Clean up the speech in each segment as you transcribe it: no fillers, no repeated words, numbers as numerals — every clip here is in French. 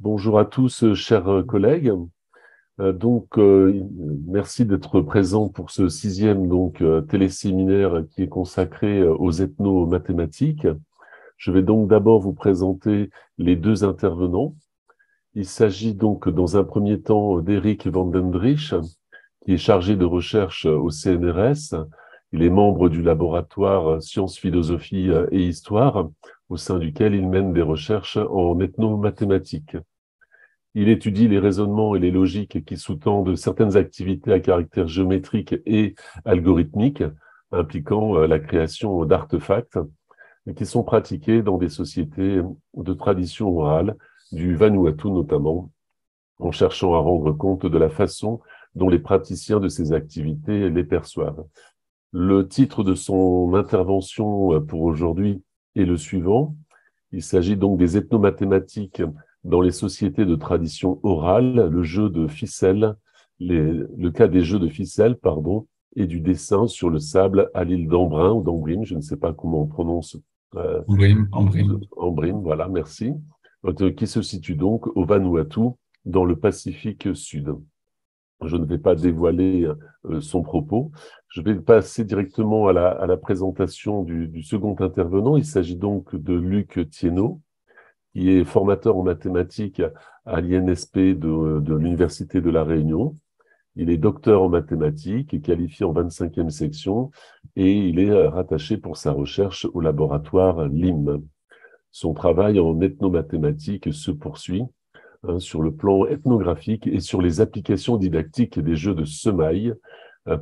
Bonjour à tous, chers collègues. Merci d'être présents pour ce sixième téléséminaire qui est consacré aux ethnomathématiques. Je vais donc d'abord vous présenter les deux intervenants. Il s'agit donc dans un premier temps d'Eric van den Driesch, qui est chargé de recherche au CNRS. Il est membre du laboratoire Sciences, Philosophie et Histoire, au sein duquel il mène des recherches en ethnomathématiques. Il étudie les raisonnements et les logiques qui sous-tendent certaines activités à caractère géométrique et algorithmique, impliquant la création d'artefacts qui sont pratiqués dans des sociétés de tradition orale, du Vanuatu notamment, en cherchant à rendre compte de la façon dont les praticiens de ces activités les perçoivent. Le titre de son intervention pour aujourd'hui est le suivant. Il s'agit donc des ethnomathématiques dans les sociétés de tradition orale, le jeu de ficelle, le cas des jeux de ficelle, et du dessin sur le sable à l'île d'Embrun ou d'Embrim, je ne sais pas comment on prononce. Embrim, voilà, merci. Qui se situe donc au Vanuatu, dans le Pacifique Sud. Je ne vais pas dévoiler son propos. Je vais passer directement à la présentation du second intervenant. Il s'agit donc de Luc Thienot, qui est formateur en mathématiques à l'INSP de l'Université de La Réunion. Il est docteur en mathématiques et qualifié en 25e section, et il est rattaché pour sa recherche au laboratoire LIM. Son travail en ethnomathématiques se poursuit sur le plan ethnographique et sur les applications didactiques des jeux de semailles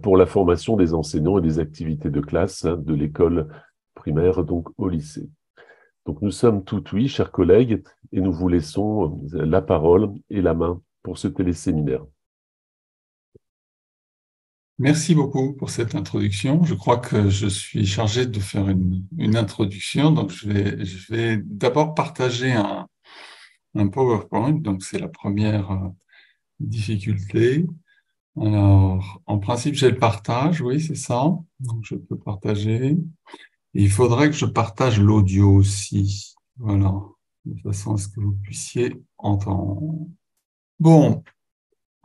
pour la formation des enseignants et des activités de classe de l'école primaire, donc au lycée. Donc nous sommes tout oui, chers collègues, et nous vous laissons la parole et la main pour ce téléséminaire. Merci beaucoup pour cette introduction. Je crois que je suis chargé de faire une introduction, donc je vais d'abord partager un PowerPoint, donc c'est la première difficulté. Alors, en principe, j'ai le partage, oui, c'est ça. Donc, je peux partager. Et il faudrait que je partage l'audio aussi. Voilà, de façon à ce que vous puissiez entendre. Bon,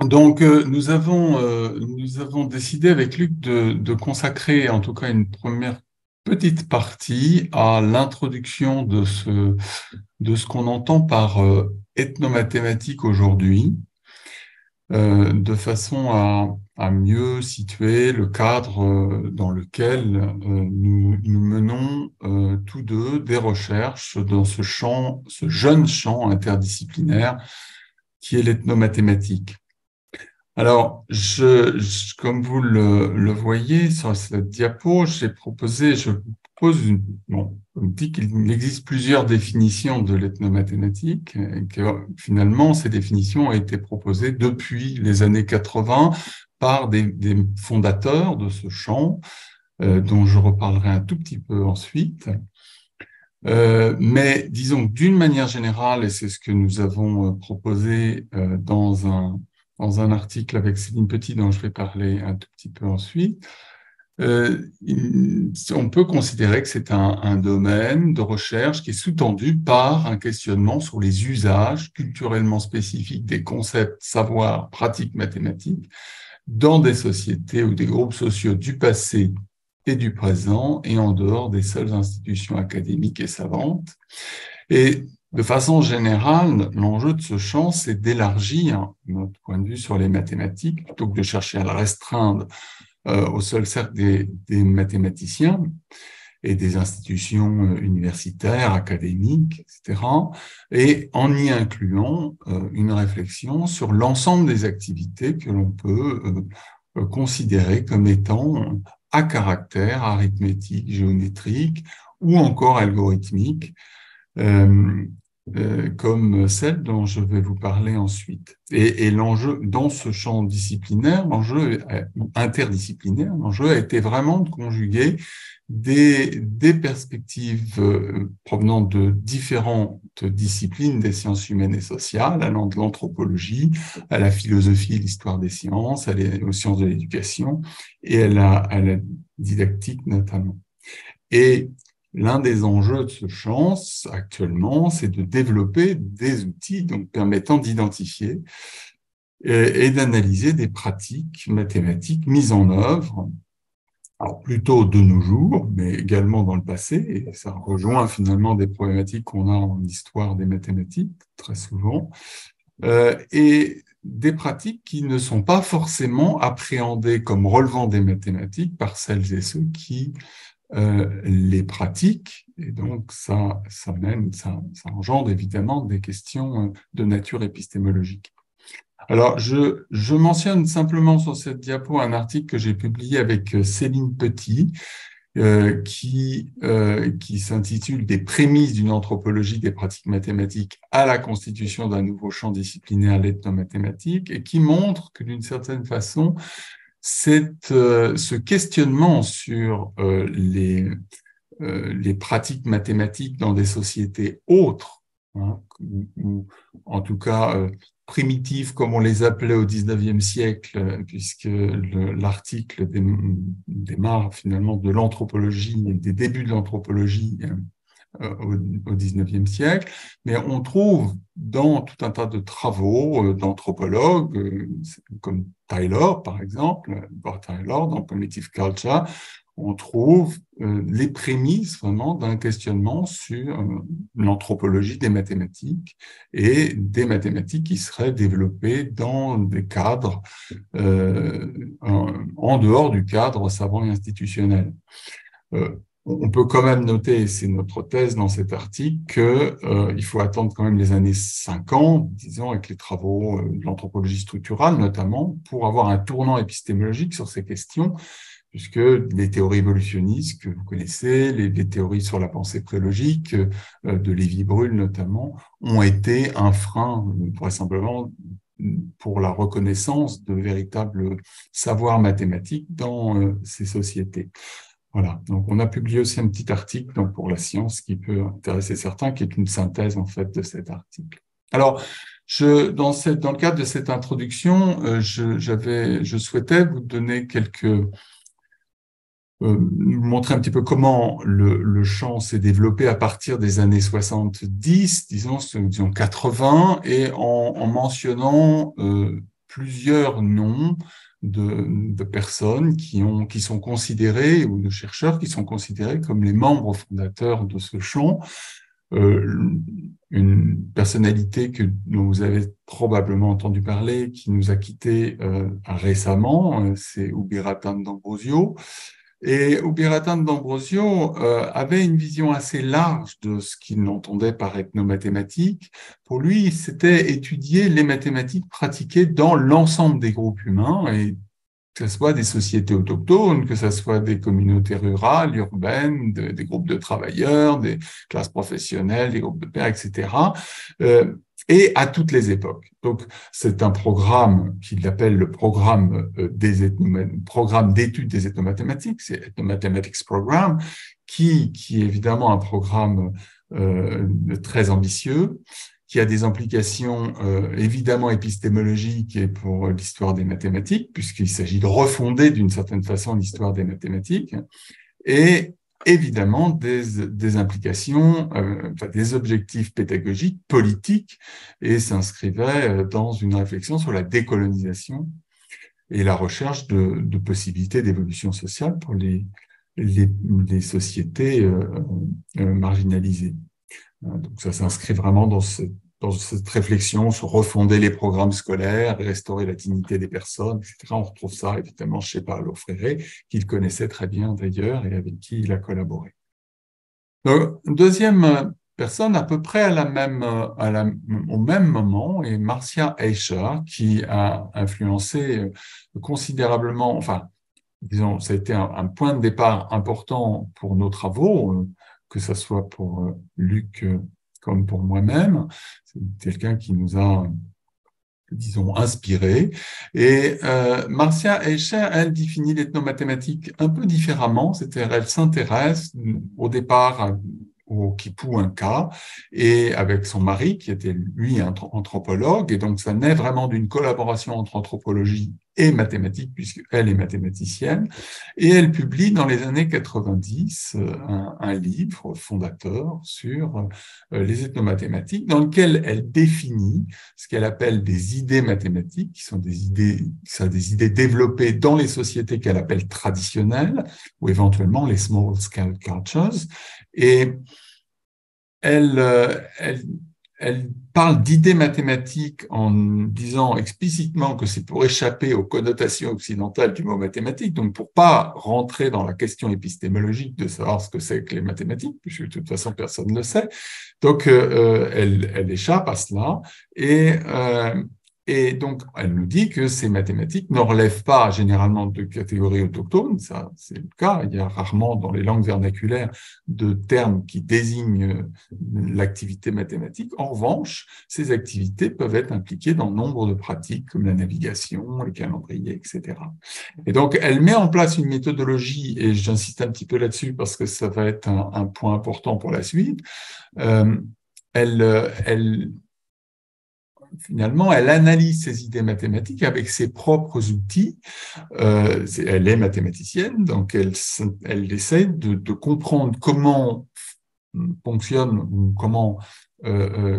donc nous avons décidé avec Luc de consacrer en tout cas une première petite partie à l'introduction de ce qu'on entend par ethnomathématiques aujourd'hui. De façon à mieux situer le cadre dans lequel nous menons tous deux des recherches dans ce jeune champ interdisciplinaire qui est l'ethnomathématique. Alors, comme vous le voyez sur cette diapo, je propose on me dit qu'il existe plusieurs définitions de l'ethnomathématique et que finalement, ces définitions ont été proposées depuis les années 80 par des fondateurs de ce champ, dont je reparlerai un tout petit peu ensuite. Mais disons que d'une manière générale, et c'est ce que nous avons proposé dans un article avec Céline Petit, dont je vais parler un tout petit peu ensuite, on peut considérer que c'est un domaine de recherche qui est sous-tendu par un questionnement sur les usages culturellement spécifiques des concepts, savoirs, pratiques mathématiques dans des sociétés ou des groupes sociaux du passé et du présent et en dehors des seules institutions académiques et savantes. Et de façon générale, l'enjeu de ce champ, c'est d'élargir notre point de vue sur les mathématiques plutôt que de chercher à le restreindre au seul cercle des mathématiciens et des institutions universitaires, académiques, etc., et en y incluant une réflexion sur l'ensemble des activités que l'on peut considérer comme étant à caractère arithmétique, géométrique ou encore algorithmique, comme celle dont je vais vous parler ensuite. Et l'enjeu, dans ce champ disciplinaire, interdisciplinaire, l'enjeu a été vraiment de conjuguer des perspectives provenant de différentes disciplines des sciences humaines et sociales, allant de l'anthropologie à la philosophie et l'histoire des sciences, aux sciences de l'éducation et à la didactique notamment. Et l'un des enjeux de ce champ actuellement, c'est de développer des outils donc permettant d'identifier et d'analyser des pratiques mathématiques mises en œuvre, alors plutôt de nos jours, mais également dans le passé, et ça rejoint finalement des problématiques qu'on a en histoire des mathématiques très souvent, et des pratiques qui ne sont pas forcément appréhendées comme relevant des mathématiques par celles et ceux qui les pratiquent, et donc ça engendre évidemment des questions de nature épistémologique. Alors, je mentionne simplement sur cette diapo un article que j'ai publié avec Céline Petit, qui s'intitule Des prémices d'une anthropologie des pratiques mathématiques à la constitution d'un nouveau champ disciplinaire, l'ethnomathématique, et qui montre que d'une certaine façon, ce questionnement sur les pratiques mathématiques dans des sociétés autres, hein, ou en tout cas primitives comme on les appelait au XIXe siècle, puisque l'article démarre finalement de l'anthropologie, des débuts de l'anthropologie au XIXe siècle, mais on trouve dans tout un tas de travaux d'anthropologues, comme Taylor par exemple, Edward Taylor dans Primitive Culture, on trouve les prémices vraiment d'un questionnement sur l'anthropologie des mathématiques et des mathématiques qui seraient développées dans des cadres en dehors du cadre savant et institutionnel. On peut quand même noter, et c'est notre thèse dans cet article, qu'il faut attendre quand même les années 50, disons, avec les travaux de l'anthropologie structurale notamment, pour avoir un tournant épistémologique sur ces questions, puisque les théories évolutionnistes que vous connaissez, les théories sur la pensée prélogique, de Lévi-Bruhl notamment, ont été un frein, vraisemblablement, pour la reconnaissance de véritables savoirs mathématiques dans ces sociétés. Voilà, donc on a publié aussi un petit article donc, pour la science qui peut intéresser certains, qui est une synthèse en fait de cet article. Alors, dans le cadre de cette introduction, je souhaitais vous donner montrer un petit peu comment le champ s'est développé à partir des années 70, disons 80, et en mentionnant plusieurs noms de personnes qui sont considérées, ou de chercheurs qui sont considérés comme les membres fondateurs de ce champ. Une personnalité dont vous avez probablement entendu parler, qui nous a quittés récemment, c'est Ubiratan d'Ambrosio. Et Ubiratan d'Ambrosio avait une vision assez large de ce qu'il entendait par ethnomathématiques. Pour lui, c'était étudier les mathématiques pratiquées dans l'ensemble des groupes humains, et que ce soit des sociétés autochtones, que ce soit des communautés rurales, urbaines, des groupes de travailleurs, des classes professionnelles, des groupes de pairs, etc., et à toutes les époques. Donc, c'est un programme qu'il appelle le programme programme d'études des ethnomathématiques, c'est Ethnomathematics Program, qui est évidemment un programme très ambitieux, qui a des implications évidemment épistémologiques et pour l'histoire des mathématiques, puisqu'il s'agit de refonder d'une certaine façon l'histoire des mathématiques, et évidemment des implications, des objectifs pédagogiques, politiques, et s'inscrivait dans une réflexion sur la décolonisation et la recherche de possibilités d'évolution sociale pour les sociétés marginalisées. Donc ça s'inscrit vraiment dans cette réflexion sur refonder les programmes scolaires, restaurer la dignité des personnes, etc. On retrouve ça évidemment chez Paulo Freire, qu'il connaissait très bien d'ailleurs et avec qui il a collaboré. Donc, deuxième personne à peu près au même moment est Marcia Escher, qui a influencé considérablement, enfin, disons, ça a été un point de départ important pour nos travaux, que ce soit pour Luc comme pour moi-même. C'est quelqu'un qui nous a, disons, inspirés. Et Marcia Escher, elle définit l'ethnomathématique un peu différemment, c'est-à-dire elle s'intéresse au départ au Kipu Inca, et avec son mari, qui était lui anthropologue, et donc ça naît vraiment d'une collaboration entre anthropologie et mathématique, puisqu'elle est mathématicienne, et elle publie dans les années 90 un livre fondateur sur les ethnomathématiques, dans lequel elle définit ce qu'elle appelle des idées mathématiques, qui sont des idées développées dans les sociétés qu'elle appelle traditionnelles, ou éventuellement les small scale cultures, et elle parle d'idées mathématiques en disant explicitement que c'est pour échapper aux connotations occidentales du mot mathématique, donc pour pas rentrer dans la question épistémologique de savoir ce que c'est que les mathématiques, puisque de toute façon personne ne le sait. Donc elle échappe à cela et donc, elle nous dit que ces mathématiques ne relèvent pas généralement de catégories autochtones, ça c'est le cas, il y a rarement dans les langues vernaculaires de termes qui désignent l'activité mathématique. En revanche, ces activités peuvent être impliquées dans nombre de pratiques comme la navigation, les calendriers, etc. Et donc, elle met en place une méthodologie, et j'insiste un petit peu là-dessus parce que ça va être un point important pour la suite. Finalement, elle analyse ses idées mathématiques avec ses propres outils. Elle est mathématicienne, donc elle essaie de comprendre comment fonctionne ou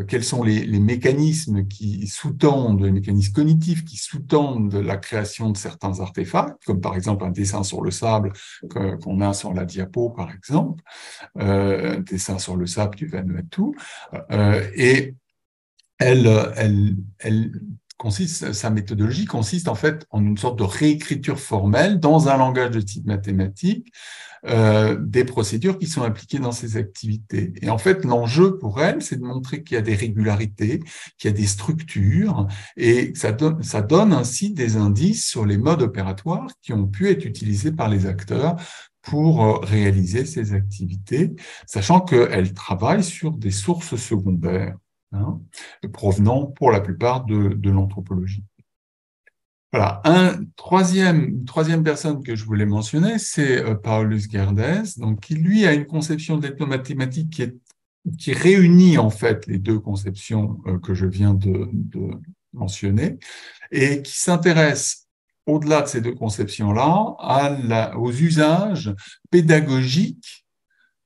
quels sont les mécanismes qui sous-tendent, les mécanismes cognitifs qui sous-tendent la création de certains artefacts, comme par exemple un dessin sur le sable qu'on a sur la diapo, par exemple, un dessin sur le sable du Vanuatu, et sa méthodologie consiste en fait en une sorte de réécriture formelle dans un langage de type mathématique des procédures qui sont appliquées dans ces activités. Et en fait, l'enjeu pour elle, c'est de montrer qu'il y a des régularités, qu'il y a des structures, et ça donne ainsi des indices sur les modes opératoires qui ont pu être utilisés par les acteurs pour réaliser ces activités, sachant qu'elle travaille sur des sources secondaires, provenant pour la plupart de l'anthropologie. Voilà. Une troisième personne que je voulais mentionner, c'est Paulus Gerdes, donc qui lui a une conception de l'ethnomathématique qui réunit en fait les deux conceptions que je viens de mentionner et qui s'intéresse au-delà de ces deux conceptions-là aux usages pédagogiques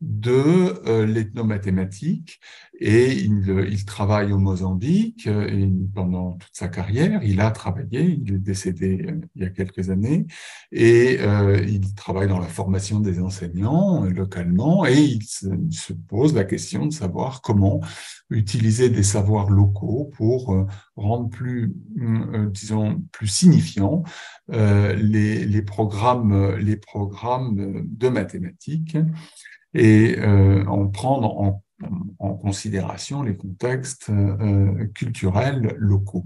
de l'ethnomathématique, et il travaille au Mozambique et pendant toute sa carrière. Il a travaillé, il est décédé il y a quelques années, et il travaille dans la formation des enseignants localement, et il se pose la question de savoir comment utiliser des savoirs locaux pour rendre plus, disons, plus signifiants les programmes de mathématiques, et en prendre en considération les contextes culturels locaux.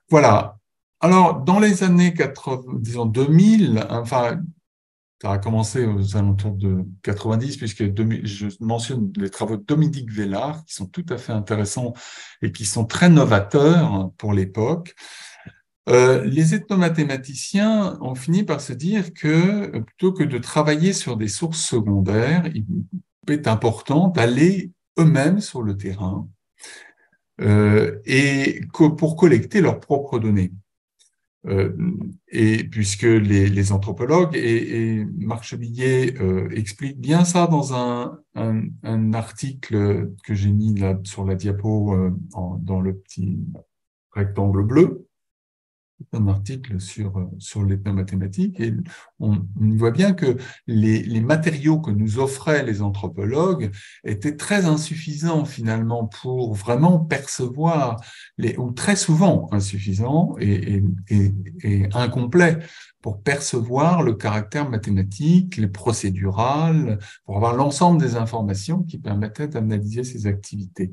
Voilà. Alors, dans les années 2000, enfin, ça a commencé aux alentours de 90, puisque je mentionne les travaux de Dominique Vélard, qui sont tout à fait intéressants et qui sont très novateurs pour l'époque. Les ethnomathématiciens ont fini par se dire que plutôt que de travailler sur des sources secondaires, il est important d'aller eux-mêmes sur le terrain et pour collecter leurs propres données. Et puisque les anthropologues, et Marc Chebillet explique bien ça dans un article que j'ai mis là sur la diapo dans le petit rectangle bleu, un article sur l'ethnomathématique, et on voit bien que les matériaux que nous offraient les anthropologues étaient très insuffisants finalement pour vraiment percevoir, ou très souvent insuffisants et incomplets pour percevoir le caractère mathématique, les procédurales, pour avoir l'ensemble des informations qui permettaient d'analyser ces activités.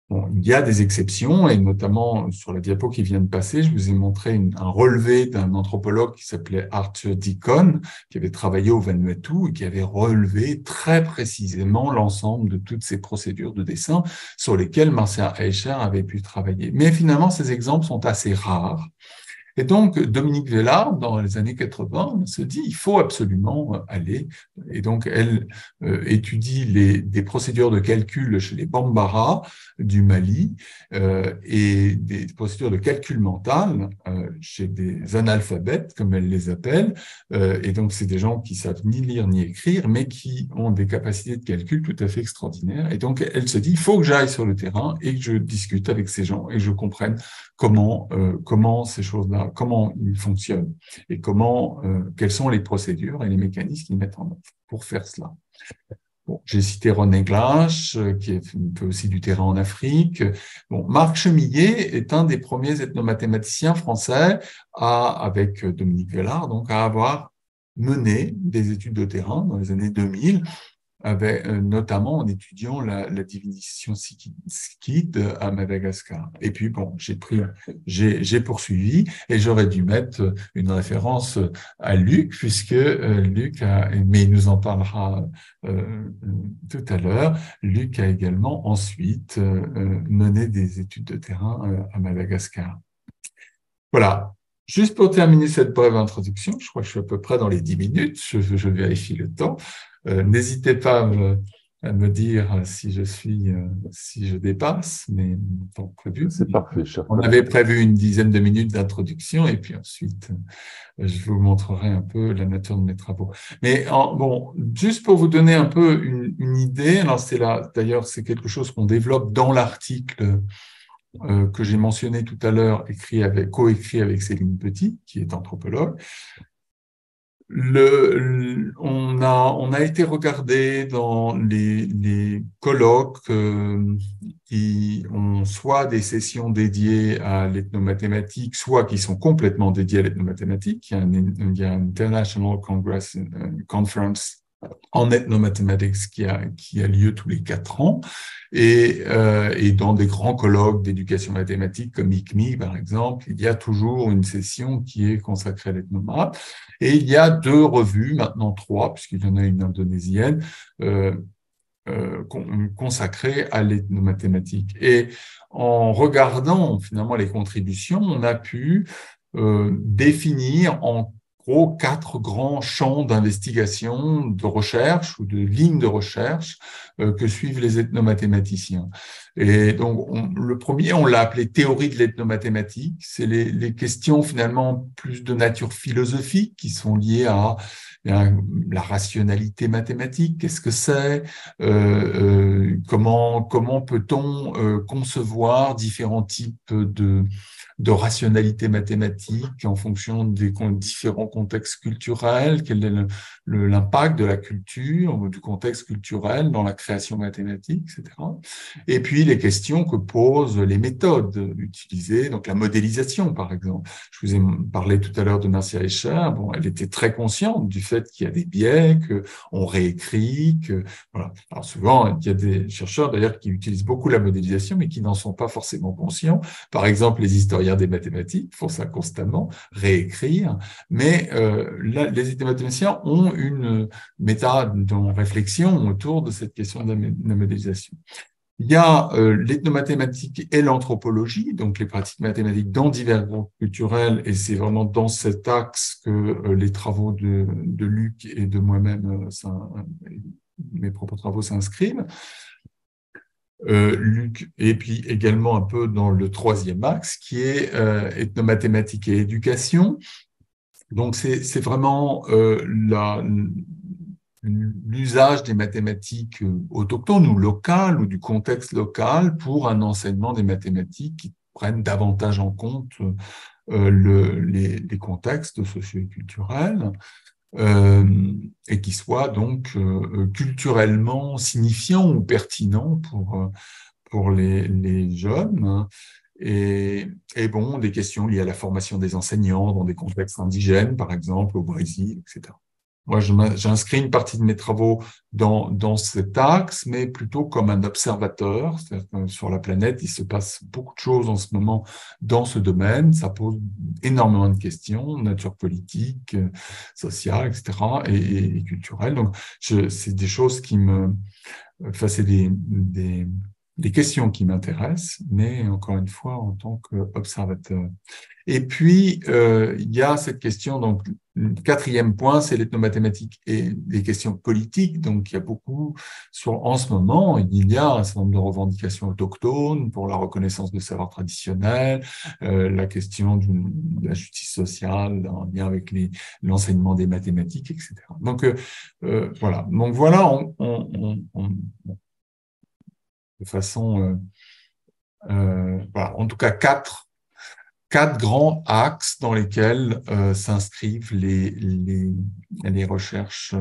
Bon, il y a des exceptions, et notamment sur la diapo qui vient de passer, je vous ai montré un relevé d'un anthropologue qui s'appelait Arthur Deacon, qui avait travaillé au Vanuatu et qui avait relevé très précisément l'ensemble de toutes ces procédures de dessin sur lesquelles Marcia Escher avait pu travailler. Mais finalement, ces exemples sont assez rares. Et donc, Dominique Vellard, dans les années 80, se dit, il faut absolument aller. Et donc, elle étudie des procédures de calcul chez les Bambara du Mali et des procédures de calcul mental chez des analphabètes, comme elle les appelle. Et donc, c'est des gens qui savent ni lire ni écrire, mais qui ont des capacités de calcul tout à fait extraordinaires. Et donc, elle se dit, il faut que j'aille sur le terrain et que je discute avec ces gens et que je comprenne comment ces choses-là, comment ils fonctionnent et quelles sont les procédures et les mécanismes qu'ils mettent en œuvre pour faire cela. Bon, j'ai cité René Glache, qui fait aussi du terrain en Afrique. Bon, Marc Chemillet est un des premiers ethnomathématiciens français avec Dominique Vellard, donc à avoir mené des études de terrain dans les années 2000, notamment en étudiant la divination skide à Madagascar. Et puis, bon, j'ai poursuivi et j'aurais dû mettre une référence à Luc, puisque Luc mais il nous en parlera tout à l'heure, Luc a également ensuite mené des études de terrain à Madagascar. Voilà. Juste pour terminer cette brève introduction, je crois que je suis à peu près dans les 10 minutes, je vérifie le temps. N'hésitez pas à me dire si je dépasse, mais bon, prévu. C'est parfait, cher On avait prévu une dizaine de minutes d'introduction et puis ensuite, je vous montrerai un peu la nature de mes travaux. Mais bon, juste pour vous donner un peu une idée, alors c'est là, d'ailleurs, c'est quelque chose qu'on développe dans l'article que j'ai mentionné tout à l'heure, coécrit avec Céline Petit, qui est anthropologue. On a été regardé dans les colloques qui ont soit des sessions dédiées à l'ethnomathématique, soit qui sont complètement dédiées à l'ethnomathématique. Il y a un International Congress Conference en ethnomathematics qui a lieu tous les 4 ans et dans des grands colloques d'éducation mathématique comme ICMI par exemple, il y a toujours une session qui est consacrée à l'ethnomat et il y a 2 revues, maintenant 3 puisqu'il y en a une indonésienne consacrée à l'ethnomathématique. Et en regardant finalement les contributions, on a pu définir en 4 grands champs d'investigation, de recherche ou de lignes de recherche que suivent les ethnomathématiciens. Et donc, le premier, on l'a appelé théorie de l'ethnomathématique. C'est les questions finalement plus de nature philosophique qui sont liées à la rationalité mathématique. Qu'est-ce que c'est comment peut-on concevoir différents types de rationalité mathématique en fonction des différents contextes culturels, quel est l'impact de la culture ou du contexte culturel dans la création mathématique, etc. Et puis les questions que posent les méthodes utilisées, donc la modélisation par exemple. Je vous ai parlé tout à l'heure de Marcia Escher, bon, elle était très consciente du fait qu'il y a des biais, qu'on réécrit, voilà. Alors souvent, il y a des chercheurs d'ailleurs qui utilisent beaucoup la modélisation, mais qui n'en sont pas forcément conscients. Par exemple, les historiens des mathématiques font ça constamment, réécrire, mais les mathématiciens ont une méthode de réflexion autour de cette question de la modélisation. Il y a l'ethnomathématique et l'anthropologie, donc les pratiques mathématiques dans divers groupes culturels, et c'est vraiment dans cet axe que les travaux de Luc et de moi-même, mes propres travaux s'inscrivent. Luc, et puis également un peu dans le 3e axe, qui est ethnomathématiques et éducation. Donc, c'est vraiment l'usage des mathématiques autochtones ou locales ou du contexte local pour un enseignement des mathématiques qui prennent davantage en compte les contextes socio-culturels. Et qui soit donc culturellement signifiant ou pertinent pour les jeunes. Et bon, des questions liées à la formation des enseignants dans des contextes indigènes, par exemple, au Brésil, etc. Moi, j'inscris une partie de mes travaux dans cet axe, mais plutôt comme un observateur. C'est-à-dire que sur la planète, il se passe beaucoup de choses en ce moment dans ce domaine. Ça pose énormément de questions, nature politique, sociale, etc., et culturelle. Donc, c'est des choses qui me... Enfin, c'est des des questions qui m'intéressent, mais encore une fois en tant qu'observateur. Et puis, il y a cette question, donc, le quatrième point, c'est l'ethnomathématique et les questions politiques. Donc, il y a beaucoup, en ce moment, il y a un certain nombre de revendications autochtones pour la reconnaissance de savoirs traditionnels, la question de la justice sociale en lien avec l'enseignement des mathématiques, etc. Donc, voilà. Donc, voilà, de façon, voilà, en tout cas, quatre grands axes dans lesquels s'inscrivent les recherches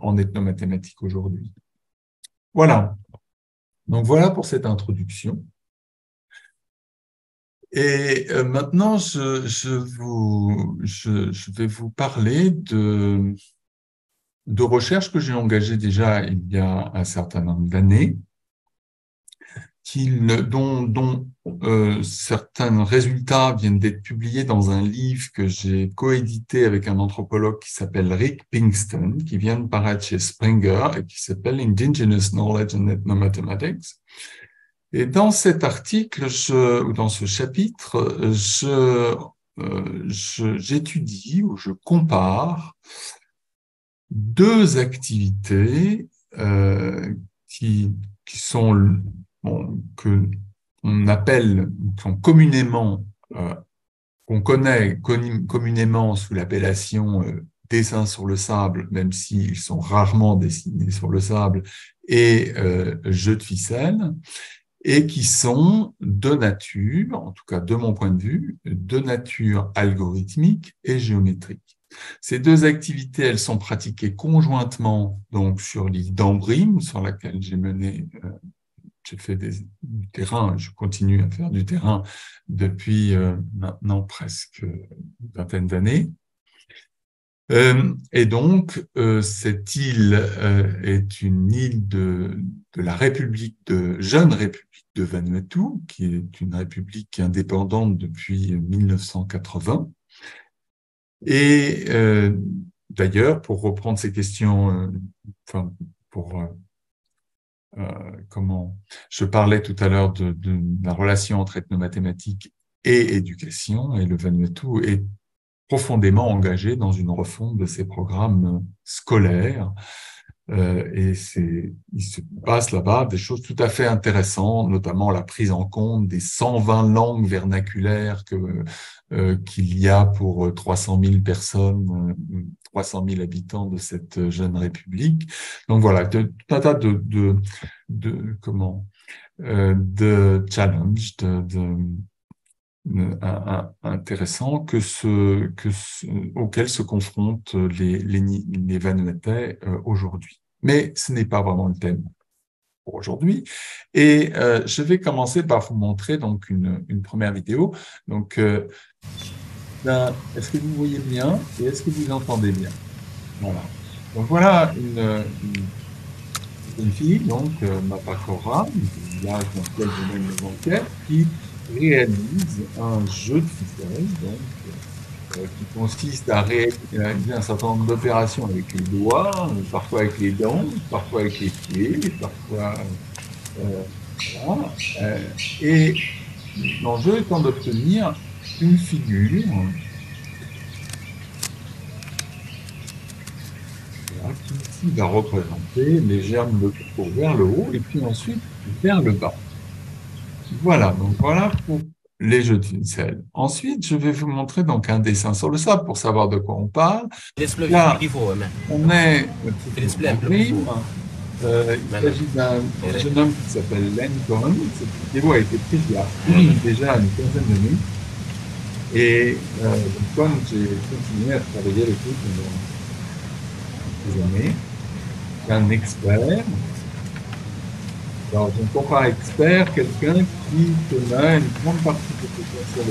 en ethnomathématiques aujourd'hui. Voilà. Donc voilà pour cette introduction. Et maintenant, je vais vous parler de recherches que j'ai engagées déjà il y a un certain nombre d'années, dont certains résultats viennent d'être publiés dans un livre que j'ai coédité avec un anthropologue qui s'appelle Rick Pinkston, qui vient de paraître chez Springer et qui s'appelle Indigenous Knowledge in Ethnomathematics. Et dans cet article, ou dans ce chapitre, j'étudie ou je compare deux activités qui sont que on appelle, qu'on connaît communément sous l'appellation dessin sur le sable, même s'ils sont rarement dessinés sur le sable, et jeux de ficelle, et qui sont de nature, en tout cas de mon point de vue, de nature algorithmique et géométrique. Ces deux activités, elles sont pratiquées conjointement donc sur l'île d'Ambrim, sur laquelle j'ai fait du terrain, je continue à faire du terrain depuis maintenant presque une vingtaine d'années. Et donc, cette île est une île de la jeune République de Vanuatu, qui est une république indépendante depuis 1980. Et d'ailleurs, pour reprendre ces questions, je parlais tout à l'heure de la relation entre ethnomathématiques et éducation, et le Vanuatu est profondément engagé dans une refonte de ses programmes scolaires. Et il se passe là-bas des choses tout à fait intéressantes, notamment la prise en compte des 120 langues vernaculaires qu'il y a pour 300 000 personnes, 300 000 habitants de cette jeune république. Donc voilà, tout un tas de challenges, intéressant auquel se confrontent les Vanuatais aujourd'hui. Mais ce n'est pas vraiment le thème pour aujourd'hui. Et je vais commencer par vous montrer donc une première vidéo. Donc, est-ce que vous voyez bien et est-ce que vous entendez bien? Voilà. Donc voilà une fille, donc Mapakora, du village dans lequel je mène mes enquêtes, qui réalise un jeu de ficelle, donc, qui consiste à réaliser un certain nombre d'opérations avec les doigts, parfois avec les dents, parfois avec les pieds, parfois voilà. Et l'enjeu étant d'obtenir une figure qui ici va représenter les germes de cours vers le haut et puis ensuite vers le bas. Voilà, donc voilà pour les jeux de ficelle. Ensuite, je vais vous montrer donc un dessin sur le sable pour savoir de quoi on parle. Là, on est il s'agit d'un jeune homme qui s'appelle Len Cohen. Cette vidéo a été prise il y a déjà une quinzaine d'années. Et donc, comme j'ai continué à travailler avec lui pendant des années, c'est un expert. Alors, je compare expert quelqu'un qui connaît une grande partie de potentiel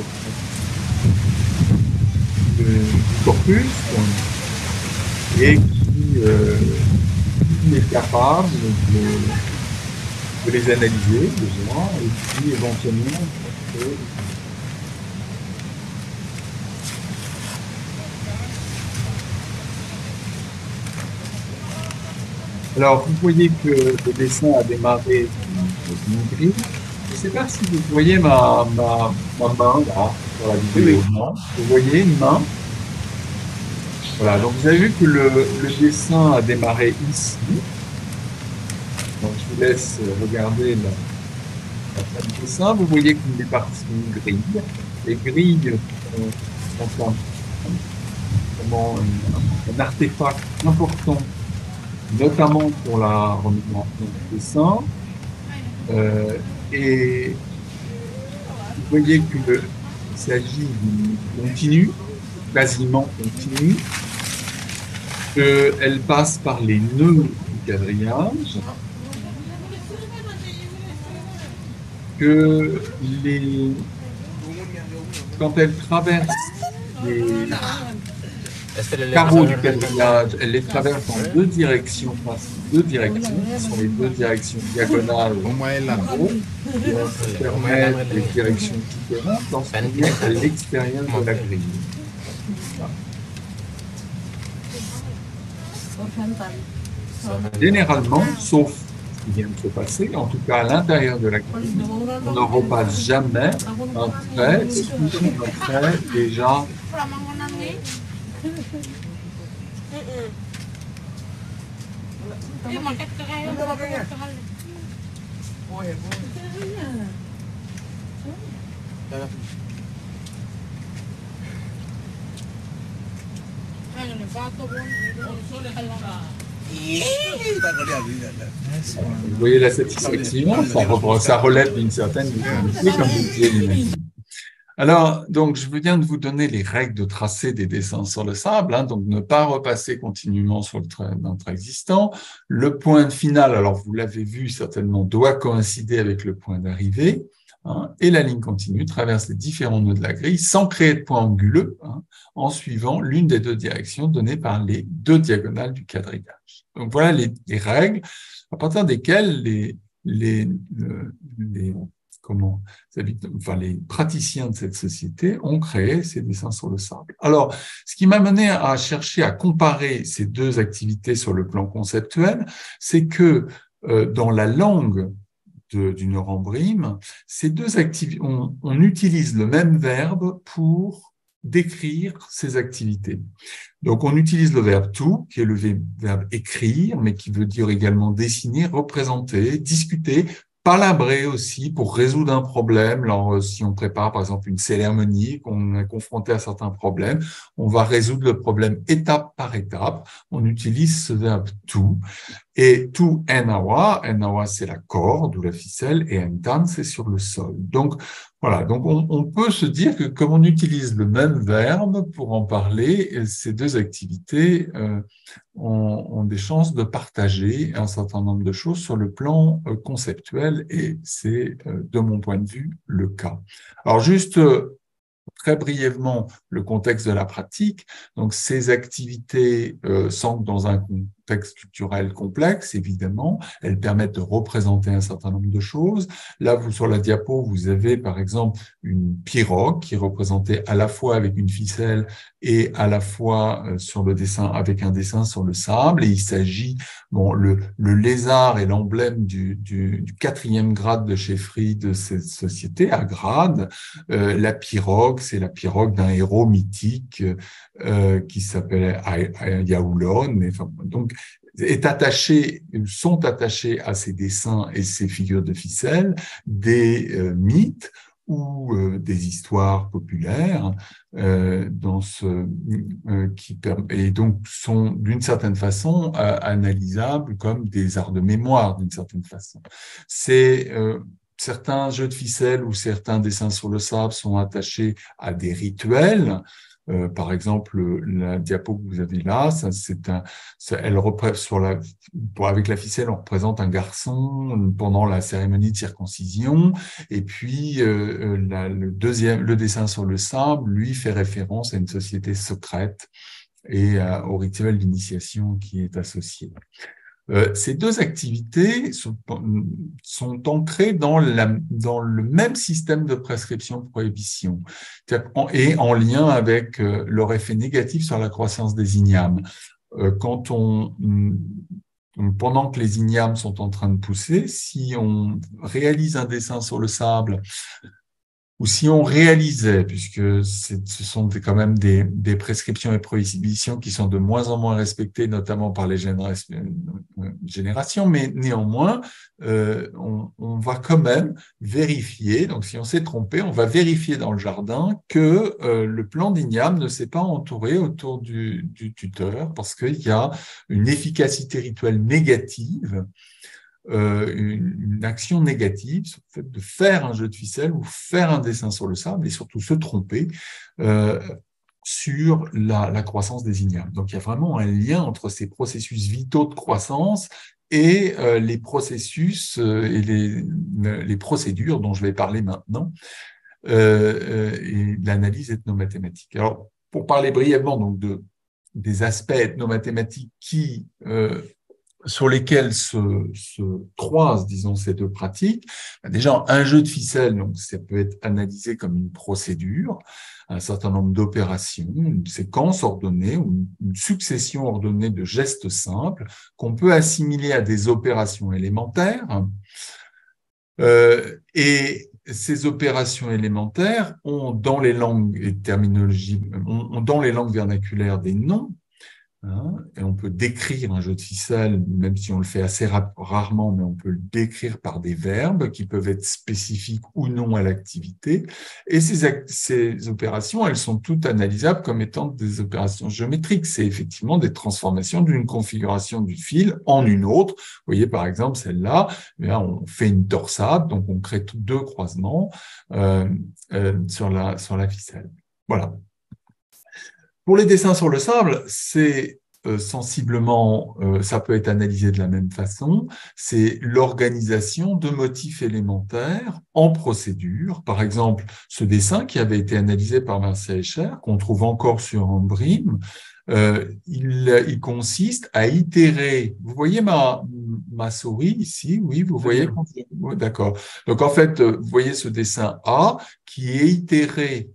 du corpus et qui est capable de les analyser déjà et puis éventuellement alors, vous voyez que le dessin a démarré d'une grille. Je ne sais pas si vous voyez ma main là, sur la vidéo, non? Vous voyez une main? Voilà, donc vous avez vu que le dessin a démarré ici. Donc je vous laisse regarder la fin du dessin. Vous voyez qu'il est parti d'une grille. Les grilles sont un artefact important, notamment pour la remémoration du dessin. Et vous voyez qu'il s'agit d'une continue, quasiment continue, qu'elle passe par les nœuds du quadrillage, que quand elle traverse les carreaux du quadrillage, elle les traverse dans deux directions, qui sont les deux directions diagonales en haut, qui permettent des directions différentes lorsqu'on est à l'extérieur de la grille. Généralement, sauf ce qui vient de se passer, en tout cas à l'intérieur de la grille, on ne repasse jamais un trait, déjà vous voyez la satisfaction, ça relève d'une certaine difficulté, comme vous disiez l'imagine. Alors, donc, je viens de vous donner les règles de tracé des dessins sur le sable, hein, donc ne pas repasser continuellement sur le trait d'un trait existant. Le point final, alors vous l'avez vu certainement, doit coïncider avec le point d'arrivée, hein, et la ligne continue traverse les différents nœuds de la grille sans créer de point anguleux, hein, en suivant l'une des deux directions données par les deux diagonales du quadrillage. Donc voilà les règles à partir desquelles les praticiens de cette société ont créé ces dessins sur le sable. Alors, ce qui m'a mené à chercher à comparer ces deux activités sur le plan conceptuel, c'est que dans la langue du Neurambrime, ces deux activités, on utilise le même verbe pour décrire ces activités. Donc, on utilise le verbe to, qui est le verbe écrire, mais qui veut dire également dessiner, représenter, discuter, palabrer aussi pour résoudre un problème. Alors, si on prépare par exemple une cérémonie, qu'on est confronté à certains problèmes, on va résoudre le problème étape par étape. On utilise ce verbe to. Et to enawa c'est la corde ou la ficelle, et entan, c'est sur le sol. Donc, voilà. Donc, on peut se dire que comme on utilise le même verbe pour en parler, ces deux activités ont des chances de partager un certain nombre de choses sur le plan conceptuel, et c'est, de mon point de vue, le cas. Alors, juste très brièvement, le contexte de la pratique. Donc, ces activités s'ancrent dans un contexte culturel complexe, évidemment. Elles permettent de représenter un certain nombre de choses. Là, vous, sur la diapo, vous avez, par exemple, une pirogue qui est représentée à la fois avec une ficelle et à la fois sur le dessin, avec un dessin sur le sable. Et il s'agit, bon, le lézard est l'emblème du 4e grade de chefferie de cette société, à grade. La pirogue, c'est la pirogue d'un héros mythique qui s'appelait Yaoulon. Enfin, donc, sont attachés à ces dessins et ces figures de ficelle des mythes ou des histoires populaires et donc sont d'une certaine façon analysables comme des arts de mémoire d'une certaine façon. Certains jeux de ficelle ou certains dessins sur le sable sont attachés à des rituels. Par exemple, la diapo que vous avez là, avec la ficelle, on représente un garçon pendant la cérémonie de circoncision, et puis le dessin sur le sable, lui, fait référence à une société secrète et au rituel d'initiation qui est associé. Ces deux activités sont ancrées dans le même système de prescription-prohibition et en lien avec leur effet négatif sur la croissance des ignames. Quand on Donc, pendant que les ignames sont en train de pousser, si on réalise un dessin sur le sable, ou si on réalisait, puisque ce sont quand même des prescriptions et prohibitions qui sont de moins en moins respectées, notamment par les générations, mais néanmoins, on va quand même vérifier, donc si on s'est trompé, on va vérifier dans le jardin que le plan d'igname ne s'est pas entouré autour du tuteur, parce qu'il y a une efficacité rituelle négative, une action négative sur le fait de faire un jeu de ficelle ou faire un dessin sur le sable et surtout se tromper sur la croissance des ignames. Donc, il y a vraiment un lien entre ces processus vitaux de croissance et les processus et les procédures dont je vais parler maintenant et l'analyse ethnomathématique. Alors, pour parler brièvement donc des aspects ethnomathématiques sur lesquels se croisent, disons, ces deux pratiques. Déjà, un jeu de ficelle, donc ça peut être analysé comme une procédure, un certain nombre d'opérations, une séquence ordonnée ou une succession ordonnée de gestes simples qu'on peut assimiler à des opérations élémentaires. Et ces opérations élémentaires ont dans les langues et terminologies, ont dans les langues vernaculaires des noms. Et on peut décrire un jeu de ficelle, même si on le fait assez rarement, mais on peut le décrire par des verbes qui peuvent être spécifiques ou non à l'activité. Et ces opérations, elles sont toutes analysables comme étant des opérations géométriques. C'est effectivement des transformations d'une configuration du fil en une autre. Vous voyez par exemple celle-là, on fait une torsade, donc on crée deux croisements sur la ficelle. Voilà. Pour les dessins sur le sable, c'est sensiblement, ça peut être analysé de la même façon, c'est l'organisation de motifs élémentaires en procédure. Par exemple, ce dessin qui avait été analysé par Marcia Escher, qu'on trouve encore sur Ambrim, il consiste à itérer. Vous voyez ma souris ici? Oui, vous voyez? Oui, d'accord. Donc, en fait, vous voyez ce dessin A qui est itéré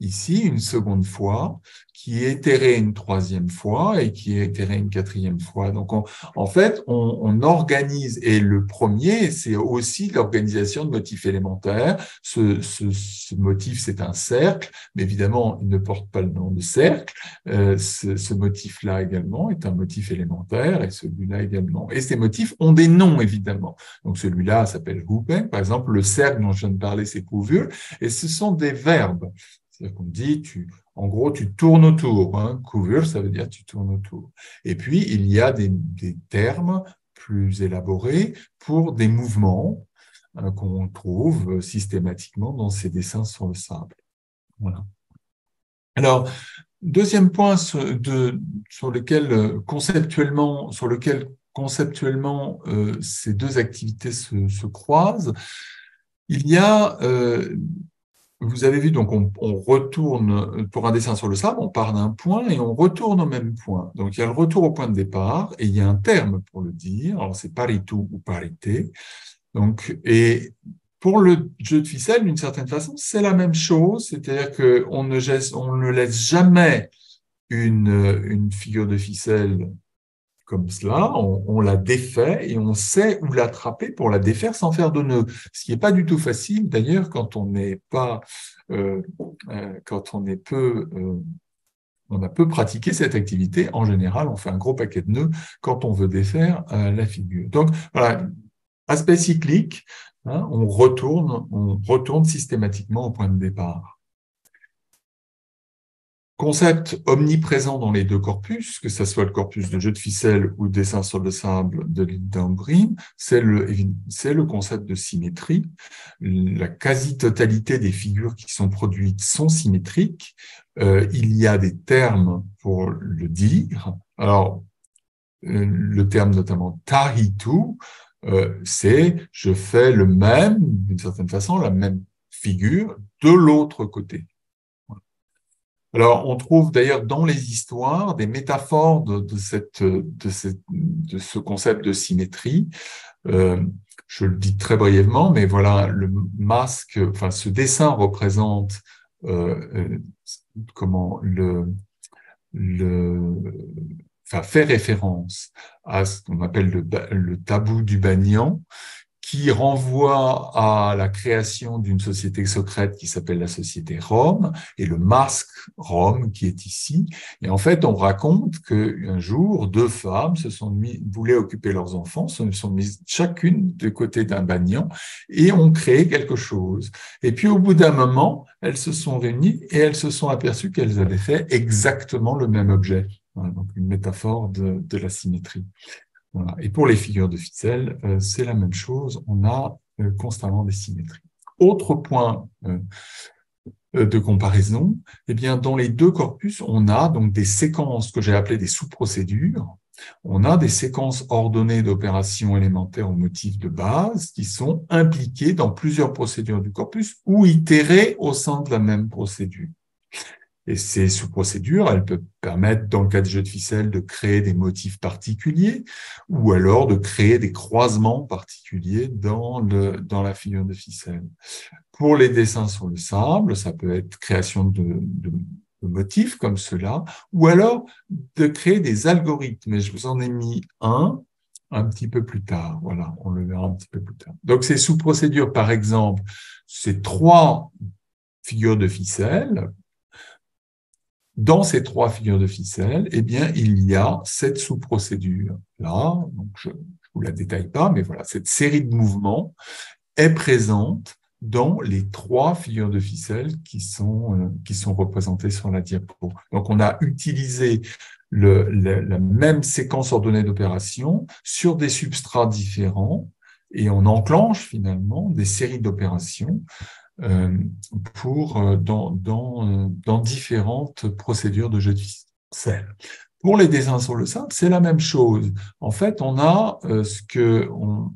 ici une seconde fois, qui est itéré une troisième fois et qui est itéré une quatrième fois. Donc, en fait, on organise, et le premier, c'est aussi l'organisation de motifs élémentaires. Ce motif, c'est un cercle, mais évidemment, il ne porte pas le nom de cercle. Ce motif-là également est un motif élémentaire, et celui-là également. Et ces motifs ont des noms, évidemment. Donc, celui-là s'appelle Hooping, par exemple. Le cercle dont je viens de parler, c'est Kuvul, et ce sont des verbes. C'est-à-dire qu'on dit, en gros, tu tournes autour. Kuvul, ça veut dire tu tournes autour. Et puis, il y a des termes plus élaborés pour des mouvements qu'on trouve systématiquement dans ces dessins sur le sable. Voilà. Alors, deuxième point sur lequel conceptuellement ces deux activités se croisent, il y a vous avez vu, donc on retourne, pour un dessin sur le sable, on part d'un point et on retourne au même point. Donc il y a le retour au point de départ et il y a un terme pour le dire. Alors c'est paritou ou parité. Donc, et pour le jeu de ficelle, d'une certaine façon, c'est la même chose. C'est-à-dire qu'on ne laisse jamais une figure de ficelle comme cela, on la défait et on sait où l'attraper pour la défaire sans faire de nœud. Ce qui n'est pas du tout facile, d'ailleurs, quand on n'est pas, quand on est peu, on a peu pratiqué cette activité. En général, on fait un gros paquet de nœuds quand on veut défaire la figure. Donc, voilà, aspect cyclique, on retourne systématiquement au point de départ. Concept omniprésent dans les deux corpus, que ce soit le corpus de jeu de ficelle ou de dessin sur le sable de l'Ambrim, c'est le concept de symétrie. La quasi-totalité des figures qui sont produites sont symétriques. Il y a des termes pour le dire. Alors, le terme notamment tahitu, c'est je fais le même, d'une certaine façon, la même figure de l'autre côté. Alors, on trouve d'ailleurs dans les histoires des métaphores de ce concept de symétrie. Je le dis très brièvement, mais voilà, le masque, enfin, ce dessin représente comment le fait référence à ce qu'on appelle le tabou du Banyan, qui renvoie à la création d'une société secrète qui s'appelle la société Rome, et le masque Rome qui est ici. Et en fait, on raconte qu'un jour, deux femmes voulaient occuper leurs enfants, se sont mises chacune de côté d'un banyan et ont créé quelque chose. Et puis, au bout d'un moment, elles se sont réunies et elles se sont aperçues qu'elles avaient fait exactement le même objet. Voilà, donc une métaphore de la symétrie. Voilà. Et pour les figures de ficelle, c'est la même chose. On a constamment des symétries. Autre point de comparaison, eh bien, dans les deux corpus, on a donc des séquences que j'ai appelées des sous-procédures. On a des séquences ordonnées d'opérations élémentaires ou motifs de base qui sont impliquées dans plusieurs procédures du corpus ou itérées au sein de la même procédure. Et ces sous-procédures, elles peuvent permettre, dans le cas du jeu de ficelle, de créer des motifs particuliers ou alors de créer des croisements particuliers dans la figure de ficelle. Pour les dessins sur le sable, ça peut être création de motifs comme cela, ou alors de créer des algorithmes. Et je vous en ai mis un petit peu plus tard. Voilà, on le verra un petit peu plus tard. Donc, ces sous-procédures, par exemple, ces trois figures de ficelle. Dans ces trois figures de ficelle, eh bien, il y a cette sous-procédure-là. Donc, je ne vous la détaille pas, mais voilà, cette série de mouvements est présente dans les trois figures de ficelle qui sont représentées sur la diapo. Donc, on a utilisé la même séquence ordonnée d'opérations sur des substrats différents et on enclenche finalement des séries d'opérations dans différentes procédures de jeu de ficelle. Pour les dessins sur le sable, c'est la même chose. En fait, on a ce qu'on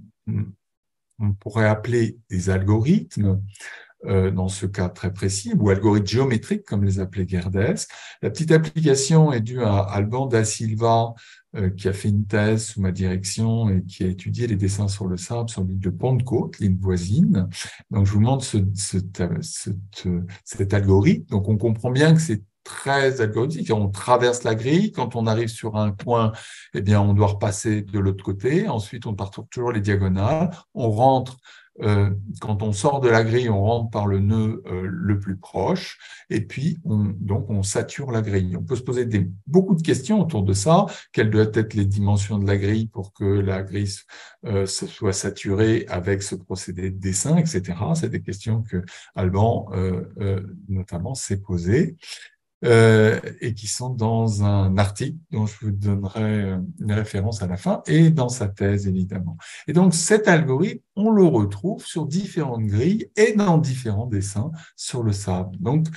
pourrait appeler des algorithmes, dans ce cas très précis, ou algorithmes géométriques, comme les appelait Gerdès. La petite application est due à Alban da Silva, qui a fait une thèse sous ma direction et qui a étudié les dessins sur le sable sur l'île de Pentecôte, l'île voisine. Donc, je vous montre cet algorithme. Donc, on comprend bien que c'est très algorithmique. On traverse la grille. Quand on arrive sur un coin, eh bien, on doit repasser de l'autre côté. Ensuite, on parcourt toujours les diagonales. On rentre. Quand on sort de la grille, on rentre par le nœud le plus proche et puis on sature la grille. On peut se poser beaucoup de questions autour de ça. Quelles doivent être les dimensions de la grille pour que la grille soit saturée avec ce procédé de dessin, etc. C'est des questions que Alban notamment s'est posées. Et qui sont dans un article dont je vous donnerai une référence à la fin, et dans sa thèse, évidemment. Et donc, cet algorithme, on le retrouve sur différentes grilles et dans différents dessins sur le sable. Donc,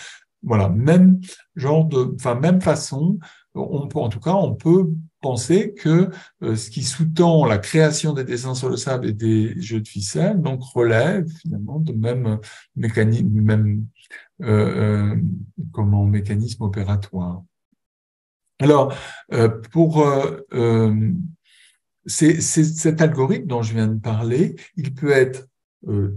voilà, même façon, en tout cas, on peut penser que ce qui sous-tend la création des dessins sur le sable et des jeux de ficelle, donc relève finalement de même mécanisme, mécanisme opératoire. Alors, cet algorithme dont je viens de parler, il peut être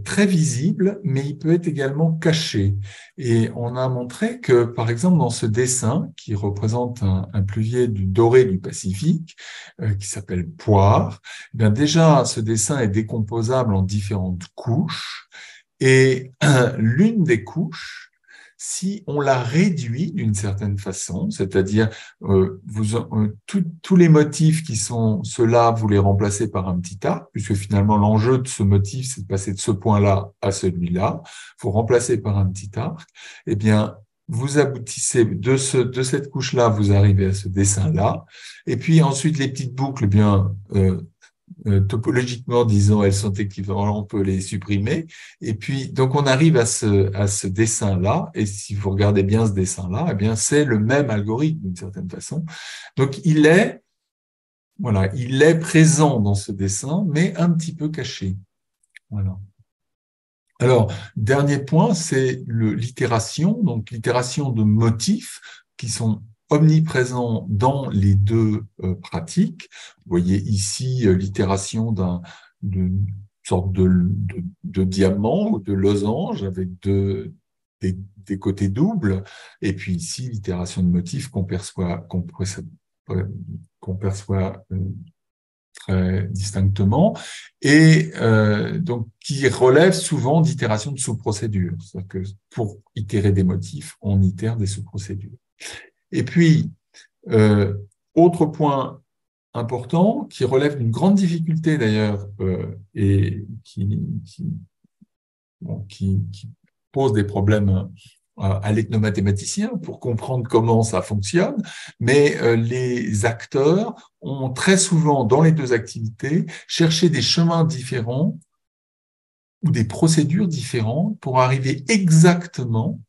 très visible, mais il peut être également caché. Et on a montré que, par exemple, dans ce dessin qui représente un pluvier doré du Pacifique, qui s'appelle Poire, eh bien déjà, ce dessin est décomposable en différentes couches. Et l'une des couches, si on la réduit d'une certaine façon, c'est-à-dire tous les motifs qui sont ceux-là, vous les remplacez par un petit arc, puisque finalement l'enjeu de ce motif, c'est de passer de ce point-là à celui-là, vous remplacez par un petit arc, eh bien, vous aboutissez de cette couche-là, vous arrivez à ce dessin-là, et puis ensuite les petites boucles, eh bien, topologiquement, disons, elles sont équivalentes, on peut les supprimer. Et puis, donc, on arrive à ce dessin-là. Et si vous regardez bien ce dessin-là, eh bien, c'est le même algorithme d'une certaine façon. Donc, il est présent dans ce dessin, mais un petit peu caché. Voilà. Alors, dernier point, c'est l'itération. Donc, l'itération de motifs qui sont omniprésent dans les deux pratiques. Vous voyez ici l'itération d'une sorte de diamant ou de losange avec des côtés doubles, et puis ici l'itération de motifs qu'on qu'on perçoit très distinctement, et donc qui relève souvent d'itération de sous-procédures. C'est-à-dire que pour itérer des motifs, on itère des sous-procédures. Et puis, autre point important, qui relève d'une grande difficulté d'ailleurs, et qui pose des problèmes à l'ethnomathématicien pour comprendre comment ça fonctionne, mais les acteurs ont très souvent, dans les deux activités, cherché des chemins différents ou des procédures différentes pour arriver exactement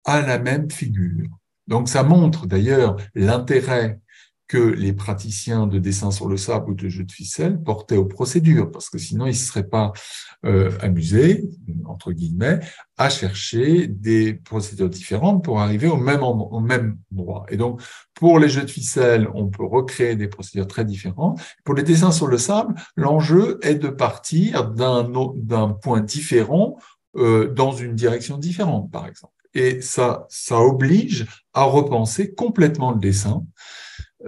à la même figure. Donc ça montre d'ailleurs l'intérêt que les praticiens de dessin sur le sable ou de jeu de ficelle portaient aux procédures, parce que sinon ils ne se seraient pas amusés, entre guillemets, à chercher des procédures différentes pour arriver au même endroit. Et donc, pour les jeux de ficelle, on peut recréer des procédures très différentes. Pour les dessins sur le sable, l'enjeu est de partir d'un point différent dans une direction différente, par exemple. Et ça oblige à repenser complètement le dessin.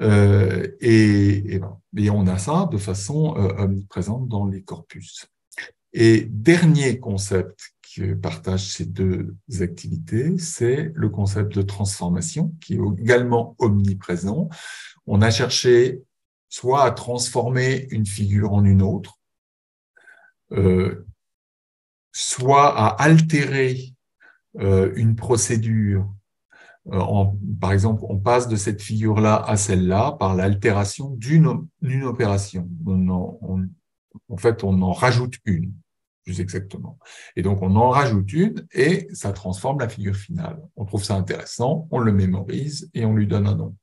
Et on a ça de façon omniprésente dans les corpus. Et dernier concept qui partage ces deux activités, c'est le concept de transformation, qui est également omniprésent. On a cherché soit à transformer une figure en une autre, soit à altérer une procédure. Par exemple, on passe de cette figure-là à celle-là par l'altération d'une opération. En fait, on en rajoute une, plus exactement. Et donc, on en rajoute une et ça transforme la figure finale. On trouve ça intéressant, on le mémorise et on lui donne un nom.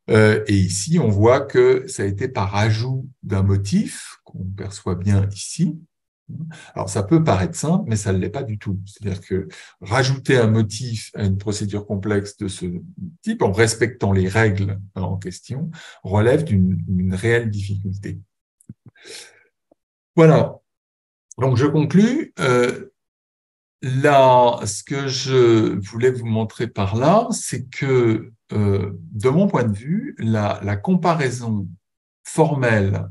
Et ici, on voit que ça a été par ajout d'un motif, qu'on perçoit bien ici. Alors, ça peut paraître simple, mais ça ne l'est pas du tout. C'est-à-dire que rajouter un motif à une procédure complexe de ce type, en respectant les règles en question, relève d'une réelle difficulté. Voilà. Donc, je conclus. Là, ce que je voulais vous montrer par là, c'est que, de mon point de vue, la comparaison formelle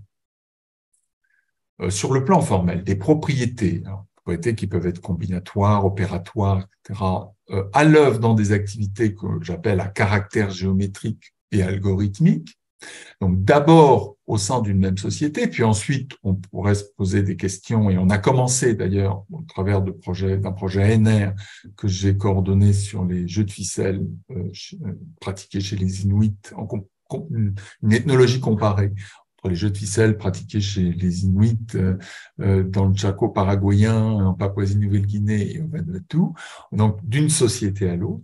sur le plan formel, des propriétés, propriétés qui peuvent être combinatoires, opératoires, etc., à l'œuvre dans des activités que j'appelle à caractère géométrique et algorithmique. Donc d'abord au sein d'une même société, puis ensuite on pourrait se poser des questions, et on a commencé d'ailleurs au travers d'un projet NR que j'ai coordonné sur les jeux de ficelle pratiqués chez les Inuits, une ethnologie comparée entre les jeux de ficelle pratiqués chez les Inuits dans le Chaco paraguayen, en Papouasie-Nouvelle-Guinée et au Vanuatu, donc d'une société à l'autre.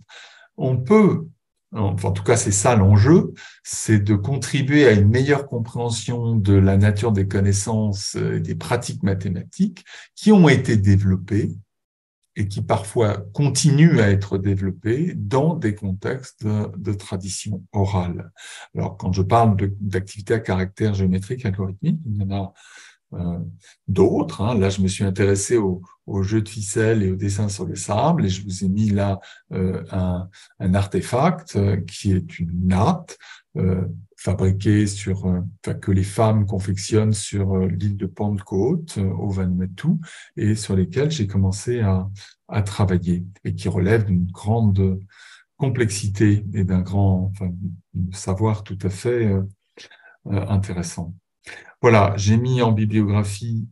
On peut, enfin, en tout cas c'est ça l'enjeu, c'est de contribuer à une meilleure compréhension de la nature des connaissances et des pratiques mathématiques qui ont été développées et qui parfois continuent à être développées dans des contextes de tradition orale. Alors, quand je parle d'activités à caractère géométrique algorithmique, il y en a d'autres. Là, je me suis intéressé au jeu de ficelle et au dessin sur le sable, et je vous ai mis là un artefact qui est une natte fabriquée que les femmes confectionnent sur l'île de Pentecôte au Vanuatu, et sur lesquelles j'ai commencé à travailler, et qui relève d'une grande complexité et d'un savoir tout à fait intéressant. Voilà, j'ai mis en bibliographie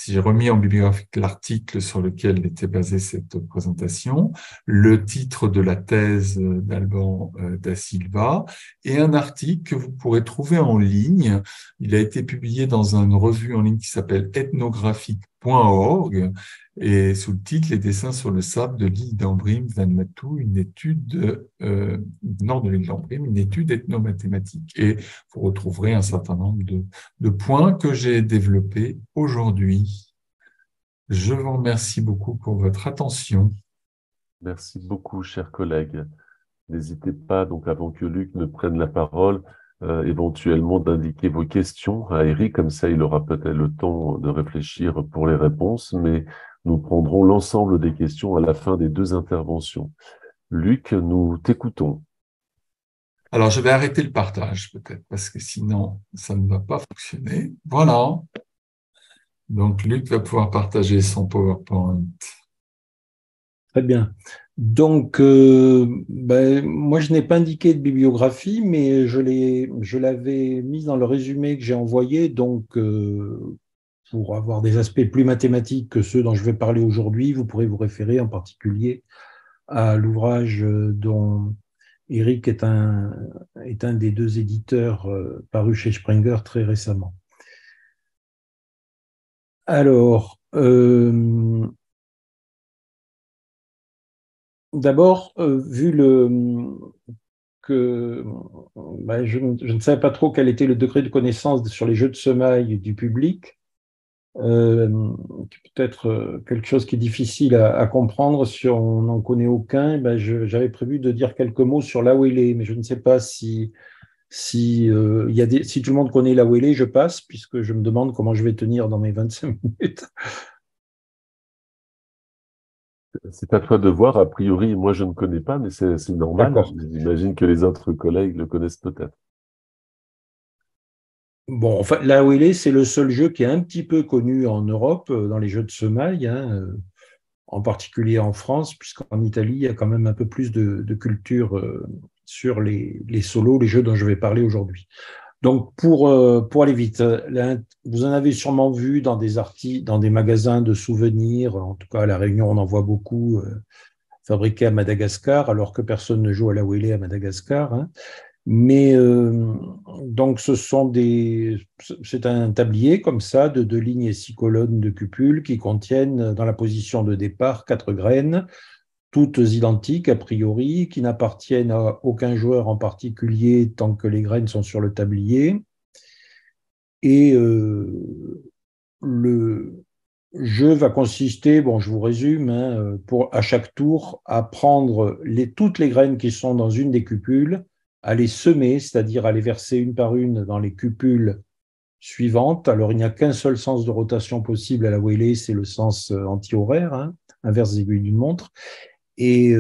j'ai remis en bibliographie l'article sur lequel était basée cette présentation, le titre de la thèse d'Alban da Silva, et un article que vous pourrez trouver en ligne. Il a été publié dans une revue en ligne qui s'appelle ethnographique.org, et sous le titre Les dessins sur le sable de l'île d'Ambrim, Vanuatu, une étude nord de l'île d'Ambrim, une étude ethnomathématique. Et vous retrouverez un certain nombre de points que j'ai développés aujourd'hui. Je vous remercie beaucoup pour votre attention. Merci beaucoup, chers collègues. N'hésitez pas, donc, avant que Luc ne prenne la parole, éventuellement d'indiquer vos questions à Eric, comme ça il aura peut-être le temps de réfléchir pour les réponses, mais nous prendrons l'ensemble des questions à la fin des deux interventions. Luc, nous t'écoutons. Alors, je vais arrêter le partage peut-être, parce que sinon, ça ne va pas fonctionner. Voilà. Donc, Luc va pouvoir partager son PowerPoint. Très bien. Donc, moi, je n'ai pas indiqué de bibliographie, mais je l'avais mise dans le résumé que j'ai envoyé. Donc, pour avoir des aspects plus mathématiques que ceux dont je vais parler aujourd'hui, vous pourrez vous référer en particulier à l'ouvrage dont Eric est un des deux éditeurs parus chez Springer très récemment. Alors, d'abord, vu que je ne savais pas trop quel était le degré de connaissance sur les jeux de semaille du public, peut-être quelque chose qui est difficile à comprendre si on n'en connaît aucun, j'avais prévu de dire quelques mots sur l'Awele, mais je ne sais pas si tout le monde connaît l'Awele, je passe, puisque je me demande comment je vais tenir dans mes 25 minutes. C'est à toi de voir. A priori, moi, je ne connais pas, mais c'est normal. D'accord. J'imagine que les autres collègues le connaissent peut-être. Bon, enfin, l'Awele, c'est le seul jeu qui est un petit peu connu en Europe, dans les jeux de semaille, en particulier en France, puisqu'en Italie, il y a quand même un peu plus de culture sur les solos, les jeux dont je vais parler aujourd'hui. Donc, pour aller vite, là, vous en avez sûrement vu dans des articles, dans des magasins de souvenirs, en tout cas à La Réunion, on en voit beaucoup fabriqués à Madagascar, alors que personne ne joue à la Wélé à Madagascar, hein. Mais donc, c'est un tablier comme ça, de 2 lignes et 6 colonnes de cupules qui contiennent dans la position de départ 4 graines, toutes identiques a priori, qui n'appartiennent à aucun joueur en particulier tant que les graines sont sur le tablier. Et le jeu va consister, bon, je vous résume, hein, à chaque tour, à prendre toutes les graines qui sont dans une des cupules, à les semer, c'est-à-dire à les verser une par une dans les cupules suivantes. Alors, il n'y a qu'un seul sens de rotation possible à la Wélé, c'est le sens anti-horaire, hein, inverse des aiguilles d'une montre. Et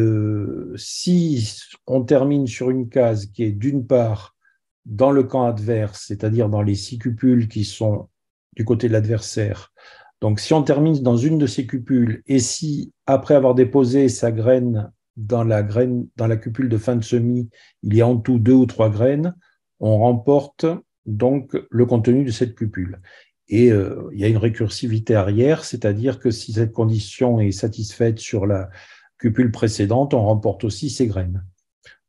si on termine sur une case qui est d'une part dans le camp adverse, c'est-à-dire dans les 6 cupules qui sont du côté de l'adversaire, donc si on termine dans une de ces cupules et si, après avoir déposé sa graine dans la cupule de fin de semis, il y a en tout 2 ou 3 graines, on remporte donc le contenu de cette cupule. Et il y a une récursivité arrière, c'est-à-dire que si cette condition est satisfaite sur la cupule précédente, on remporte aussi ses graines.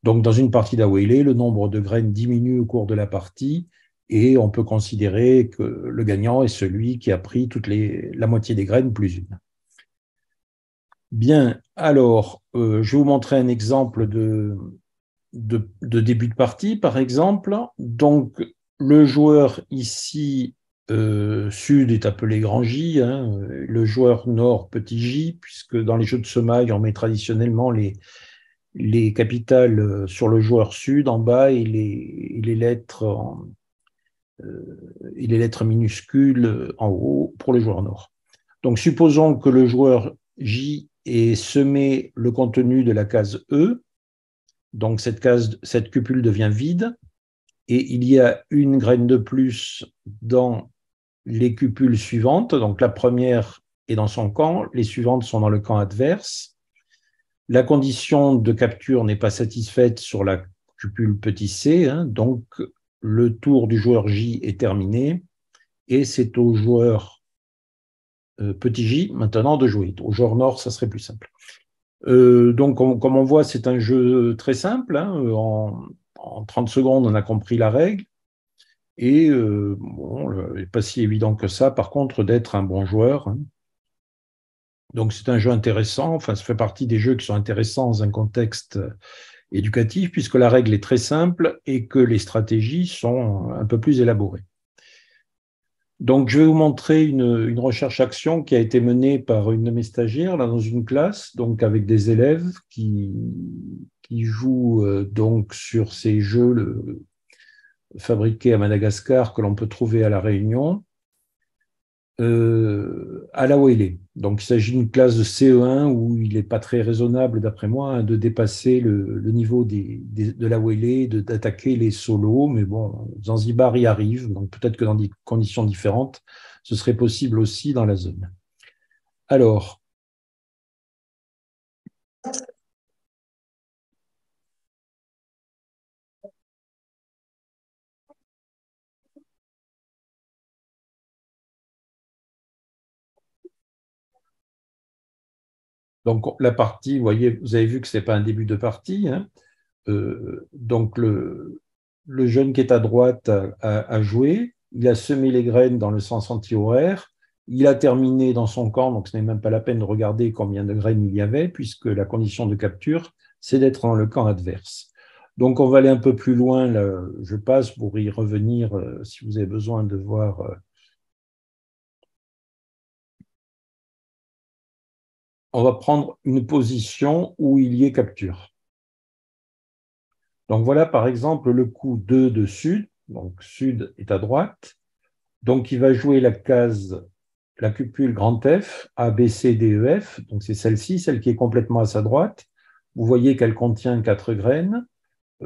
Donc, dans une partie d'Awele, le nombre de graines diminue au cours de la partie et on peut considérer que le gagnant est celui qui a pris la moitié des graines plus une. Bien, alors, je vais vous montrer un exemple de début de partie, par exemple. Donc, le joueur ici, sud, est appelé grand J, hein, le joueur nord, petit j, puisque dans les jeux de semaille, on met traditionnellement les capitales sur le joueur sud en bas et les lettres minuscules en haut pour le joueur nord. Donc, supposons que le joueur J ait semé le contenu de la case E. Donc, cette cupule devient vide et il y a une graine de plus dans les cupules suivantes. Donc, la première est dans son camp, les suivantes sont dans le camp adverse. La condition de capture n'est pas satisfaite sur la cupule petit c, hein, donc le tour du joueur J est terminé et c'est au joueur petit j maintenant de jouer. Au joueur nord, ça serait plus simple. Donc, comme on voit, c'est un jeu très simple, hein, en 30 secondes, on a compris la règle. Et bon, il n'est pas si évident que ça, par contre, d'être un bon joueur, hein. Donc, c'est un jeu intéressant. Enfin, ça fait partie des jeux qui sont intéressants dans un contexte éducatif, puisque la règle est très simple et que les stratégies sont un peu plus élaborées. Donc, je vais vous montrer une recherche-action qui a été menée par une de mes stagiaires là, dans une classe, donc avec des élèves qui jouent donc sur ces jeux fabriqués à Madagascar que l'on peut trouver à La Réunion. à la Wele. Donc, il s'agit d'une classe de CE1 où il n'est pas très raisonnable, d'après moi, hein, de dépasser le niveau de la Wele, d'attaquer les solos. Mais bon, Zanzibar y arrive, donc peut-être que dans des conditions différentes, ce serait possible aussi dans la zone. Alors, donc la partie, vous voyez, vous avez vu que ce n'est pas un début de partie, hein. Donc le jeune qui est à droite a joué, il a semé les graines dans le sens anti-horaire, il a terminé dans son camp, donc ce n'est même pas la peine de regarder combien de graines il y avait, puisque la condition de capture, c'est d'être dans le camp adverse. Donc on va aller un peu plus loin, là, je passe pour y revenir si vous avez besoin de voir. On va prendre une position où il y ait capture. Donc voilà par exemple le coup 2 de sud, donc sud est à droite, donc il va jouer la case, la cupule grand F, A, B, C, D, E, F, donc c'est celle-ci, celle qui est complètement à sa droite. Vous voyez qu'elle contient 4 graines.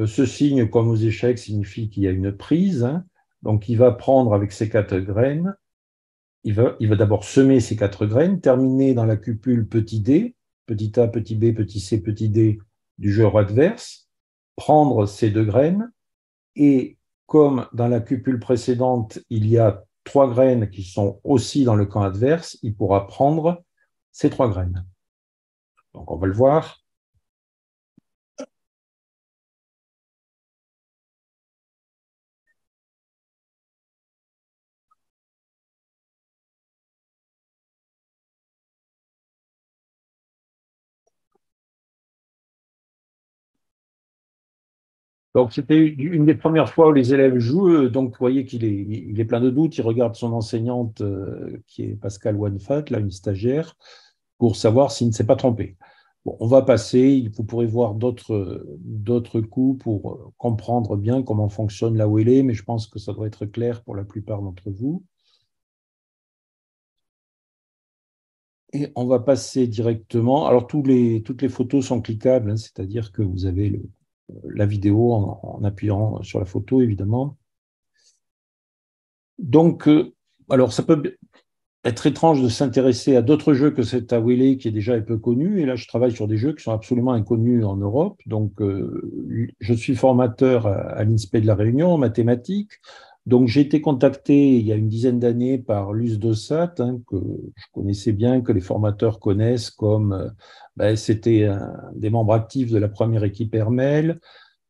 Ce signe, comme aux échecs, signifie qu'il y a une prise, hein. Donc il va prendre avec ces 4 graines, il va d'abord semer ces 4 graines, terminer dans la cupule petit d, petit a, petit b, petit c, petit d du joueur adverse, prendre ces 2 graines, et comme dans la cupule précédente, il y a 3 graines qui sont aussi dans le camp adverse, il pourra prendre ces 3 graines. Donc on va le voir. Donc, c'était une des premières fois où les élèves jouent. Donc, vous voyez qu'il est plein de doutes. Il regarde son enseignante, qui est Pascal Wanfat, là, une stagiaire, pour savoir s'il ne s'est pas trompé. Bon, on va passer. Vous pourrez voir d'autres coups pour comprendre bien comment fonctionne la Wele, mais je pense que ça doit être clair pour la plupart d'entre vous. Et on va passer directement. Alors, toutes les photos sont cliquables, hein, c'est-à-dire que vous avez la vidéo en appuyant sur la photo, évidemment. Donc, alors ça peut être étrange de s'intéresser à d'autres jeux que cet Awele qui est déjà un peu connu. Et là, je travaille sur des jeux qui sont absolument inconnus en Europe. Donc, je suis formateur à l'INSPE de La Réunion en mathématiques. Donc, j'ai été contacté il y a une dizaine d'années par Luce Dossat, hein, que je connaissais bien, que les formateurs connaissent comme c'était un des membres actifs de la première équipe Hermel,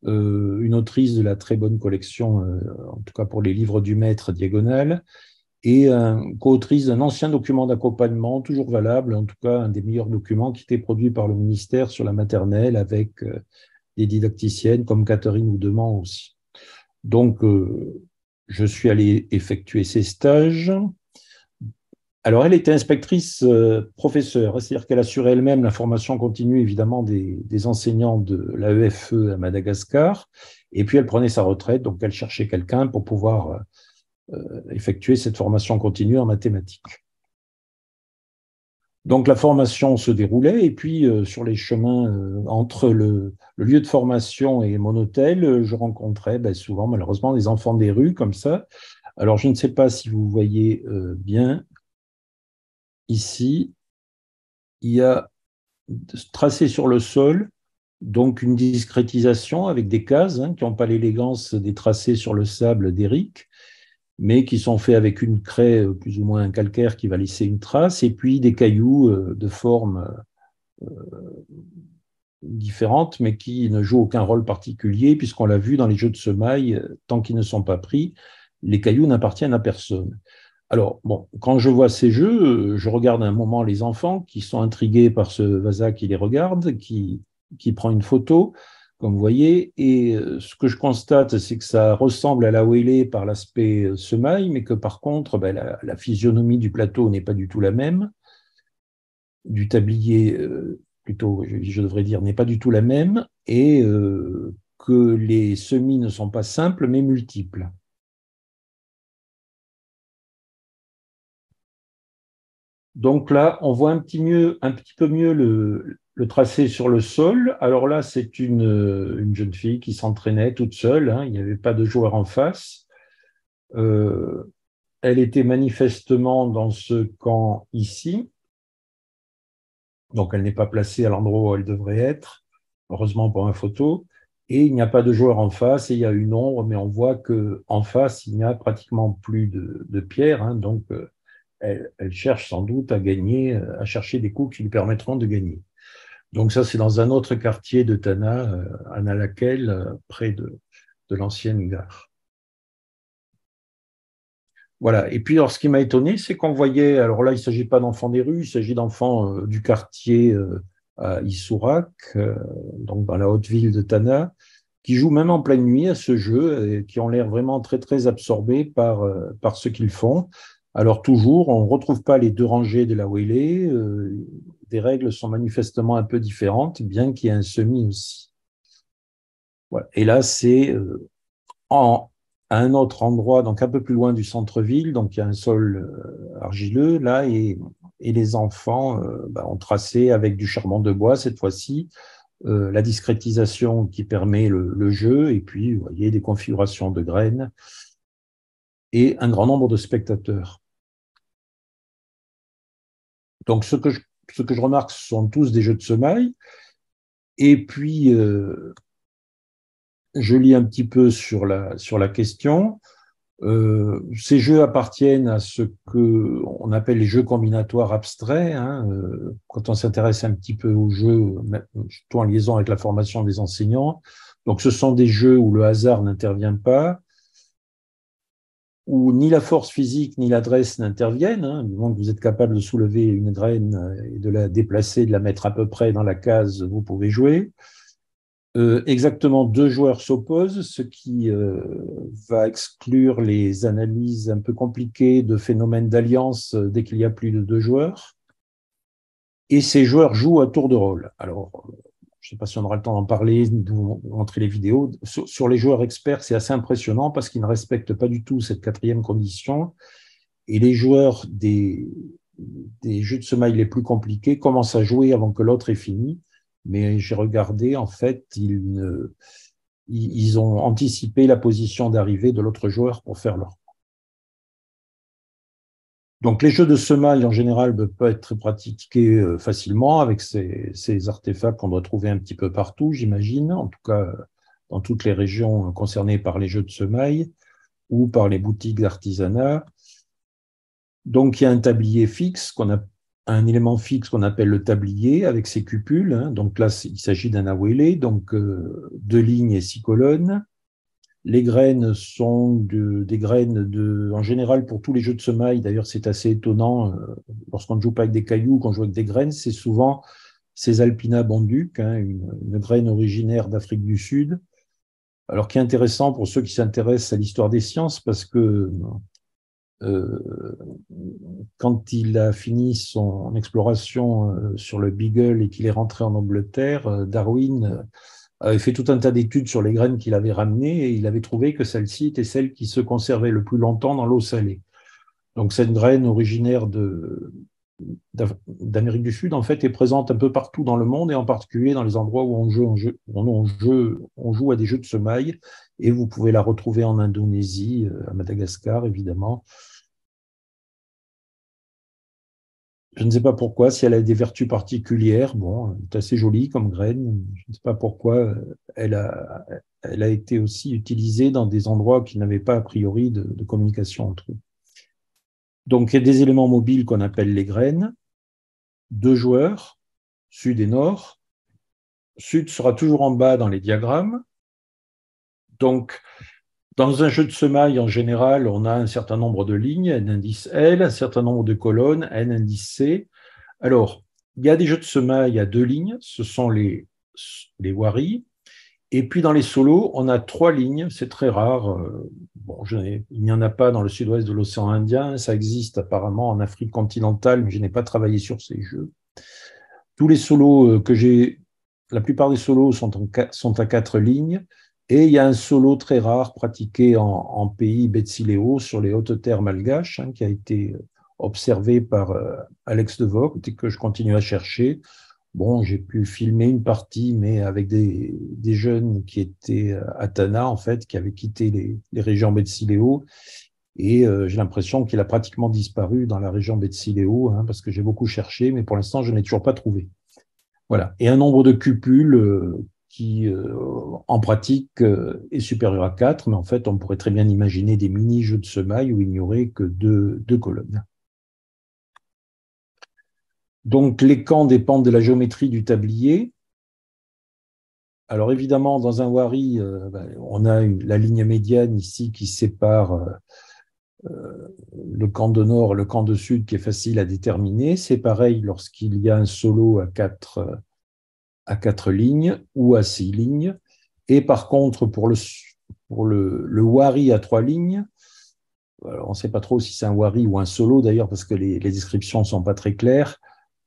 une autrice de la très bonne collection, en tout cas pour les livres du maître Diagonale, et co-autrice d'un ancien document d'accompagnement, toujours valable, en tout cas un des meilleurs documents qui était produit par le ministère sur la maternelle avec des didacticiennes comme Catherine Oudemand aussi. Donc, je suis allé effectuer ces stages. Alors, elle était inspectrice professeure, c'est-à-dire qu'elle assurait elle-même la formation continue, évidemment, des enseignants de l'AEFE à Madagascar. Et puis, elle prenait sa retraite, donc elle cherchait quelqu'un pour pouvoir effectuer cette formation continue en mathématiques. Donc, la formation se déroulait, et puis, sur les chemins entre le lieu de formation et mon hôtel, je rencontrais souvent, malheureusement, des enfants des rues, comme ça. Alors, je ne sais pas si vous voyez bien. Ici, il y a tracé sur le sol, donc une discrétisation avec des cases, hein, qui n'ont pas l'élégance des tracés sur le sable d'Éric, mais qui sont faits avec une craie plus ou moins un calcaire qui va laisser une trace, et puis des cailloux de forme différentes, mais qui ne jouent aucun rôle particulier, puisqu'on l'a vu dans les jeux de semailles, tant qu'ils ne sont pas pris, les cailloux n'appartiennent à personne. Alors, bon, quand je vois ces jeux, je regarde un moment les enfants qui sont intrigués par ce Vasa qui les regarde, qui prend une photo, comme vous voyez, et ce que je constate, c'est que ça ressemble à la Wele par l'aspect semaille, mais que par contre, la physionomie du plateau n'est pas du tout la même, du tablier, plutôt, je devrais dire, n'est pas du tout la même, et que les semis ne sont pas simples, mais multiples. Donc là, on voit un petit peu mieux le tracé sur le sol. Alors là, c'est une jeune fille qui s'entraînait toute seule, hein, il n'y avait pas de joueur en face. Elle était manifestement dans ce camp ici. Donc, elle n'est pas placée à l'endroit où elle devrait être, heureusement pour ma photo. Et il n'y a pas de joueur en face, et il y a une ombre, mais on voit qu'en face, il n'y a pratiquement plus de pierre. Hein, donc, elle cherche sans doute à gagner, à chercher des coups qui lui permettront de gagner. Donc, ça, c'est dans un autre quartier de Tana, à Nalakel, près de l'ancienne gare. Voilà. Et puis, alors, ce qui m'a étonné, c'est qu'on voyait, alors là, il ne s'agit pas d'enfants des rues, il s'agit d'enfants du quartier à Issourac, donc dans la haute ville de Tana, qui jouent même en pleine nuit à ce jeu et qui ont l'air vraiment très, très absorbés par ce qu'ils font. Alors, toujours, on ne retrouve pas les deux rangées de la Wélé, des règles sont manifestement un peu différentes, bien qu'il y ait un semi aussi. Voilà. Et là, c'est à un autre endroit, donc un peu plus loin du centre-ville, donc il y a un sol argileux là, et les enfants ont tracé avec du charbon de bois cette fois-ci, la discrétisation qui permet le jeu, et puis vous voyez des configurations de graines et un grand nombre de spectateurs. Donc ce que je remarque, ce sont tous des jeux de semailles, et puis je lis un petit peu sur la question. Ces jeux appartiennent à ce qu'on appelle les jeux combinatoires abstraits. Hein, quand on s'intéresse un petit peu aux jeux, surtout en liaison avec la formation des enseignants. Donc, ce sont des jeux où le hasard n'intervient pas, où ni la force physique ni l'adresse n'interviennent. Hein, du moment que vous êtes capable de soulever une graine et de la déplacer, de la mettre à peu près dans la case, vous pouvez jouer. Exactement 2 joueurs s'opposent, ce qui va exclure les analyses un peu compliquées de phénomènes d'alliance dès qu'il y a plus de 2 joueurs. Et ces joueurs jouent à tour de rôle. Alors, je ne sais pas si on aura le temps d'en parler, de vous montrer les vidéos. Sur les joueurs experts, c'est assez impressionnant parce qu'ils ne respectent pas du tout cette 4e condition. Et les joueurs des jeux de semailles les plus compliqués commencent à jouer avant que l'autre ait fini. Mais j'ai regardé, en fait, ils ont anticipé la position d'arrivée de l'autre joueur pour faire leur. Donc, les jeux de semailles, en général, peuvent être pratiqués facilement avec ces artefacts qu'on doit trouver un petit peu partout, j'imagine, en tout cas dans toutes les régions concernées par les jeux de semailles ou par les boutiques d'artisanat. Donc, il y a un tablier fixe un élément fixe qu'on appelle le tablier avec ses cupules. Hein. Donc là, il s'agit d'un awélé, donc 2 lignes et 6 colonnes. Les graines sont des graines en général pour tous les jeux de semailles. D'ailleurs, c'est assez étonnant lorsqu'on ne joue pas avec des cailloux, qu'on joue avec des graines. C'est souvent ces Alpina bonduc, hein, une graine originaire d'Afrique du Sud. Alors, qui est intéressant pour ceux qui s'intéressent à l'histoire des sciences, parce que quand il a fini son exploration sur le Beagle et qu'il est rentré en Angleterre, Darwin avait fait tout un tas d'études sur les graines qu'il avait ramenées et il avait trouvé que celle-ci était celle qui se conservait le plus longtemps dans l'eau salée. Donc cette graine originaire d'Amérique du Sud, en fait, est présente un peu partout dans le monde et en particulier dans les endroits où on joue à des jeux de semailles, et vous pouvez la retrouver en Indonésie, à Madagascar, évidemment. Je ne sais pas pourquoi, si elle a des vertus particulières. Bon, elle est assez jolie comme graine. Je ne sais pas pourquoi elle a été aussi utilisée dans des endroits qui n'avaient pas a priori de communication entre eux. Donc, il y a des éléments mobiles qu'on appelle les graines. 2 joueurs, sud et nord. Sud sera toujours en bas dans les diagrammes. Donc, dans un jeu de semailles, en général, on a un certain nombre de lignes, n indice L, un certain nombre de colonnes, n indice C. Alors, il y a des jeux de semailles à 2 lignes, ce sont les wari. Et puis dans les solos, on a 3 lignes, c'est très rare. Bon, il n'y en a pas dans le sud-ouest de l'océan Indien, ça existe apparemment en Afrique continentale, mais je n'ai pas travaillé sur ces jeux. Tous les solos la plupart des solos sont à 4 lignes. Et il y a un solo très rare pratiqué en pays Betsileo sur les hautes terres malgaches, hein, qui a été observé par Alex de Vogt et que je continue à chercher. Bon, j'ai pu filmer une partie, mais avec des jeunes qui étaient à Tana, en fait, qui avaient quitté les régions Betsileo. Et j'ai l'impression qu'il a pratiquement disparu dans la région Betsileo, hein, parce que j'ai beaucoup cherché, mais pour l'instant, je n'ai toujours pas trouvé. Voilà. Et un nombre de cupules qui, en pratique, est supérieur à 4, mais en fait, on pourrait très bien imaginer des mini-jeux de semailles où il n'y aurait que deux colonnes. Donc, les camps dépendent de la géométrie du tablier. Alors, évidemment, dans un wari, on a la ligne médiane ici qui sépare le camp de nord et le camp de sud, qui est facile à déterminer. C'est pareil lorsqu'il y a un solo à 4 lignes ou à 6 lignes. Et par contre, pour le wari à 3 lignes, on ne sait pas trop si c'est un wari ou un solo d'ailleurs, parce que les descriptions ne sont pas très claires.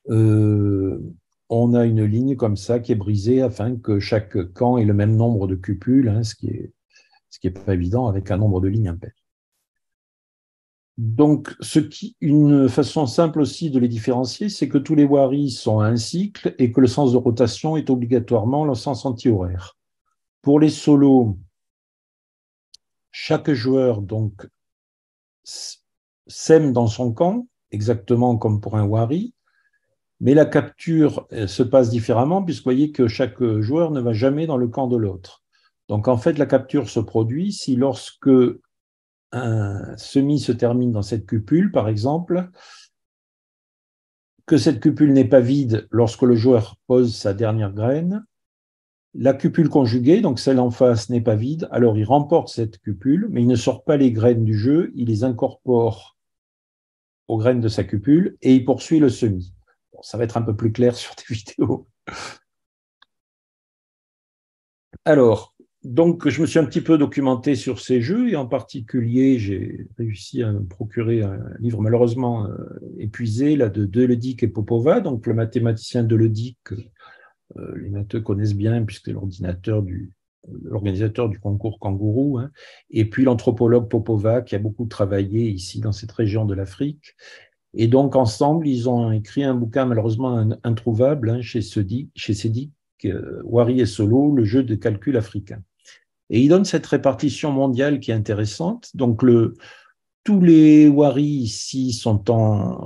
On a une ligne comme ça qui est brisée afin que chaque camp ait le même nombre de cupules, hein, ce qui est pas évident avec un nombre de lignes impair. Donc, une façon simple aussi de les différencier, c'est que tous les waris sont à un cycle et que le sens de rotation est obligatoirement le sens anti-horaire. Pour les solos, chaque joueur donc sème dans son camp, exactement comme pour un wari, mais la capture se passe différemment, puisque vous voyez que chaque joueur ne va jamais dans le camp de l'autre. Donc, en fait, la capture se produit si lorsque un semis se termine dans cette cupule, par exemple, que cette cupule n'est pas vide lorsque le joueur pose sa dernière graine, la cupule conjuguée, donc celle en face, n'est pas vide, alors il remporte cette cupule, mais il ne sort pas les graines du jeu, il les incorpore aux graines de sa cupule et il poursuit le semis. Bon, ça va être un peu plus clair sur des vidéos. Alors, donc, je me suis un petit peu documenté sur ces jeux et en particulier, j'ai réussi à me procurer un livre malheureusement épuisé là, de Deledic et Popova, donc le mathématicien Deledic, les matheux connaissent bien puisque c'est l'organisateur du concours Kangourou, hein, et puis l'anthropologue Popova qui a beaucoup travaillé ici dans cette région de l'Afrique. Et donc, ensemble, ils ont écrit un bouquin malheureusement introuvable hein, chez Cédic, Wari et Solo, le jeu de calcul africain. Et il donne cette répartition mondiale qui est intéressante. Donc, tous les Wari ici sont en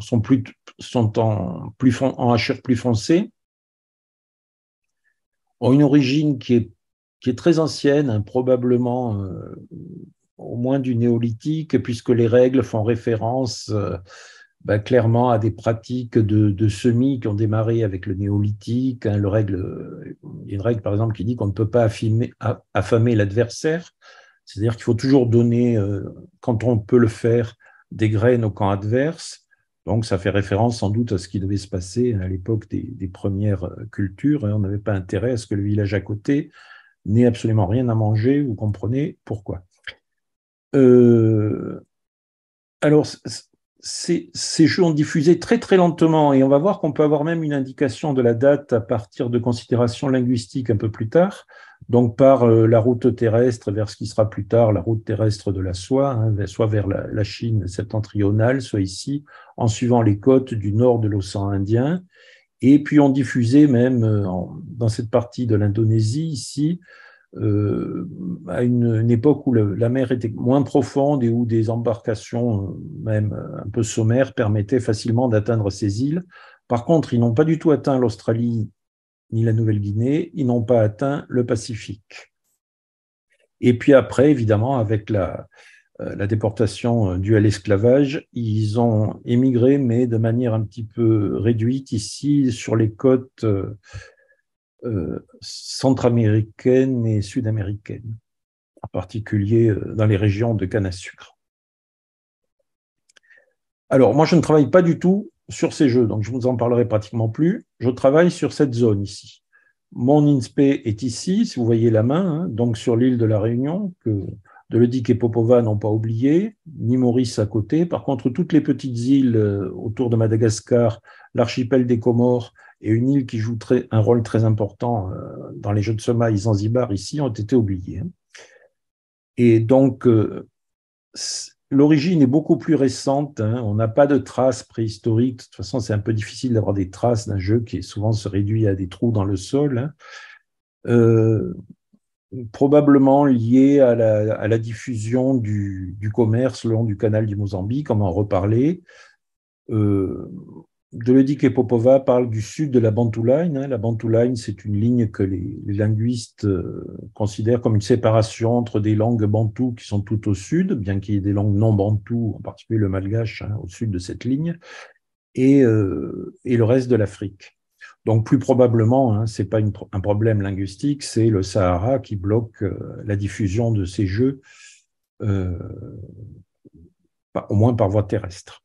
hachure plus foncée, ont une origine qui est très ancienne, hein, probablement au moins du néolithique, puisque les règles font référence clairement à des pratiques de semis qui ont démarré avec le néolithique. Hein, il y a une règle, par exemple, qui dit qu'on ne peut pas affamer l'adversaire, c'est-à-dire qu'il faut toujours donner, quand on peut le faire, des graines au camp adverse. Donc, ça fait référence sans doute à ce qui devait se passer à l'époque des premières cultures. On n'avait pas intérêt à ce que le village à côté n'ait absolument rien à manger. Vous comprenez pourquoi. Alors, ces jeux ont diffusé très très lentement et on va voir qu'on peut avoir même une indication de la date à partir de considérations linguistiques un peu plus tard, donc par la route terrestre vers ce qui sera plus tard la route terrestre de la soie, hein, soit vers la Chine septentrionale, soit ici, en suivant les côtes du nord de l'océan Indien. Et puis on diffusait même dans cette partie de l'Indonésie ici, à une époque où la mer était moins profonde et où des embarcations, même un peu sommaires, permettaient facilement d'atteindre ces îles. Par contre, ils n'ont pas du tout atteint l'Australie ni la Nouvelle-Guinée, ils n'ont pas atteint le Pacifique. Et puis après, évidemment, avec la déportation due à l'esclavage, ils ont émigré, mais de manière un petit peu réduite ici sur les côtes centra-américaines et sud-américaines, en particulier dans les régions de canne à sucre. Alors, moi, je ne travaille pas du tout sur ces jeux, donc je ne vous en parlerai pratiquement plus. Je travaille sur cette zone ici. Mon INSPE est ici, si vous voyez la main, hein, donc sur l'île de la Réunion, que Deledic et Popova n'ont pas oublié, ni Maurice à côté. Par contre, toutes les petites îles autour de Madagascar, l'archipel des Comores et une île qui joue un rôle très important dans les jeux de semailles, Zanzibar, ici, ont été oubliées. Et donc, l'origine est beaucoup plus récente, hein. On n'a pas de traces préhistoriques. De toute façon, c'est un peu difficile d'avoir des traces d'un jeu qui souvent se réduit à des trous dans le sol, hein. Probablement lié à la diffusion du commerce le long du canal du Mozambique, on en reparlait. Deledik et Popova parlent du sud de la Bantu Line, hein. La Bantu Line, c'est une ligne que les linguistes considèrent comme une séparation entre des langues bantoues qui sont tout au sud, bien qu'il y ait des langues non bantoues, en particulier le malgache, hein, au sud de cette ligne, et le reste de l'Afrique. Donc, plus probablement, hein, ce n'est pas un problème linguistique, c'est le Sahara qui bloque la diffusion de ces jeux, au moins par voie terrestre.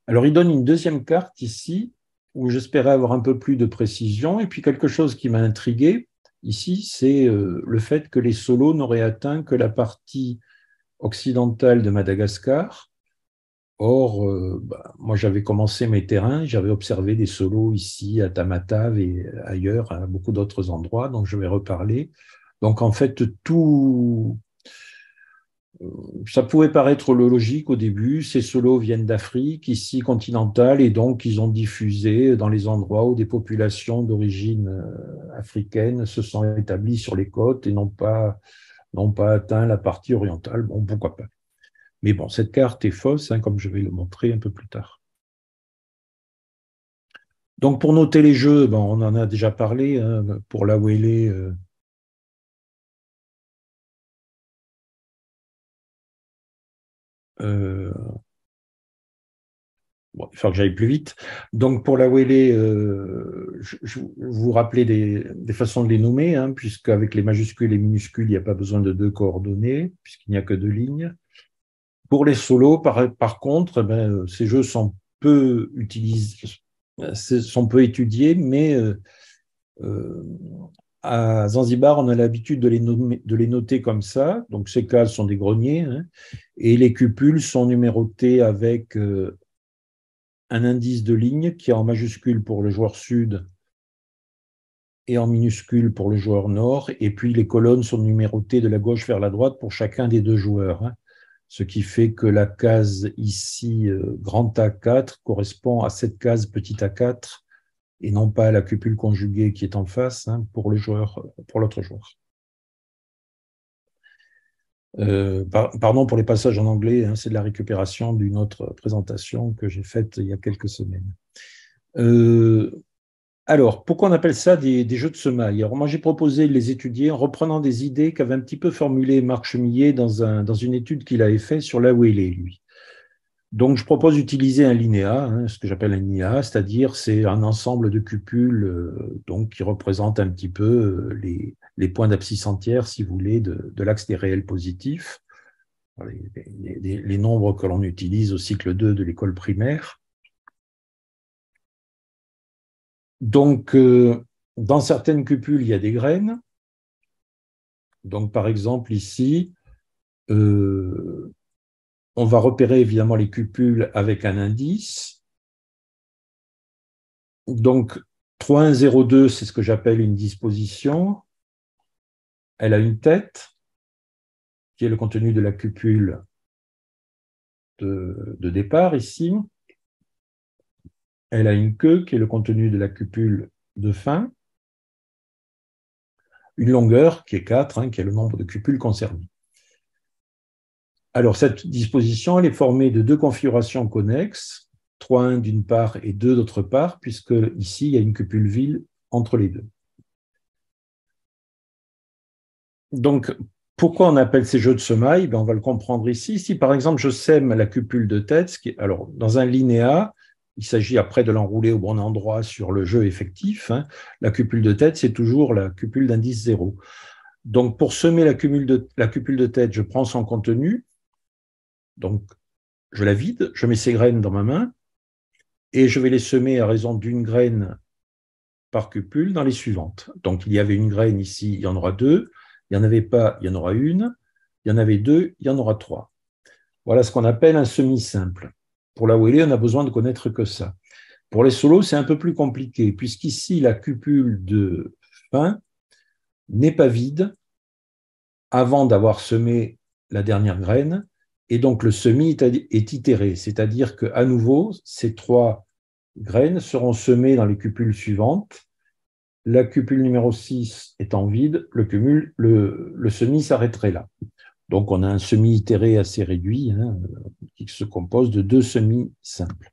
Alors, il donne une deuxième carte ici, où j'espérais avoir un peu plus de précision, et puis quelque chose qui m'a intrigué ici, c'est le fait que les solos n'auraient atteint que la partie occidentale de Madagascar. Or, moi, j'avais commencé mes terrains, j'avais observé des solos ici à Tamatave et ailleurs, à beaucoup d'autres endroits, donc je vais reparler. Donc, en fait, ça pouvait paraître logique au début, ces solos viennent d'Afrique, ici continentale, et donc ils ont diffusé dans les endroits où des populations d'origine africaine se sont établies sur les côtes et n'ont pas atteint la partie orientale. Bon, pourquoi pas. Mais bon, cette carte est fausse, hein, comme je vais le montrer un peu plus tard. Donc, pour noter les jeux, on en a déjà parlé, hein, pour la Wele. Bon, il faut que j'aille plus vite. Donc, pour la Wele, je vous rappelez des façons de les nommer, hein, puisqu'avec les majuscules et les minuscules, il n'y a pas besoin de deux coordonnées, puisqu'il n'y a que deux lignes. Pour les solos, par contre, ces jeux sont peu étudiés, mais à Zanzibar, on a l'habitude de les noter comme ça. Donc, ces cases sont des greniers, hein, et les cupules sont numérotées avec un indice de ligne qui est en majuscule pour le joueur sud et en minuscule pour le joueur nord. Et puis, les colonnes sont numérotées de la gauche vers la droite pour chacun des deux joueurs, hein. Ce qui fait que la case ici, grand A4, correspond à cette case petit A4 et non pas à la cupule conjuguée qui est en face, hein, pour l'autre joueur. Pardon pour les passages en anglais, hein, c'est de la récupération d'une autre présentation que j'ai faite il y a quelques semaines. Alors, pourquoi on appelle ça des jeux de semailles? Alors, moi, j'ai proposé de les étudier en reprenant des idées qu'avait un petit peu formulées Marc Chemillet dans une étude qu'il avait faite sur la Wele, lui. Donc, je propose d'utiliser un linéa, hein, ce que j'appelle un linéa, c'est-à-dire c'est un ensemble de cupules donc, qui représentent un petit peu les points d'abscisse entière, si vous voulez, de l'axe des réels positifs, les nombres que l'on utilise au cycle 2 de l'école primaire. Donc, dans certaines cupules, il y a des graines. Donc, par exemple, ici, on va repérer évidemment les cupules avec un indice. Donc, 3102, c'est ce que j'appelle une disposition. Elle a une tête, qui est le contenu de la cupule de départ ici. Elle a une queue, qui est le contenu de la cupule de fin. Une longueur, qui est 4, hein, qui est le nombre de cupules concernées. Alors, cette disposition, elle est formée de deux configurations connexes, 3,1 d'une part et 2 d'autre part, puisque ici, il y a une cupule vide entre les deux. Donc, pourquoi on appelle ces jeux de semailles? On va le comprendre ici. Si, par exemple, je sème la cupule de tête, alors, dans un linéa, il s'agit après de l'enrouler au bon endroit sur le jeu effectif, hein. La cupule de tête, c'est toujours la cupule d'indice 0. Donc, pour semer la cupule de tête, je prends son contenu, donc je la vide, je mets ces graines dans ma main, et je vais les semer à raison d'une graine par cupule dans les suivantes. Donc, il y avait une graine ici, il y en aura 2, il n'y en avait pas, il y en aura 1, il y en avait 2, il y en aura 3. Voilà ce qu'on appelle un semis simple. Pour la Wele, on a besoin de connaître que ça. Pour les solos, c'est un peu plus compliqué, puisqu'ici, la cupule de fin n'est pas vide, avant d'avoir semé la dernière graine, et donc le semis est itéré, c'est-à-dire qu'à nouveau, ces 3 graines seront semées dans les cupules suivantes. La cupule numéro 6 étant vide, le semis s'arrêterait là. Donc on a un semis itéré assez réduit, hein, qui se compose de 2 semis simples.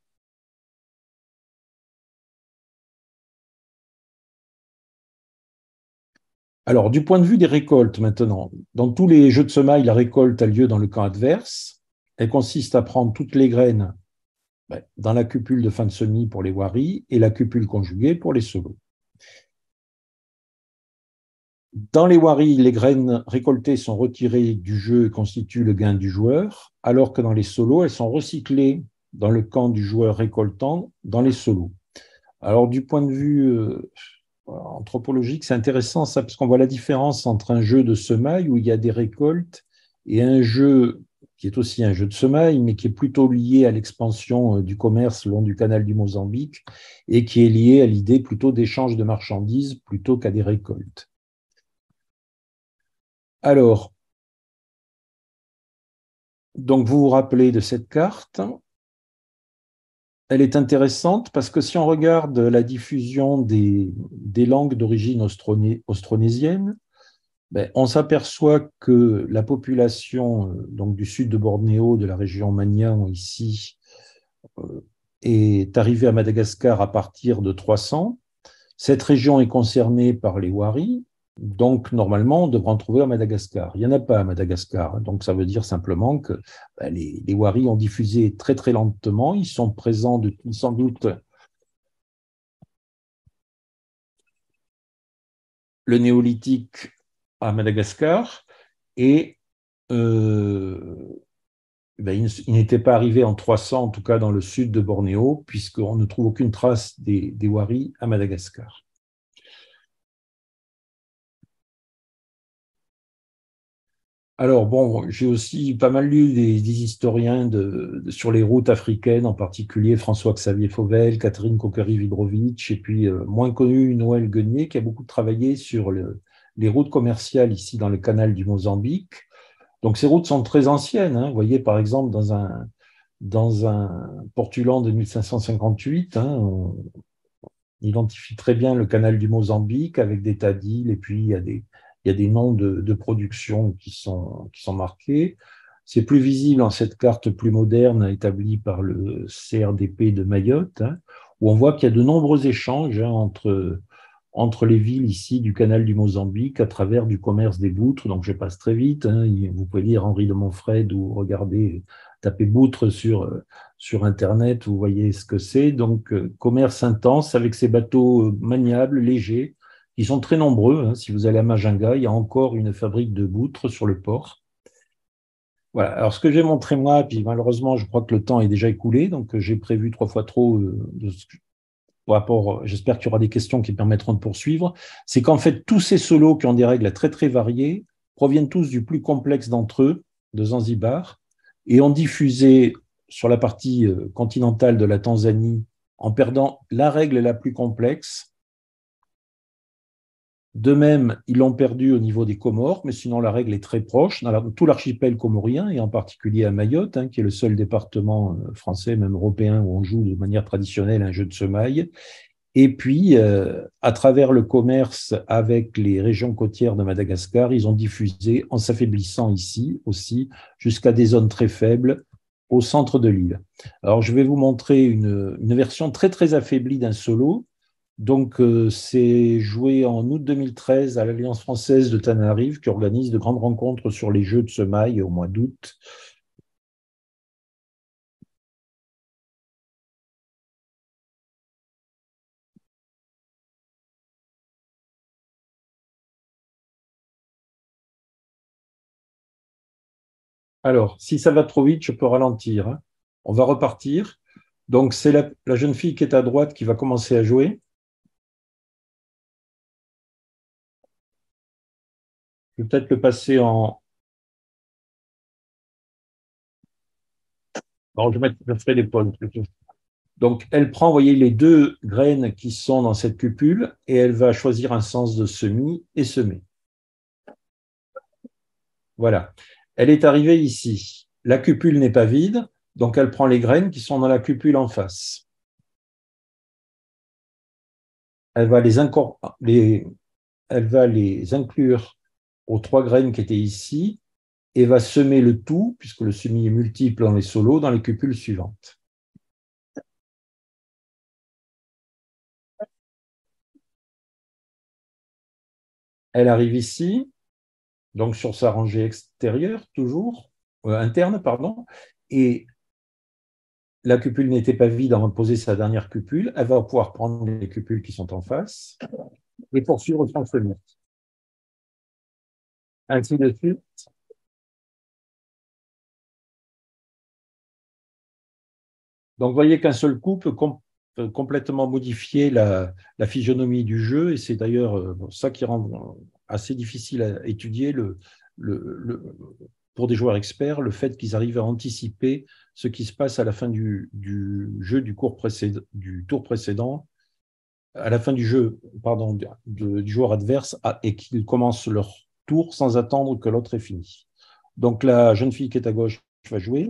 Alors, du point de vue des récoltes maintenant, dans tous les jeux de semailles, la récolte a lieu dans le camp adverse. Elle consiste à prendre toutes les graines dans la cupule de fin de semis pour les waris et la cupule conjuguée pour les solos. Dans les waris, les graines récoltées sont retirées du jeu et constituent le gain du joueur, alors que dans les solos, elles sont recyclées dans le camp du joueur récoltant dans les solos. Alors, du point de vue anthropologique, c'est intéressant ça, parce qu'on voit la différence entre un jeu de semailles où il y a des récoltes et un jeu qui est aussi un jeu de semailles, mais qui est plutôt lié à l'expansion du commerce le long du canal du Mozambique et qui est lié à l'idée plutôt d'échange de marchandises plutôt qu'à des récoltes. Alors, donc vous vous rappelez de cette carte. Elle est intéressante parce que si on regarde la diffusion des langues d'origine austronésienne, on s'aperçoit que la population donc, du sud de Bornéo, de la région Manian ici, est arrivée à Madagascar à partir de 300. Cette région est concernée par les Waris, donc normalement on devrait en trouver à Madagascar. Il n'y en a pas à Madagascar, donc ça veut dire simplement que les Waris ont diffusé très très lentement. Ils sont présents depuis sans doute le néolithique à Madagascar et ils n'étaient pas arrivés en 300, en tout cas dans le sud de Bornéo, puisqu'on ne trouve aucune trace des Waris à Madagascar. Alors bon, j'ai aussi pas mal lu des historiens sur les routes africaines, en particulier François-Xavier Fauvel, Catherine Kockeri-Vidrovitch, et puis moins connu Noël Guenier, qui a beaucoup travaillé sur les routes commerciales ici dans le canal du Mozambique. Donc ces routes sont très anciennes, hein. Vous voyez par exemple dans un portulan de 1558, hein, on identifie très bien le canal du Mozambique avec des tas d'îles, et puis il y a des noms de production qui sont marqués. C'est plus visible en cette carte plus moderne établie par le CRDP de Mayotte, hein, où on voit qu'il y a de nombreux échanges, hein, entre les villes ici du canal du Mozambique à travers du commerce des boutres. Donc je passe très vite, hein. Vous pouvez lire Henri de Montfred ou regarder, taper boutres sur Internet, vous voyez ce que c'est. Donc commerce intense avec ces bateaux maniables, légers, qui sont très nombreux, hein. Si vous allez à Majinga, il y a encore une fabrique de boutres sur le port. Voilà. Alors, ce que j'ai montré moi, puis malheureusement, je crois que le temps est déjà écoulé, donc j'ai prévu 3 fois trop j'espère qu'il y aura des questions qui permettront de poursuivre, c'est qu'en fait, tous ces solos qui ont des règles très, très variées proviennent tous du plus complexe d'entre eux, de Zanzibar, et ont diffusé sur la partie continentale de la Tanzanie en perdant la règle la plus complexe. De même, ils l'ont perdu au niveau des Comores, mais sinon la règle est très proche dans tout l'archipel comorien, et en particulier à Mayotte, hein, qui est le seul département français, même européen, où on joue de manière traditionnelle un jeu de semailles. Et puis, à travers le commerce avec les régions côtières de Madagascar, ils ont diffusé, en s'affaiblissant ici aussi, jusqu'à des zones très faibles au centre de l'île. Alors, je vais vous montrer une version très, très affaiblie d'un solo. Donc, c'est joué en août 2013 à l'Alliance française de Tanarive, qui organise de grandes rencontres sur les jeux de semailles au mois d'août. Alors, si ça va trop vite, je peux ralentir, hein. On va repartir. Donc, c'est la jeune fille qui est à droite qui va commencer à jouer. Je vais peut-être le passer en... Bon, je ferai les pauses. Donc, elle prend, vous voyez, les 2 graines qui sont dans cette cupule et elle va choisir un sens de semis et semer. Voilà. Elle est arrivée ici. La cupule n'est pas vide, donc elle prend les graines qui sont dans la cupule en face. Elle va les inclure aux 3 graines qui étaient ici et va semer le tout, puisque le semis est multiple dans les solos, dans les cupules suivantes. Elle arrive ici, donc sur sa rangée extérieure, toujours, interne, pardon, et la cupule n'était pas vide avant de poser sa dernière cupule. Elle va pouvoir prendre les cupules qui sont en face et poursuivre son semis. Ainsi de suite. Donc, vous voyez qu'un seul coup peut complètement modifier la physionomie du jeu, et c'est d'ailleurs ça qui rend assez difficile à étudier pour des joueurs experts, le fait qu'ils arrivent à anticiper ce qui se passe à la fin du jeu du tour précédent, à la fin du jeu, pardon, du joueur adverse, et qu'ils commencent leur tour sans attendre que l'autre ait fini. Donc la jeune fille qui est à gauche va jouer.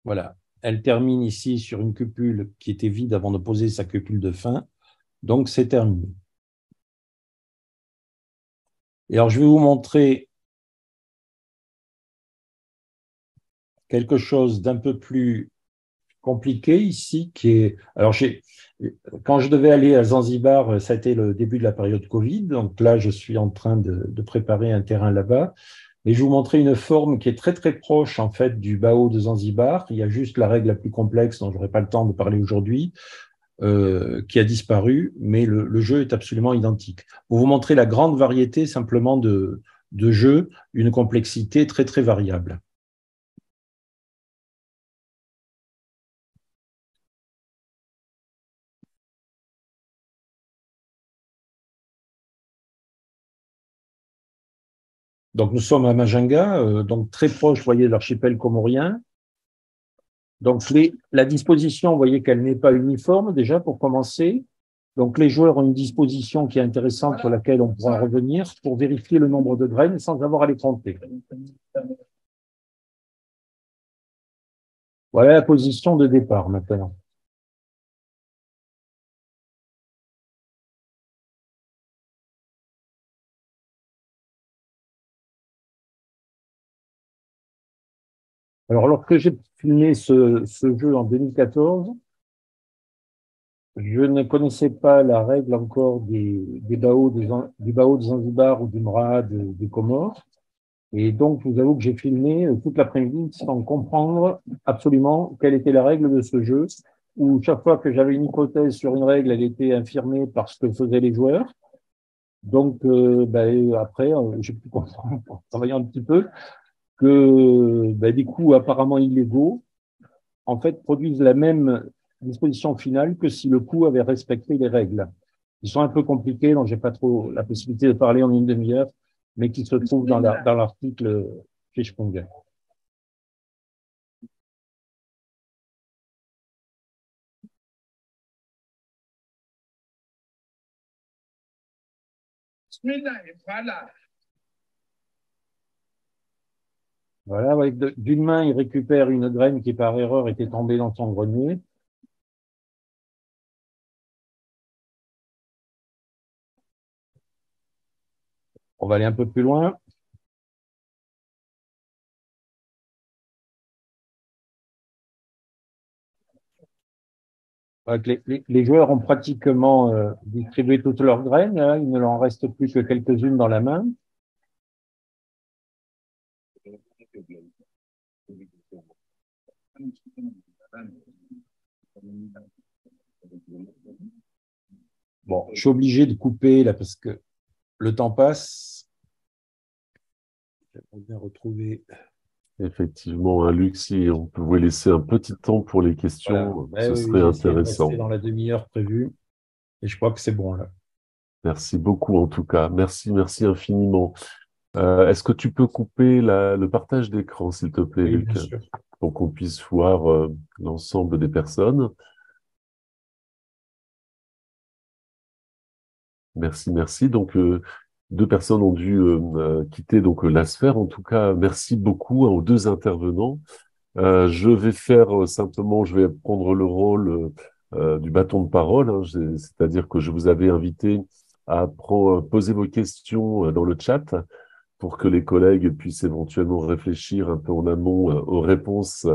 Voilà. Elle termine ici sur une cupule qui était vide avant de poser sa cupule de fin. Donc, c'est terminé. Et alors, je vais vous montrer quelque chose d'un peu plus compliqué ici, qui est… Alors, quand je devais aller à Zanzibar, ça a été le début de la période Covid. Donc là, je suis en train de préparer un terrain là-bas. Et je vais vous montrer une forme qui est très, très proche, en fait, du bao de Zanzibar. Il y a juste la règle la plus complexe, dont je n'aurai pas le temps de parler aujourd'hui, qui a disparu, mais le jeu est absolument identique. Pour vous montrer la grande variété, simplement, de jeux, une complexité très, très variable. Donc, nous sommes à Majinga, donc très proche, vous voyez, de l'archipel comorien. Donc, la disposition, vous voyez qu'elle n'est pas uniforme, déjà, pour commencer. Donc, les joueurs ont une disposition qui est intéressante sur laquelle on pourra revenir pour vérifier le nombre de graines sans avoir à les compter. Voilà la position de départ, maintenant. Alors, lorsque j'ai filmé ce jeu en 2014, je ne connaissais pas la règle encore du bao de Zanzibar ou du Mra des Comores. Et donc, je vous avoue que j'ai filmé toute l'après-midi sans comprendre absolument quelle était la règle de ce jeu, où chaque fois que j'avais une hypothèse sur une règle, elle était infirmée par ce que faisaient les joueurs. Donc, après, j'ai pu comprendre, en travaillant un petit peu, que des coups apparemment illégaux, en fait, produisent la même disposition finale que si le coup avait respecté les règles. Ils sont un peu compliqués, donc j'ai pas trop la possibilité de parler en une demi-heure, mais qui se trouvent dans l'article Fishpong. Voilà, d'une main, il récupère une graine qui, par erreur, était tombée dans son grenier. On va aller un peu plus loin. Les joueurs ont pratiquement distribué toutes leurs graines. Hein, il ne leur en reste plus que quelques-unes dans la main. Bon, je suis obligé de couper là parce que le temps passe. J'aimerais bien retrouver. Effectivement, un luxe, si on pouvait laisser un petit temps pour les questions, voilà. ce Oui, serait intéressant. dans la demi-heure prévue et je crois que c'est bon là. Merci beaucoup en tout cas. Merci, merci infiniment. Est-ce que tu peux couper le partage d'écran, s'il te plaît, Oui, Luc, bien sûr. pour qu'on puisse voir l'ensemble des personnes? Merci, merci. Donc, deux personnes ont dû quitter donc la sphère. En tout cas, merci beaucoup, hein, aux deux intervenants. Je vais faire simplement, je vais prendre le rôle du bâton de parole, hein. C'est-à-dire que je vous avais invité à poser vos questions dans le chat pour que les collègues puissent éventuellement réfléchir un peu en amont aux réponses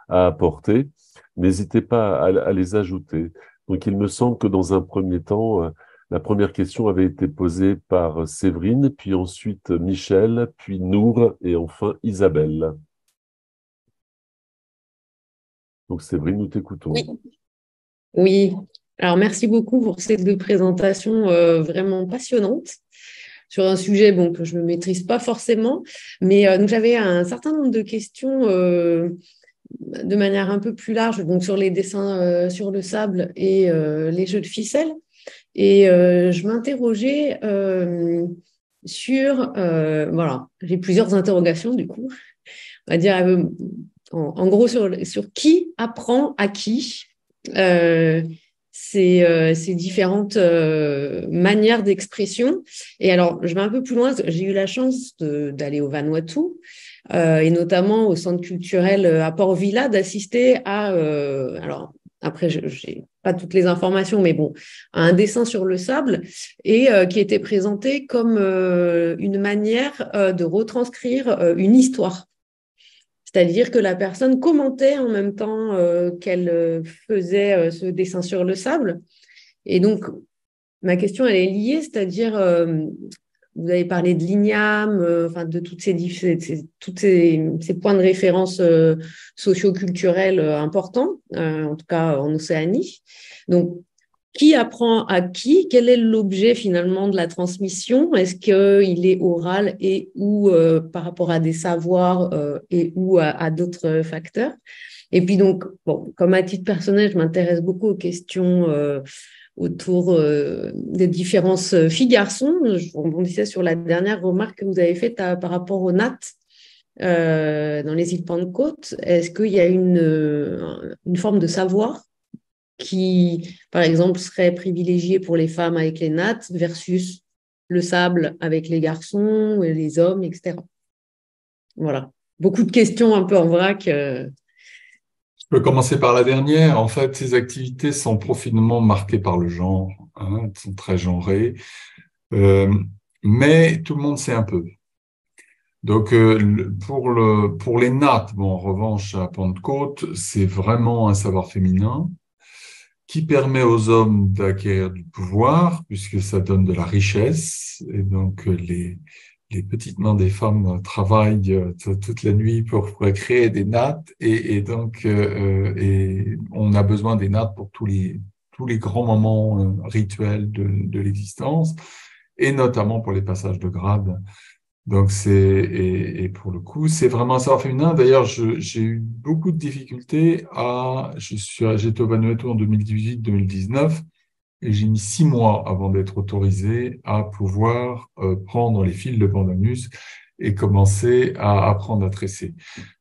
à apporter. N'hésitez pas à les ajouter. Donc, il me semble que dans un premier temps, la première question avait été posée par Séverine, puis ensuite Michel, puis Nour et enfin Isabelle. Donc, Séverine, nous t'écoutons. Oui, oui. Alors, merci beaucoup pour ces deux présentations vraiment passionnantes sur un sujet bon, que je ne maîtrise pas forcément. Mais donc, j'avais un certain nombre de questions de manière un peu plus large, donc sur les dessins sur le sable et les jeux de ficelle. Et je m'interrogeais sur, voilà, j'ai plusieurs interrogations du coup, on va dire en gros sur qui apprend à qui ces différentes manières d'expression. Et alors, je vais un peu plus loin, j'ai eu la chance d'aller au Vanuatu, et notamment au centre culturel à Port-Vila, d'assister à, alors après, je n'ai pas toutes les informations, mais bon, à un dessin sur le sable et qui était présenté comme une manière de retranscrire une histoire. C'est-à-dire que la personne commentait en même temps qu'elle faisait ce dessin sur le sable. Et donc, ma question, elle est liée, c'est-à-dire, vous avez parlé de l'igname, enfin de toutes ces points de référence socio-culturels importants, en tout cas en Océanie. Donc, qui apprend à qui? Quel est l'objet finalement de la transmission? Est-ce qu'il est oral et ou par rapport à des savoirs et ou à d'autres facteurs? Et puis donc, bon, comme à titre personnel, je m'intéresse beaucoup aux questions autour des différences filles-garçons. Je rebondissais sur la dernière remarque que vous avez faite par rapport aux nattes dans les îles Pentecôte. Est-ce qu'il y a une forme de savoir qui, par exemple, serait privilégié pour les femmes avec les nattes versus le sable avec les garçons, et les hommes, etc. Voilà. Beaucoup de questions un peu en vrac. Je peux commencer par la dernière. En fait, ces activités sont profondément marquées par le genre, hein, elles sont très genrées, euh, mais tout le monde sait un peu. Donc, pour les nattes, bon, en revanche, à Pentecôte, c'est vraiment un savoir féminin qui permet aux hommes d'acquérir du pouvoir, puisque ça donne de la richesse. Et donc, les petites mains des femmes travaillent toute la nuit pour créer des nattes. Et donc, et on a besoin des nattes pour tous les grands moments rituels de l'existence, et notamment pour les passages de grade. Donc et pour le coup, c'est vraiment un savoir féminin. D'ailleurs, j'ai eu beaucoup de difficultés j'étais au Vanuatu en 2018-2019 et j'ai mis 6 mois avant d'être autorisé à pouvoir prendre les fils de pandanus et commencer à apprendre à tresser.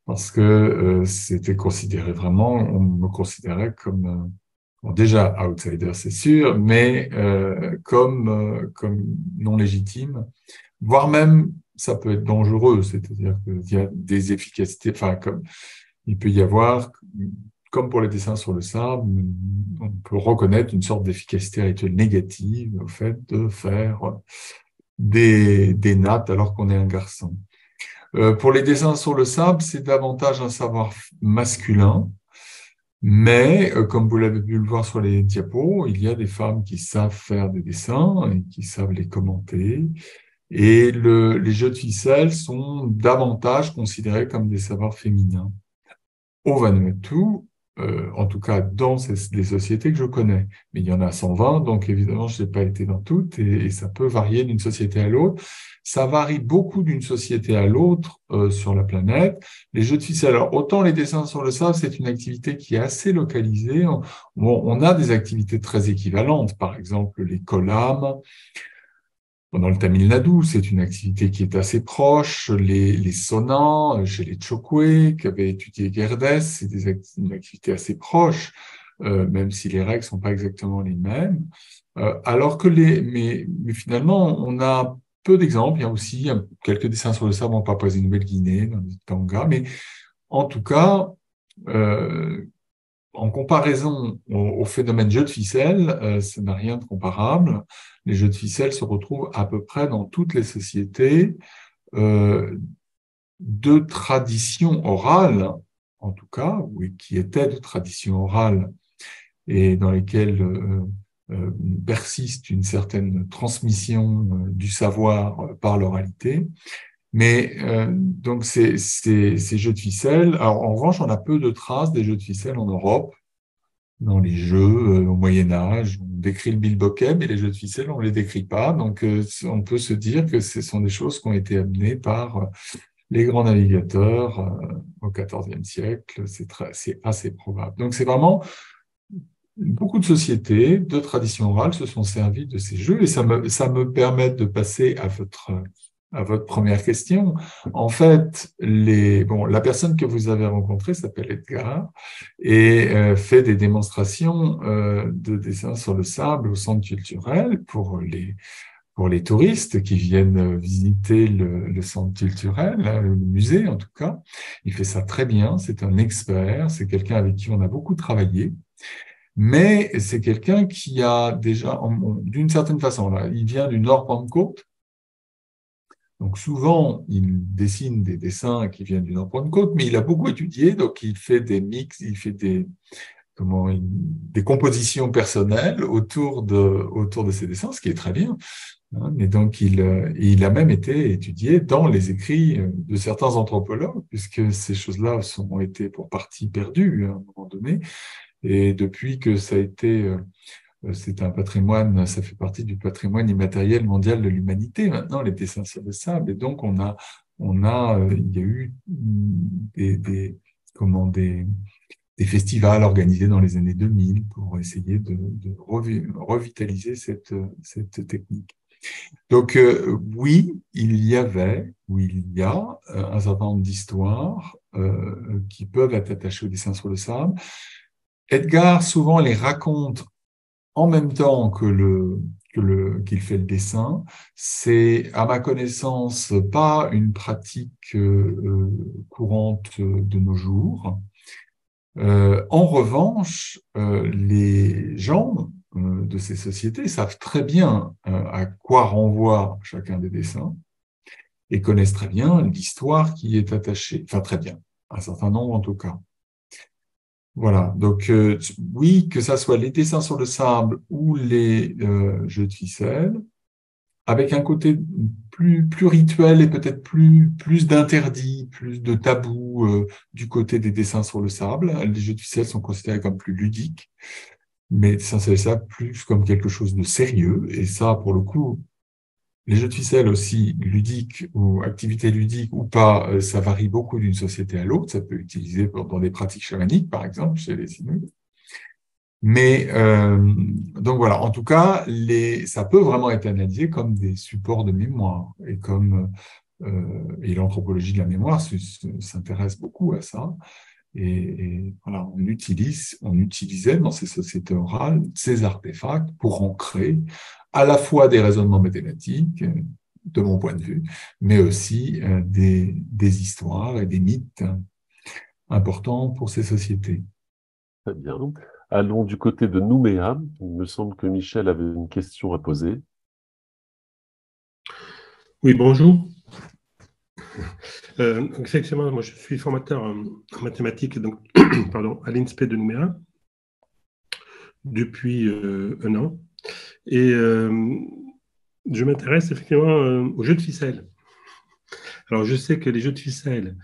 Parce que c'était considéré vraiment, on me considérait comme bon, déjà outsider, c'est sûr, mais comme non légitime, voire même ça peut être dangereux, c'est-à-dire qu'il y a des efficacités, enfin, comme il peut y avoir, comme pour les dessins sur le sable, on peut reconnaître une sorte d'efficacité rituelle négative au fait de faire des nattes alors qu'on est un garçon. Pour les dessins sur le sable, c'est davantage un savoir masculin, mais comme vous l'avez pu le voir sur les diapos, il y a des femmes qui savent faire des dessins et qui savent les commenter. Et les jeux de ficelle sont davantage considérés comme des savoirs féminins. Au Vanuatu, en tout cas dans les sociétés que je connais, mais il y en a 120, donc évidemment je n'ai pas été dans toutes et ça peut varier d'une société à l'autre. Ça varie beaucoup d'une société à l'autre sur la planète. Les jeux de ficelle, alors autant les dessins sur le sable, c'est une activité qui est assez localisée. On a des activités très équivalentes, par exemple les kolam, Dans le Tamil Nadu, c'est une activité qui est assez proche. Les Sonans, chez les Chokwe, qui avaient étudié Gerdès, c'est une activité assez proche, même si les règles sont pas exactement les mêmes. Alors que mais finalement, on a peu d'exemples. Il y a aussi quelques dessins sur le sable en Papouasie-Nouvelle-Guinée, dans les Tonga, mais en tout cas, en comparaison au phénomène jeu de ficelle, ça n'a rien de comparable. Les jeux de ficelle se retrouvent à peu près dans toutes les sociétés de tradition orale, en tout cas, oui, qui étaient de tradition orale et dans lesquelles persiste une certaine transmission du savoir par l'oralité. Mais donc ces jeux de ficelle, alors en revanche, on a peu de traces des jeux de ficelle en Europe. Dans les jeux au Moyen Âge, on décrit le bilboquet, mais les jeux de ficelle, on les décrit pas. Donc on peut se dire que ce sont des choses qui ont été amenées par les grands navigateurs au XIVe siècle. C'est assez probable. Donc c'est vraiment beaucoup de sociétés de tradition orale se sont servies de ces jeux et ça me permet de passer à votre première question. En fait, la personne que vous avez rencontrée s'appelle Edgar et fait des démonstrations de dessin sur le sable au centre culturel pour les touristes qui viennent visiter le centre culturel, hein, le musée en tout cas. Il fait ça très bien, c'est un expert, c'est quelqu'un avec qui on a beaucoup travaillé. Mais c'est quelqu'un qui a déjà, d'une certaine façon, là, il vient du Nord-Pentecôte. Donc souvent, il dessine des dessins qui viennent du Nord-Pentecôte, mais il a beaucoup étudié, donc il fait des mix, il fait des compositions personnelles autour de ses dessins, ce qui est très bien. Et donc, il a même été étudié dans les écrits de certains anthropologues, puisque ces choses-là ont été pour partie perdues à un moment donné. Et depuis que ça a été, c'est un patrimoine, ça fait partie du patrimoine immatériel mondial de l'humanité maintenant, les dessins sur le sable. Et donc, il y a eu des festivals organisés dans les années 2000 pour essayer de revitaliser cette technique. Donc, oui, il y a un certain nombre d'histoires qui peuvent être attachées au dessin sur le sable. Edgar, souvent, les raconte en même temps qu'il fait le dessin. C'est, à ma connaissance, pas une pratique courante de nos jours. En revanche, les gens de ces sociétés savent très bien à quoi renvoie chacun des dessins et connaissent très bien l'histoire qui est attachée. Enfin, très bien, un certain nombre en tout cas. Voilà, donc oui, que ça soit les dessins sur le sable ou les jeux de ficelle, avec un côté plus rituel et peut-être plus d'interdits, plus de tabous du côté des dessins sur le sable. Les jeux de ficelle sont considérés comme plus ludiques, mais les dessins sur le sable plus comme quelque chose de sérieux. Et ça, pour le coup, les jeux de ficelle aussi ludiques ou activités ludiques ou pas, ça varie beaucoup d'une société à l'autre. Ça peut être utilisé dans des pratiques chamaniques, par exemple, chez les Inuits. Mais donc voilà, en tout cas, ça peut vraiment être analysé comme des supports de mémoire et l'anthropologie de la mémoire s'intéresse beaucoup à ça. Et voilà, on utilisait dans ces sociétés orales ces artefacts pour ancrer à la fois des raisonnements mathématiques, de mon point de vue, mais aussi des histoires et des mythes importants pour ces sociétés. Très bien. Allons du côté de Nouméa. Il me semble que Michel avait une question à poser. Oui, bonjour. Effectivement, moi je suis formateur en mathématiques donc, pardon, à l'INSPE de Nouméa depuis un an. Et je m'intéresse effectivement aux jeux de ficelle. Alors je sais que les jeux de ficelle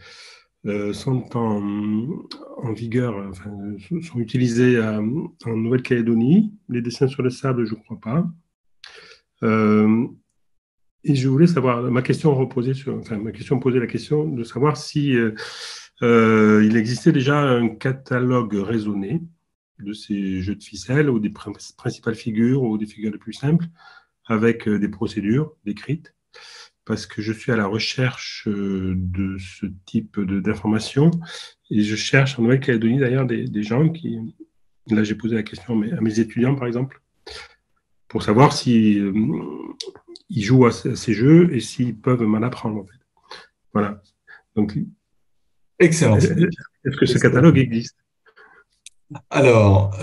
sont en vigueur, enfin, sont utilisés en Nouvelle-Calédonie. Les dessins sur le sable, je ne crois pas. Et je voulais savoir, ma question posait la question de savoir si il existait déjà un catalogue raisonné de ces jeux de ficelle ou des principales figures ou des figures les plus simples avec des procédures décrites, parce que je suis à la recherche de ce type d'informations. Et je cherche en Nouvelle-Calédonie d'ailleurs des gens qui... Là, j'ai posé la question à mes étudiants, par exemple, pour savoir si ils jouent à ces jeux et s'ils peuvent m'en apprendre, en fait. Voilà. Donc, Excellent. est-ce que ce catalogue existe? Alors,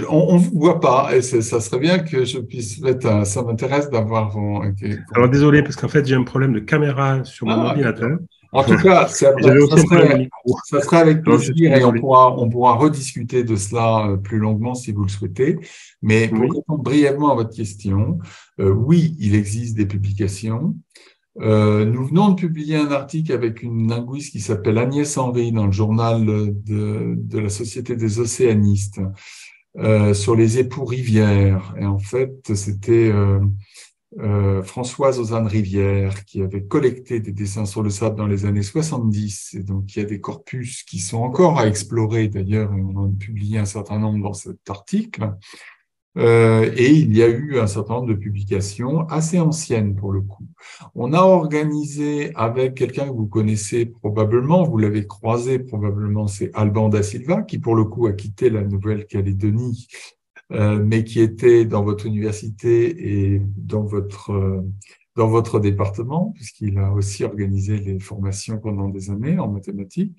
on ne vous voit pas, et ça serait bien que je puisse mettre ça m'intéresse d'avoir vos... Alors, désolé, parce qu'en fait, j'ai un problème de caméra sur mon ordinateur. En tout cas, ça serait avec plaisir et on pourra rediscuter de cela plus longuement si vous le souhaitez. Mais pour répondre brièvement à votre question, oui, il existe des publications. Nous venons de publier un article avec une linguiste qui s'appelle Agnès Henry dans le journal de la Société des océanistes sur les époux Rivière. Et en fait, c'était Françoise Ozanne-Rivière qui avait collecté des dessins sur le sable dans les années 70. Et donc, il y a des corpus qui sont encore à explorer. D'ailleurs, on en a publié un certain nombre dans cet article. Et il y a eu un certain nombre de publications assez anciennes pour le coup. On a organisé avec quelqu'un que vous connaissez probablement, vous l'avez croisé probablement, c'est Alban da Silva, qui pour le coup a quitté la Nouvelle-Calédonie, mais qui était dans votre université et dans votre département, puisqu'il a aussi organisé les formations pendant des années en mathématiques.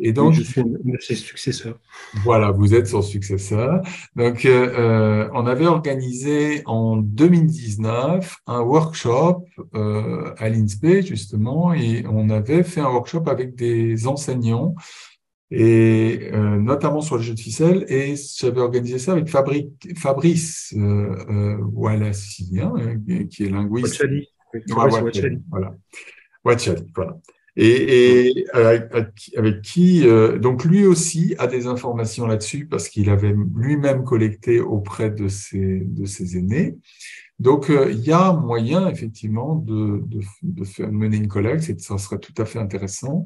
Et donc, je suis un de ses successeurs. Voilà, vous êtes son successeur. Donc, on avait organisé en 2019 un workshop à l'INSPE, justement, et on avait fait un workshop avec des enseignants, et notamment sur le jeu de ficelle, et j'avais organisé ça avec Fabrice Walassi, qui est linguiste. Wachali. Wachali. Voilà. Wachali, voilà. Et avec qui, donc lui aussi a des informations là-dessus parce qu'il avait lui-même collecté auprès de ses aînés. Donc, il y a moyen, effectivement, de mener une collecte, et ça serait tout à fait intéressant,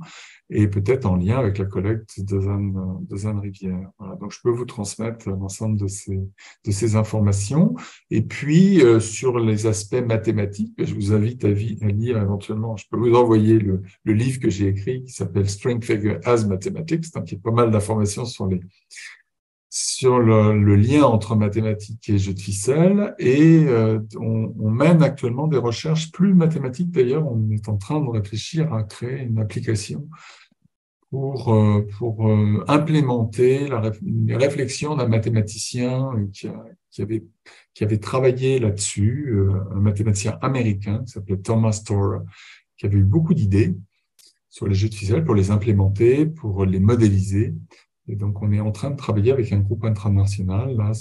et peut-être en lien avec la collecte d'Ozanne Rivière. Voilà. Donc, je peux vous transmettre l'ensemble de ces informations. Et puis, sur les aspects mathématiques, je vous invite à lire éventuellement, je peux vous envoyer le livre que j'ai écrit qui s'appelle String Figure as Mathematics, donc il y a pas mal d'informations sur le lien entre mathématiques et jeux de ficelle, et on mène actuellement des recherches plus mathématiques. D'ailleurs, on est en train de réfléchir à créer une application pour implémenter les réflexions d'un mathématicien qui avait travaillé là-dessus, un mathématicien américain qui s'appelait Thomas Tor, qui avait eu beaucoup d'idées sur les jeux de ficelle pour les implémenter, pour les modéliser. Et donc, on est en train de travailler avec un groupe international là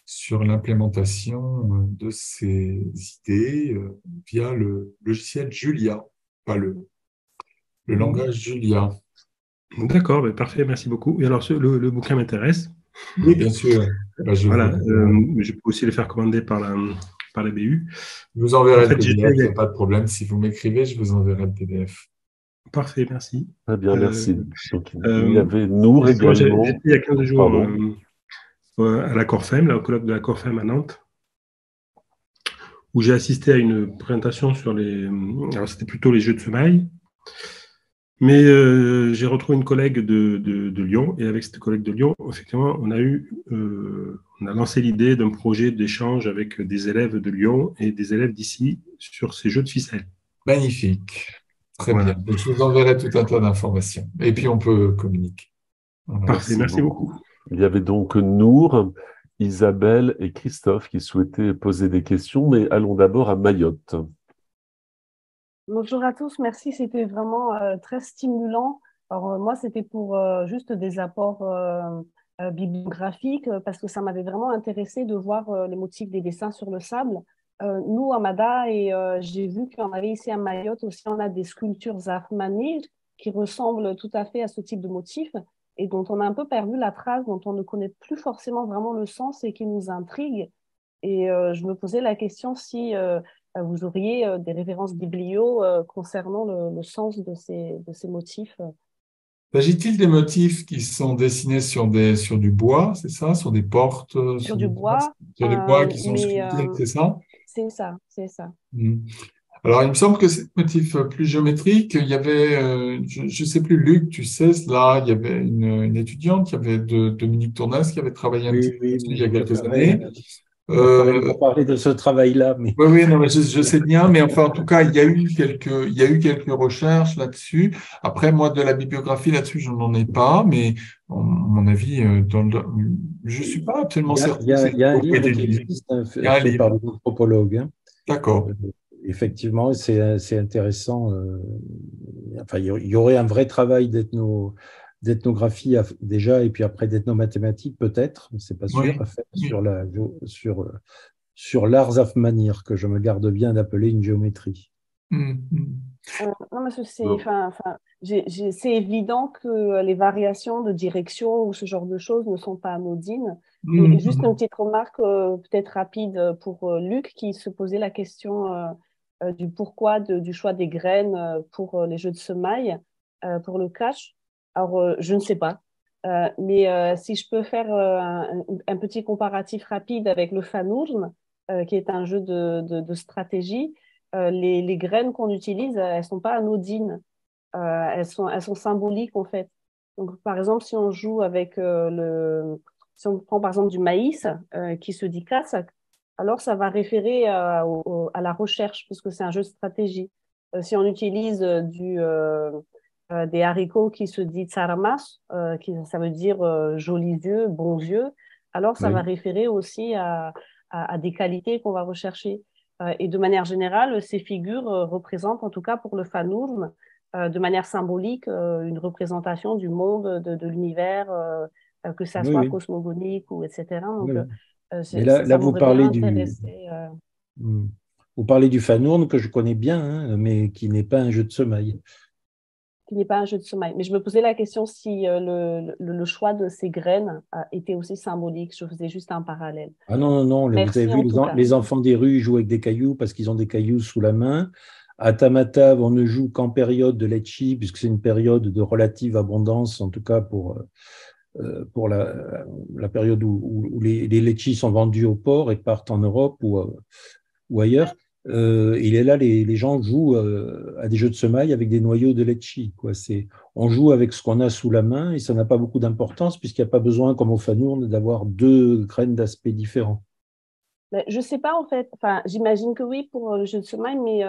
sur l'implémentation de ces idées via le logiciel Julia, pas le langage Julia. D'accord, parfait, merci beaucoup. Et alors, le bouquin m'intéresse. Oui, bien sûr. Je peux aussi le faire commander par la BU. Je vous enverrai le PDF, il n'y a pas de problème. Si vous m'écrivez, je vous enverrai le PDF. Parfait, merci. Très bien, merci. Donc, il y avait nous également. J'étais il y a 15 jours à la Corfem, là, au colloque de la Corfem à Nantes, où j'ai assisté à une présentation sur alors c'était plutôt les jeux de semaille, mais j'ai retrouvé une collègue de Lyon, et avec cette collègue de Lyon, effectivement, on a lancé l'idée d'un projet d'échange avec des élèves de Lyon et des élèves d'ici sur ces jeux de ficelle. Magnifique. Très bien. Donc, je vous enverrai tout un tas d'informations. Et puis, on peut communiquer. Voilà. Parfait, merci beaucoup. Il y avait donc Nour, Isabelle et Christophe qui souhaitaient poser des questions, mais allons d'abord à Mayotte. Bonjour à tous, merci. C'était vraiment très stimulant. Alors, moi, c'était pour juste des apports bibliographiques parce que ça m'avait vraiment intéressé de voir les motifs des dessins sur le sable. Nous, à Mada, et j'ai vu qu'on avait ici à Mayotte aussi, on a des sculptures zafmanides qui ressemblent tout à fait à ce type de motif et dont on a un peu perdu la trace, dont on ne connaît plus forcément vraiment le sens et qui nous intrigue. Et je me posais la question si vous auriez des références biblio concernant le sens de ces motifs. S'agit-il des motifs qui sont dessinés sur du bois, c'est ça? Sur des portes? Sur du bois. Sur des bois qui sont sculptés, c'est ça? C'est ça, c'est ça. Alors, il me semble que c'est un motif plus géométrique. Il y avait, je ne sais plus, Luc, tu sais, là, il y avait une étudiante, Dominique Tournas, qui avait travaillé un petit Oui, peu oui, dessus mais il y a je quelques préférerais, années. je préférerais Euh, pas parler de ce travail-là, mais oui, oui, non, mais je sais bien, mais enfin, en tout cas, il y a eu quelques recherches là-dessus. Après, moi, de la bibliographie là-dessus, je n'en ai pas, mais à mon avis, je suis pas absolument certain que c'est il y a un beaucoup livre été qui lu. existe, hein, Il y a un fait par livre. des anthropologues, hein. D'accord. Euh, Effectivement, c'est intéressant. Enfin, il y aurait un vrai travail d'ethnographie déjà, et puis après d'ethnomathématiques peut-être, c'est pas sûr, Oui. à faire Oui. sur l'art zafmanir, que je me garde bien d'appeler une géométrie. Mm. Non, mais Non. c'est évident que les variations de direction ou ce genre de choses ne sont pas anodines. Et juste une Mm. petite remarque, peut-être rapide pour Luc, qui se posait la question du pourquoi du choix des graines pour les jeux de semailles, pour le cache. Alors, je ne sais pas. Mais si je peux faire un petit comparatif rapide avec le Fanourn, qui est un jeu de stratégie, les graines qu'on utilise, elles sont pas anodines. Elles sont symboliques en fait. Donc, par exemple, si on joue avec si on prend par exemple du maïs qui se dit kassak, alors ça va référer à la recherche puisque c'est un jeu de stratégie. Si on utilise des haricots qui se dit tsaramas, ça veut dire jolis yeux, bons yeux, alors ça va Oui, référer aussi à des qualités qu'on va rechercher. Et de manière générale, ces figures représentent, en tout cas pour le Fanourn, de manière symbolique, une représentation du monde, de l'univers, que ça oui, soit oui, cosmogonique ou etc. oui, Donc, oui. Mais là, ça m'aurait bien intéressé. hmm, vous parlez du Fanourne que je connais bien, hein, mais qui n'est pas un jeu de sommeil. Qui n'est pas un jeu de sommeil. Mais je me posais la question si le choix de ces graines était aussi symbolique. Je faisais juste un parallèle. Ah non, non, non, vous avez Merci vu, en tout cas. les enfants des rues jouent avec des cailloux parce qu'ils ont des cailloux sous la main. À Tamatave, on ne joue qu'en période de litchi, puisque c'est une période de relative abondance, en tout cas pour la période où les litchis sont vendus au port et partent en Europe ou ailleurs. Il est là, les gens jouent à des jeux de semailles avec des noyaux de litchi, quoi. On joue avec ce qu'on a sous la main et ça n'a pas beaucoup d'importance puisqu'il n'y a pas besoin, comme au Fanourne, d'avoir deux graines d'aspect différents. Mais je sais pas en fait. Enfin, j'imagine que oui pour le jeu de sommeil, mais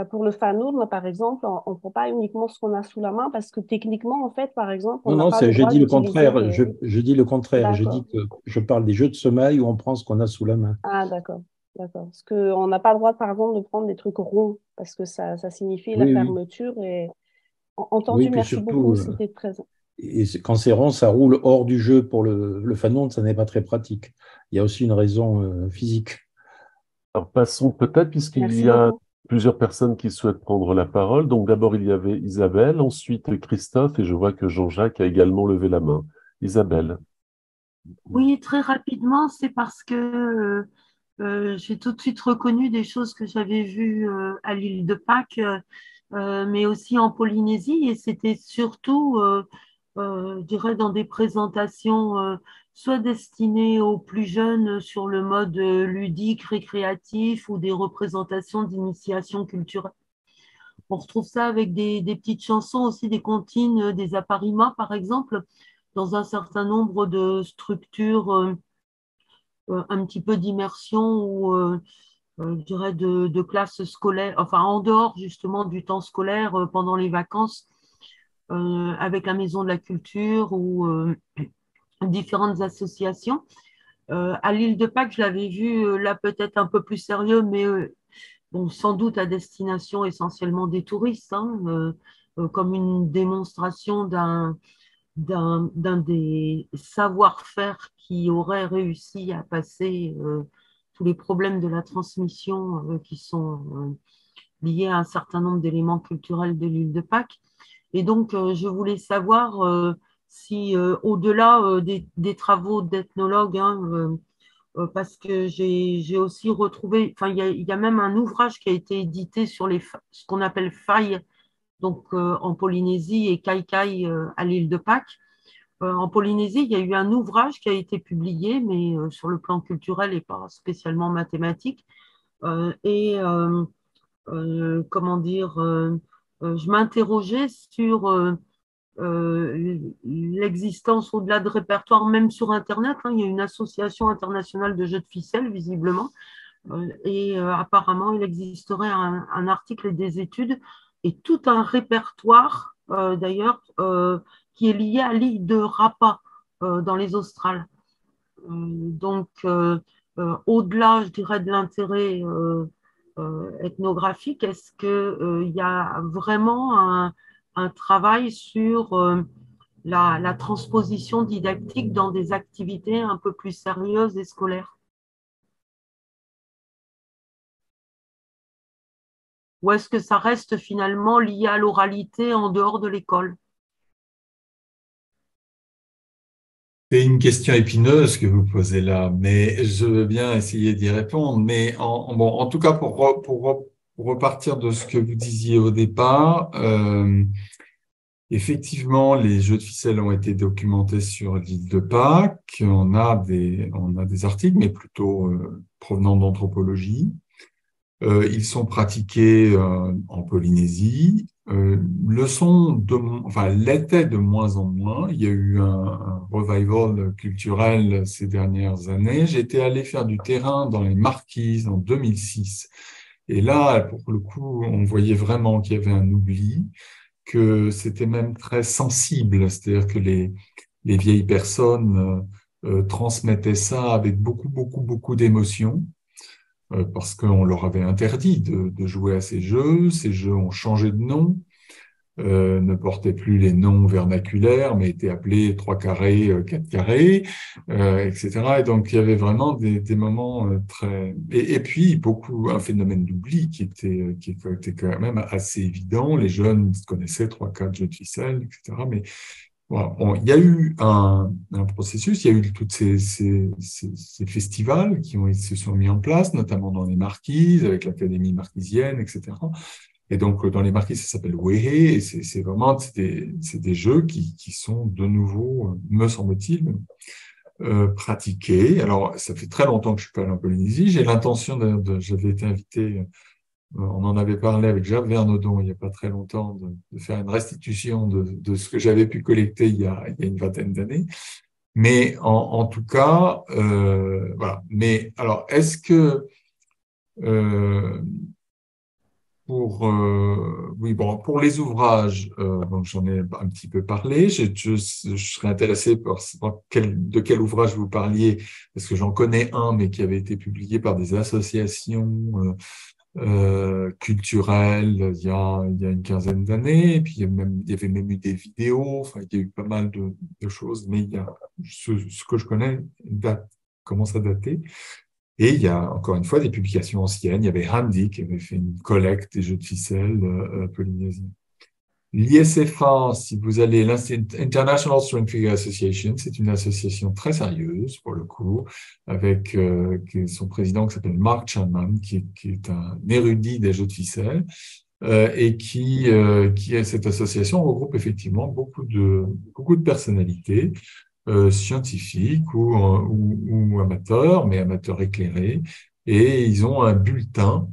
pour le Fanourne, par exemple, on ne prend pas uniquement ce qu'on a sous la main parce que techniquement, en fait, par exemple, on Non, n'a non, pas le je droit dis le d'utiliser contraire. les. Je dis le contraire. Je dis D'accord. que je parle des jeux de sommeil où on prend ce qu'on a sous la main. Ah, d'accord. D'accord. Parce qu'on n'a pas le droit, par exemple, de prendre des trucs ronds parce que ça signifie la Oui, oui. fermeture. Et Oui, entendu, puis merci surtout, beaucoup. C'était très. quand c'est rond, ça roule hors du jeu pour le Fanourne, ça n'est pas très pratique. Il y a aussi une raison physique. Alors passons peut-être, puisqu'il Merci y a beaucoup. plusieurs personnes qui souhaitent prendre la parole. Donc d'abord, il y avait Isabelle, ensuite Christophe, et je vois que Jean-Jacques a également levé la main. Isabelle. Oui, très rapidement, c'est parce que j'ai tout de suite reconnu des choses que j'avais vues à l'île de Pâques, mais aussi en Polynésie, et c'était surtout, je dirais, dans des présentations soit destinées aux plus jeunes sur le mode ludique, récréatif, ou des représentations d'initiation culturelle. On retrouve ça avec des petites chansons aussi, des comptines, des appariements, par exemple, dans un certain nombre de structures un petit peu d'immersion ou je dirais de classe scolaire, enfin en dehors justement du temps scolaire pendant les vacances, avec la Maison de la Culture ou différentes associations. À l'île de Pâques, je l'avais vu là peut-être un peu plus sérieux, mais bon, sans doute à destination essentiellement des touristes, hein, comme une démonstration d'un des savoir-faire qui aurait réussi à passer tous les problèmes de la transmission qui sont liés à un certain nombre d'éléments culturels de l'île de Pâques. Et donc, je voulais savoir si, au-delà des travaux d'ethnologues, hein, parce que j'ai aussi retrouvé, enfin, il y a même un ouvrage qui a été édité sur ce qu'on appelle failles, donc en Polynésie, et Kai à l'île de Pâques. En Polynésie, il y a eu un ouvrage qui a été publié, mais sur le plan culturel et pas spécialement mathématique, Comment dire, je m'interrogeais sur l'existence au-delà de répertoire, même sur Internet. Hein. Il y a une association internationale de jeux de ficelle, visiblement, et apparemment, il existerait un article et des études et tout un répertoire, d'ailleurs, qui est lié à l'île de Rapa dans les Australes. Donc, au-delà, je dirais, de l'intérêt ethnographique, est-ce qu'il y a vraiment un travail sur la transposition didactique dans des activités un peu plus sérieuses et scolaires? Ou est-ce que ça reste finalement lié à l'oralité en dehors de l'école? C'est une question épineuse que vous posez là, mais je veux bien essayer d'y répondre. Mais en tout cas, pour repartir de ce que vous disiez au départ, effectivement, les jeux de ficelle ont été documentés sur l'île de Pâques. On a des articles, mais plutôt provenant d'anthropologie. Ils sont pratiqués en Polynésie. L'étaient de moins en moins. Il y a eu un revival culturel ces dernières années. J'étais allé faire du terrain dans les Marquises en 2006. Et là, pour le coup, on voyait vraiment qu'il y avait un oubli, que c'était même très sensible. C'est-à-dire que les vieilles personnes transmettaient ça avec beaucoup, beaucoup, beaucoup d'émotion. Parce qu'on leur avait interdit de jouer à ces jeux. Ces jeux ont changé de nom, ne portaient plus les noms vernaculaires, mais étaient appelés 3 carrés, 4 carrés, etc. Et donc, il y avait vraiment des moments très... Et puis, un phénomène d'oubli qui était quand même assez évident. Les jeunes connaissaient 3-4 jeux de ficelle, etc. Mais voilà. Il y a eu un processus, il y a eu tous ces festivals se sont mis en place, notamment dans les Marquises, avec l'Académie marquisienne, etc. Et donc, dans les Marquises, ça s'appelle Wehe, et c'est vraiment des jeux qui sont de nouveau, me semble-t-il, pratiqués. Alors, ça fait très longtemps que je suis pas allé en Polynésie. J'ai l'intention j'avais été invité, on en avait parlé avec Jacques Vernodon il n'y a pas très longtemps, de faire une restitution de ce que j'avais pu collecter il y a une vingtaine d'années. Mais en tout cas, voilà. Mais alors, est-ce que pour les ouvrages, donc j'en ai un petit peu parlé. Je serais intéressé par de quel ouvrage vous parliez, parce que j'en connais un, mais qui avait été publié par des associations culturel il y a une quinzaine d'années, et puis il y avait même eu des vidéos, enfin il y a eu pas mal de choses, mais il y a ce que je connais commence à dater. Et il y a encore une fois des publications anciennes. Il y avait Handy qui avait fait une collecte des jeux de ficelle polynésiens. L'ISFA, si vous allez, l'International String Figure Association, c'est une association très sérieuse pour le coup, avec son président qui s'appelle Mark Chanman, qui est un érudit des jeux de ficelle, et cette association regroupe effectivement beaucoup de personnalités scientifiques ou amateurs, mais amateurs éclairés, et ils ont un bulletin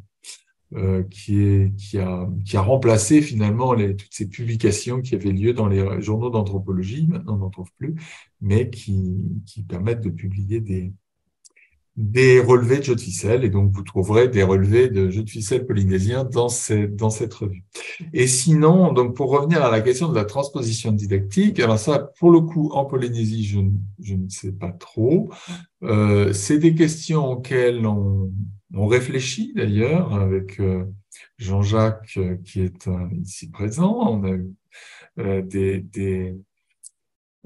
qui a remplacé finalement toutes ces publications qui avaient lieu dans les journaux d'anthropologie, maintenant on n'en trouve plus, mais qui permettent de publier des relevés de jeux de ficelle, et donc vous trouverez des relevés de jeux de ficelle polynésiens dans cette revue. Et sinon, donc pour revenir à la question de la transposition didactique, alors ça, pour le coup, en Polynésie, je ne sais pas trop. C'est des questions auxquelles on réfléchit d'ailleurs avec Jean-Jacques qui est ici présent. On a eu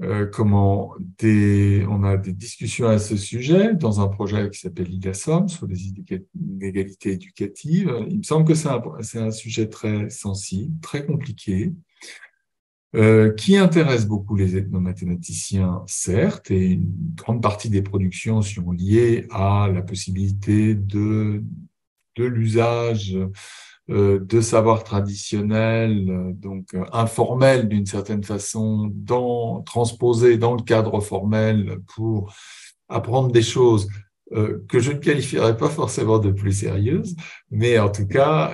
on a des discussions à ce sujet dans un projet qui s'appelle IGASOM sur les inégalités éducatives. Il me semble que c'est un sujet très sensible, très compliqué, qui intéresse beaucoup les ethnomathématiciens, certes, et une grande partie des productions sont liées à la possibilité de l'usage de savoirs traditionnels, donc informels d'une certaine façon, transposés dans le cadre formel pour apprendre des choses que je ne qualifierais pas forcément de plus sérieuse, mais en tout cas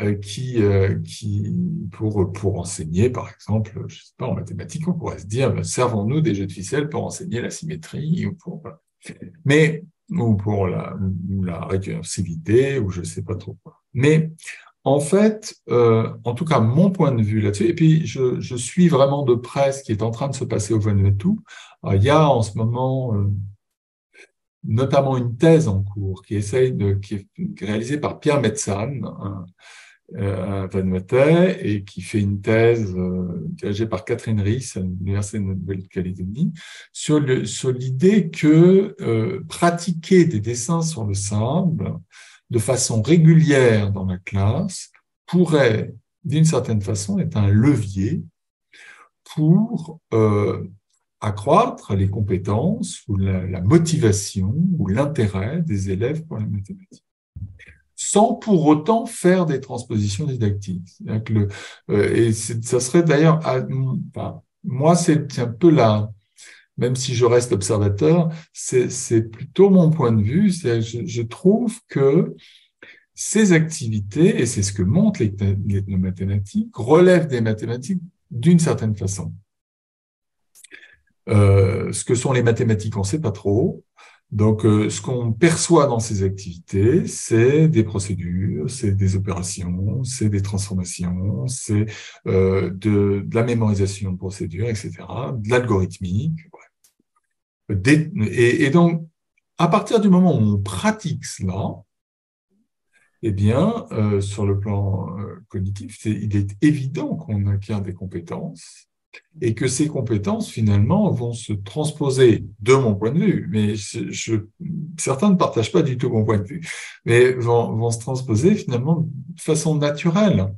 pour enseigner, par exemple, je sais pas, en mathématiques, on pourrait se dire, servons-nous des jeux de ficelle pour enseigner la symétrie ou pour la récursivité, ou je sais pas trop quoi. Mais en fait, en tout cas, mon point de vue là-dessus, et puis je suis vraiment de près ce qui est en train de se passer au Vanuatu. Il y a en ce moment notamment une thèse en cours qui est réalisée par Pierre Metzan, un Vanuatais, et qui fait une thèse dirigée par Catherine Ries à l'Université de Nouvelle-Calédonie sur l'idée que pratiquer des dessins sur le sable de façon régulière dans la classe pourrait, d'une certaine façon, être un levier pour accroître les compétences ou la motivation ou l'intérêt des élèves pour les mathématiques, sans pour autant faire des transpositions didactiques. Ça serait d'ailleurs, moi c'est un peu même si je reste observateur, c'est plutôt mon point de vue. Je trouve que ces activités, et c'est ce que montrent les mathématiques, relèvent des mathématiques d'une certaine façon. Ce que sont les mathématiques, on ne sait pas trop. Donc, ce qu'on perçoit dans ces activités, c'est des procédures, c'est des opérations, c'est des transformations, c'est de la mémorisation de procédures, etc., de l'algorithmique. Et donc, à partir du moment où on pratique cela, eh bien, sur le plan cognitif, il est évident qu'on acquiert des compétences et que ces compétences, finalement, vont se transposer, de mon point de vue, mais certains ne partagent pas du tout mon point de vue, mais vont se transposer, finalement, de façon naturelle.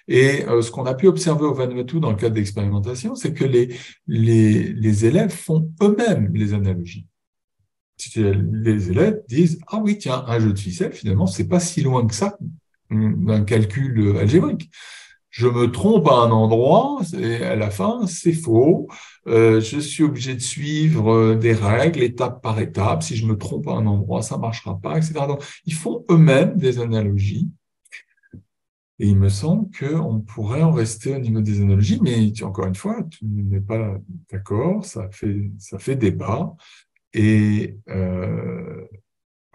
Et ce qu'on a pu observer au Vanuatu dans le cadre d'expérimentation, c'est que les élèves font eux-mêmes les analogies. Les élèves disent « Ah oui, tiens, un jeu de ficelle, finalement, c'est pas si loin que ça d'un calcul algébrique. Je me trompe à un endroit, et à la fin, c'est faux. Je suis obligé de suivre des règles, étape par étape. Si je me trompe à un endroit, ça marchera pas, etc. » Donc, ils font eux-mêmes des analogies. Et il me semble qu'on pourrait en rester au niveau des analogies, mais encore une fois, tu n'es pas d'accord, ça fait débat. Et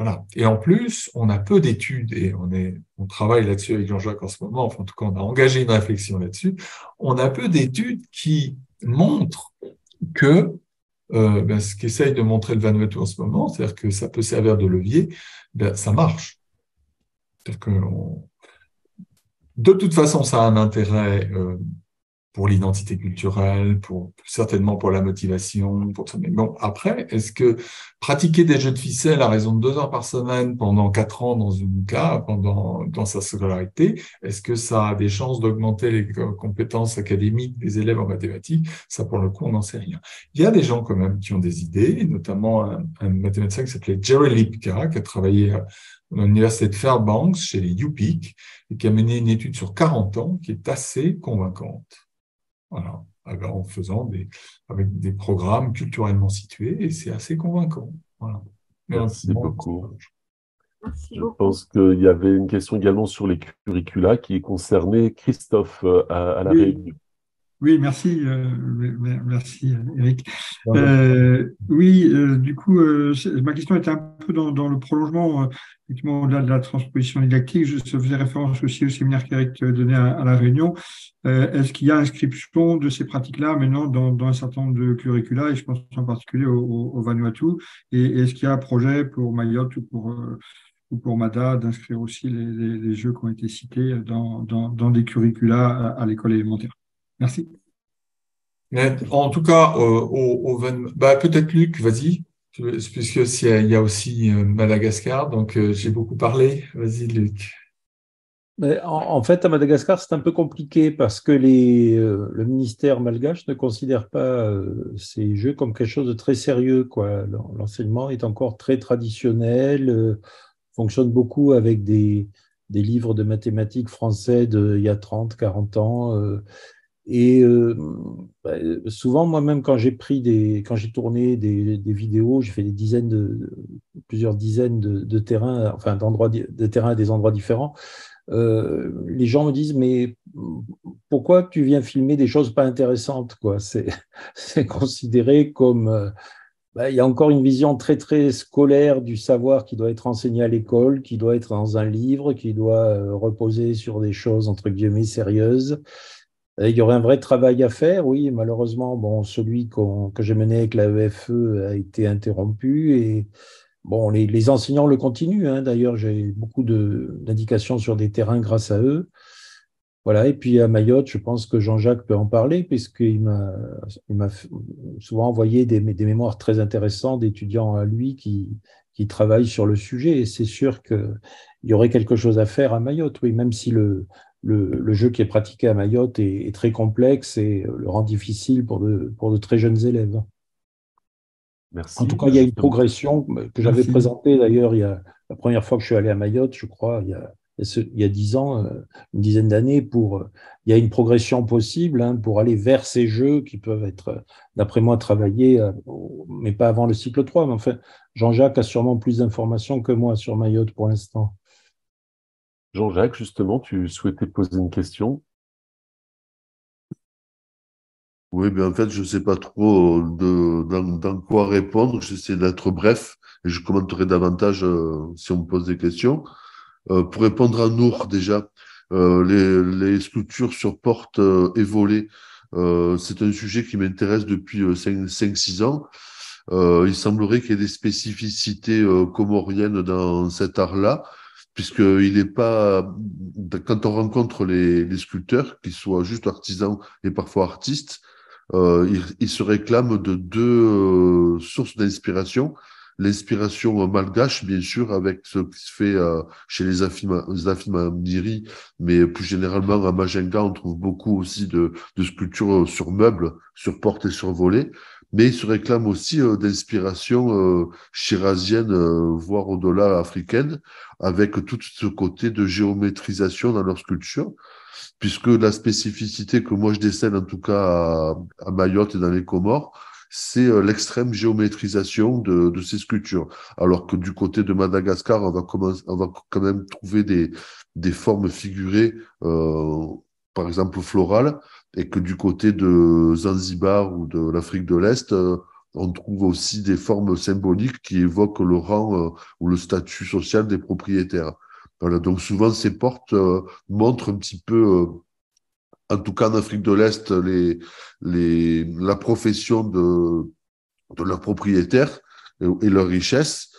voilà. Et en plus, on a peu d'études, et on travaille là-dessus avec Jean-Jacques en ce moment, enfin, en tout cas, on a engagé une réflexion là-dessus. On a peu d'études qui montrent que ce qu'essaye de montrer le Vanuatu en ce moment, c'est-à-dire que ça peut servir de levier, ça marche. C'est-à-dire que de toute façon, ça a un intérêt pour l'identité culturelle, certainement pour la motivation, pour ça. Mais bon, après, est-ce que pratiquer des jeux de ficelle à raison de 2 heures par semaine pendant 4 ans dans sa scolarité, est-ce que ça a des chances d'augmenter les compétences académiques des élèves en mathématiques? Ça, pour le coup, on n'en sait rien. Il y a des gens quand même qui ont des idées, notamment un mathématicien qui s'appelait Jerry Lipka, qui a travaillé à l'université de Fairbanks, chez les UPenn, et qui a mené une étude sur 40 ans qui est assez convaincante. Voilà, en faisant avec des programmes culturellement situés, et c'est assez convaincant. Voilà. Merci beaucoup. Merci Je beaucoup. pense qu'il y avait une question également sur les curricula qui concernait Christophe à la Réunion. Oui, merci, merci Eric. Du coup, ma question était un peu dans le prolongement, effectivement, au-delà de la transposition didactique. Je faisais référence aussi au séminaire qu'Eric donnait à La Réunion. Est-ce qu'il y a inscription de ces pratiques-là maintenant dans un certain nombre de curricula, et je pense en particulier au Vanuatu, et est-ce qu'il y a un projet pour Mayotte ou pour Mada d'inscrire aussi les jeux qui ont été cités dans des curricula à l'école élémentaire? Merci. Mais en tout cas, peut-être Luc, vas-y, puisque il y a aussi Madagascar, donc j'ai beaucoup parlé. Vas-y, Luc. Mais en fait, à Madagascar, c'est un peu compliqué parce que le ministère malgache ne considère pas ces jeux comme quelque chose de très sérieux, quoi. L'enseignement est encore très traditionnel, fonctionne beaucoup avec des livres de mathématiques français d'il y a 30, 40 ans. Et souvent, moi-même, quand j'ai tourné des vidéos, j'ai fait plusieurs dizaines de terrains, enfin de terrains à des endroits différents. Les gens me disent, mais pourquoi tu viens filmer des choses pas intéressantes, quoi? C'est considéré comme il y a encore une vision très, très scolaire du savoir qui doit être enseigné à l'école, qui doit être dans un livre, qui doit reposer sur des choses, entre guillemets, sérieuses. Il y aurait un vrai travail à faire, oui. Malheureusement, bon, celui que j'ai mené avec la EFE a été interrompu et bon, les enseignants le continuent, hein. D'ailleurs, j'ai beaucoup d'indications sur des terrains grâce à eux. Voilà. Et puis à Mayotte, je pense que Jean-Jacques peut en parler puisqu'il m'a souvent envoyé des mémoires très intéressantes d'étudiants à lui qui travaillent sur le sujet. Et c'est sûr qu'il y aurait quelque chose à faire à Mayotte, oui, même si le jeu qui est pratiqué à Mayotte est très complexe et le rend difficile pour de très jeunes élèves. En tout Merci. cas, il y a une progression que j'avais Merci. présentée d'ailleurs la première fois que je suis allé à Mayotte, je crois, il y a 10 ans, une dizaine d'années, il y a une progression possible, hein, pour aller vers ces jeux qui peuvent être, d'après moi, travaillés, mais pas avant le cycle 3. Mais enfin, Jean-Jacques a sûrement plus d'informations que moi sur Mayotte pour l'instant. Jean-Jacques, justement, tu souhaitais poser une question? Oui, mais en fait, je ne sais pas trop dans quoi répondre. J'essaie d'être bref et je commenterai davantage si on me pose des questions. Pour répondre à Nour, déjà, les sculptures sur porte et volets, c'est un sujet qui m'intéresse depuis 5-6 ans. Il semblerait qu'il y ait des spécificités comoriennes dans cet art-là, puisqu'il n'est pas. Quand on rencontre les sculpteurs, qu'ils soient juste artisans et parfois artistes, ils se réclament de deux sources d'inspiration. L'inspiration malgache, bien sûr, avec ce qui se fait chez les Afimandiri, mais plus généralement à Majinga, on trouve beaucoup aussi de sculptures sur meubles, sur portes et sur volets. Mais ils se réclament aussi d'inspiration chirazienne, voire au-delà africaine, avec tout ce côté de géométrisation dans leur sculpture, puisque la spécificité que moi je décèle en tout cas à Mayotte et dans les Comores, c'est l'extrême géométrisation de ces sculptures. Alors que du côté de Madagascar, on va quand même trouver des formes figurées, par exemple florales, et que du côté de Zanzibar ou de l'Afrique de l'Est, on trouve aussi des formes symboliques qui évoquent le rang ou le statut social des propriétaires. Voilà, donc souvent ces portes montrent un petit peu, en tout cas en Afrique de l'Est, la profession de leurs propriétaires et leur richesse.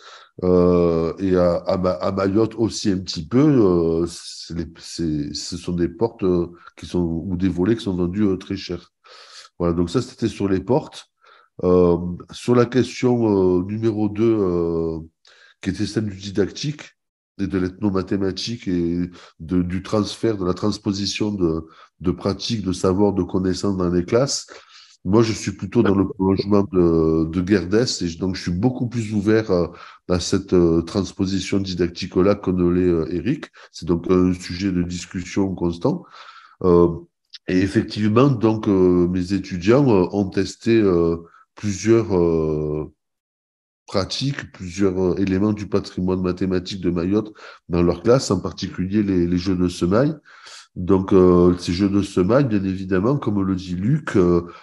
Et à Mayotte aussi un petit peu, ce sont des portes ou des volets qui sont vendus très cher. Voilà, donc ça c'était sur les portes. Sur la question numéro 2, qui était celle du didactique et de l'ethnomathématique et du transfert, de la transposition de pratiques, de savoirs, de connaissances dans les classes. Moi, je suis plutôt dans le prolongement de Guerdès et donc je suis beaucoup plus ouvert à cette transposition didactique-là que ne l'est Eric. C'est donc un sujet de discussion constant. Et effectivement, donc, mes étudiants ont testé plusieurs pratiques, plusieurs éléments du patrimoine mathématique de Mayotte dans leur classe, en particulier les jeux de semailles. Donc, ces jeux de semailles, bien évidemment, comme le dit Luc,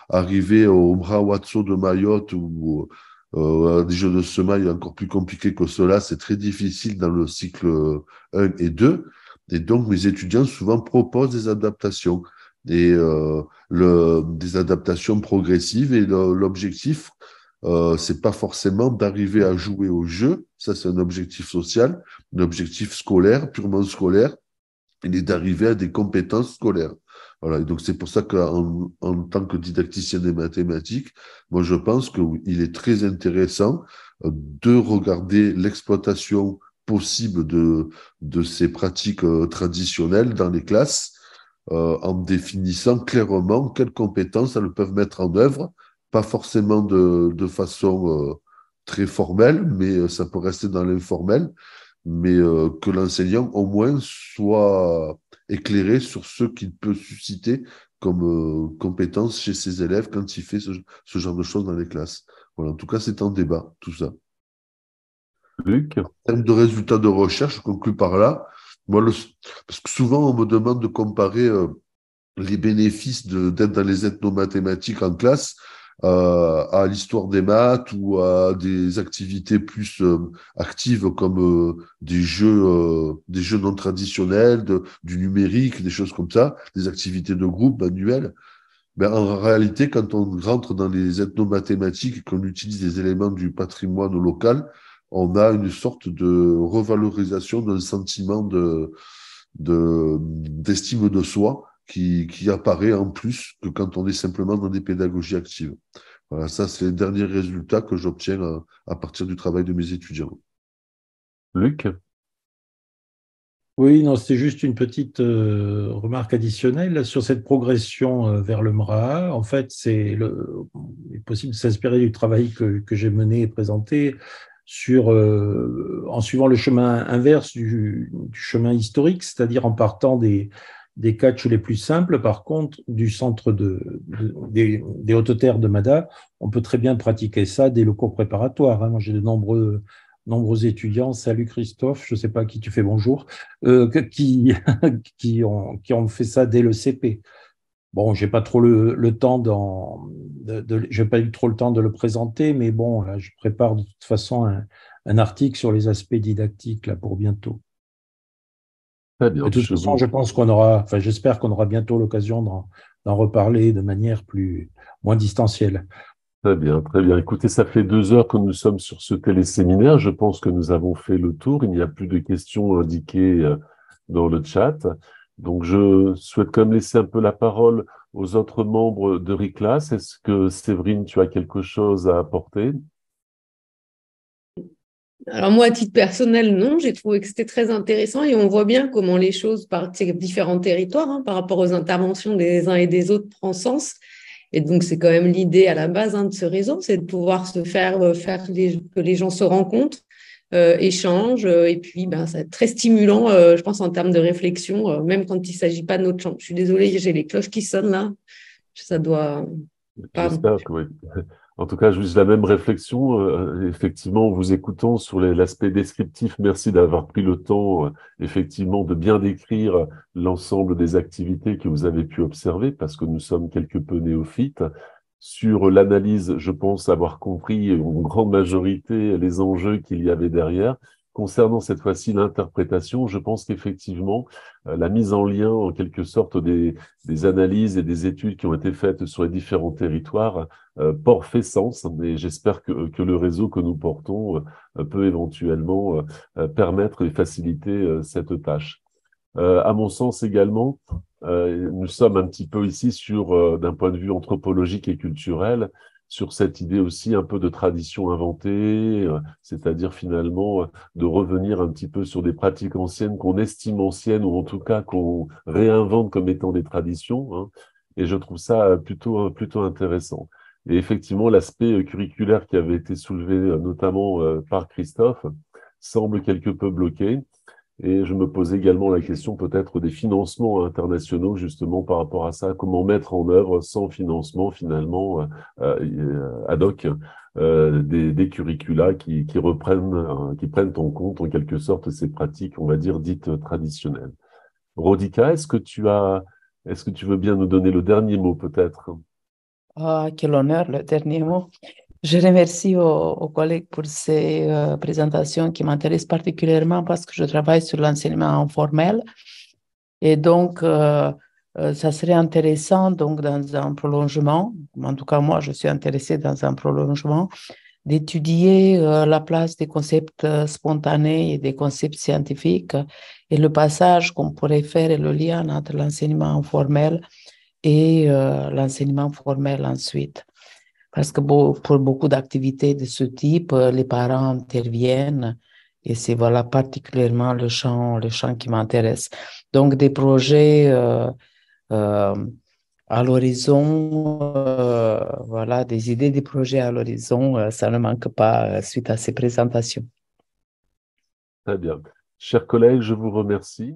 arriver au Mrawatso de Mayotte ou des jeux de semailles encore plus compliqués que cela, c'est très difficile dans le cycle 1 et 2. Et donc, mes étudiants souvent proposent des adaptations et des adaptations progressives. Et l'objectif, c'est pas forcément d'arriver à jouer au jeu. Ça, c'est un objectif social, un objectif scolaire, purement scolaire. Il est d'arriver à des compétences scolaires. Voilà. Et donc, c'est pour ça en tant que didacticien des mathématiques, moi, je pense qu'il est très intéressant de regarder l'exploitation possible de ces pratiques traditionnelles dans les classes, en définissant clairement quelles compétences elles peuvent mettre en œuvre, pas forcément de façon très formelle, mais ça peut rester dans l'informel, mais que l'enseignant au moins soit éclairé sur ce qu'il peut susciter comme compétence chez ses élèves quand il fait ce genre de choses dans les classes. Voilà, en tout cas, c'est en débat, tout ça. Luc? En termes de résultats de recherche, je conclue par là. Moi, parce que souvent, on me demande de comparer les bénéfices d'être dans les ethnomathématiques en classe à l'histoire des maths ou à des activités plus actives comme des jeux non traditionnels, du numérique, des choses comme ça, des activités de groupe manuelles. Ben, en réalité, quand on rentre dans les ethnomathématiques et qu'on utilise des éléments du patrimoine local, on a une sorte de revalorisation d'un sentiment d'estime de soi qui apparaît en plus que quand on est simplement dans des pédagogies actives. Voilà, ça, c'est les derniers résultats que j'obtiens à partir du travail de mes étudiants. Luc? Oui, non, c'était juste une petite remarque additionnelle sur cette progression vers le MRAA. En fait, il est possible de s'inspirer du travail que j'ai mené et présenté en suivant le chemin inverse du chemin historique, c'est-à-dire en partant des catchs les plus simples. Par contre, du centre des hautes terres de Mada, on peut très bien pratiquer ça dès le cours préparatoire. Moi, j'ai de nombreux étudiants, salut Christophe, je ne sais pas à qui tu fais bonjour, qui ont fait ça dès le CP. Bon, j'ai pas trop le temps j'ai pas eu trop le temps de le présenter, mais bon, là, je prépare de toute façon un article sur les aspects didactiques là pour bientôt. Très bien. De toute façon, je pense j'espère qu'on aura bientôt l'occasion d'en reparler de manière moins distancielle. Très bien, très bien. Écoutez, ça fait 2 heures que nous sommes sur ce téléséminaire. Je pense que nous avons fait le tour. Il n'y a plus de questions indiquées dans le chat. Donc, je souhaite quand même laisser un peu la parole aux autres membres de RICLAS. Est-ce que, Séverine, tu as quelque chose à apporter? Alors moi, à titre personnel, non, j'ai trouvé que c'était très intéressant et on voit bien comment les choses par différents territoires, par rapport aux interventions des uns et des autres, prend sens. Et donc, c'est quand même l'idée à la base de ce réseau, c'est de pouvoir que les gens se rencontrent, échangent, et puis c'est très stimulant, je pense, en termes de réflexion, même quand il ne s'agit pas de notre champ. Je suis désolée, j'ai les cloches qui sonnent là. Ça doit... Pardon. J'espère que oui. En tout cas, juste la même réflexion. Effectivement, en vous écoutant sur l'aspect descriptif, merci d'avoir pris le temps, effectivement, de bien décrire l'ensemble des activités que vous avez pu observer, parce que nous sommes quelque peu néophytes. Sur l'analyse, je pense avoir compris en grande majorité les enjeux qu'il y avait derrière. Concernant cette fois-ci l'interprétation, je pense qu'effectivement, la mise en lien, en quelque sorte, des analyses et des études qui ont été faites sur les différents territoires fait sens, mais j'espère que le réseau que nous portons peut éventuellement permettre et faciliter cette tâche. À mon sens également, nous sommes un petit peu ici d'un point de vue anthropologique et culturel, sur cette idée aussi un peu de tradition inventée, c'est-à-dire finalement de revenir un petit peu sur des pratiques anciennes qu'on estime anciennes ou en tout cas qu'on réinvente comme étant des traditions, et je trouve ça plutôt intéressant. Et effectivement, l'aspect curriculaire qui avait été soulevé notamment par Christophe semble quelque peu bloqué. Et je me pose également la question peut-être des financements internationaux, justement par rapport à ça, comment mettre en œuvre sans financement finalement ad hoc des curricula qui prennent en compte en quelque sorte ces pratiques, on va dire, dites traditionnelles. Rodica, est-ce que tu veux bien nous donner le dernier mot peut-être? Ah, quel honneur, le dernier mot. Je remercie aux collègues pour ces présentations qui m'intéressent particulièrement parce que je travaille sur l'enseignement informel. Et donc, ça serait intéressant, donc, dans un prolongement, en tout cas, moi, je suis intéressée dans un prolongement, d'étudier la place des concepts spontanés et des concepts scientifiques et le passage qu'on pourrait faire et le lien entre l'enseignement informel et l'enseignement formel ensuite. Parce que pour beaucoup d'activités de ce type, les parents interviennent et c'est particulièrement le champ qui m'intéresse. Donc, des projets à l'horizon, des idées des projets à l'horizon, ça ne manque pas suite à ces présentations. Très bien. Chers collègues, je vous remercie.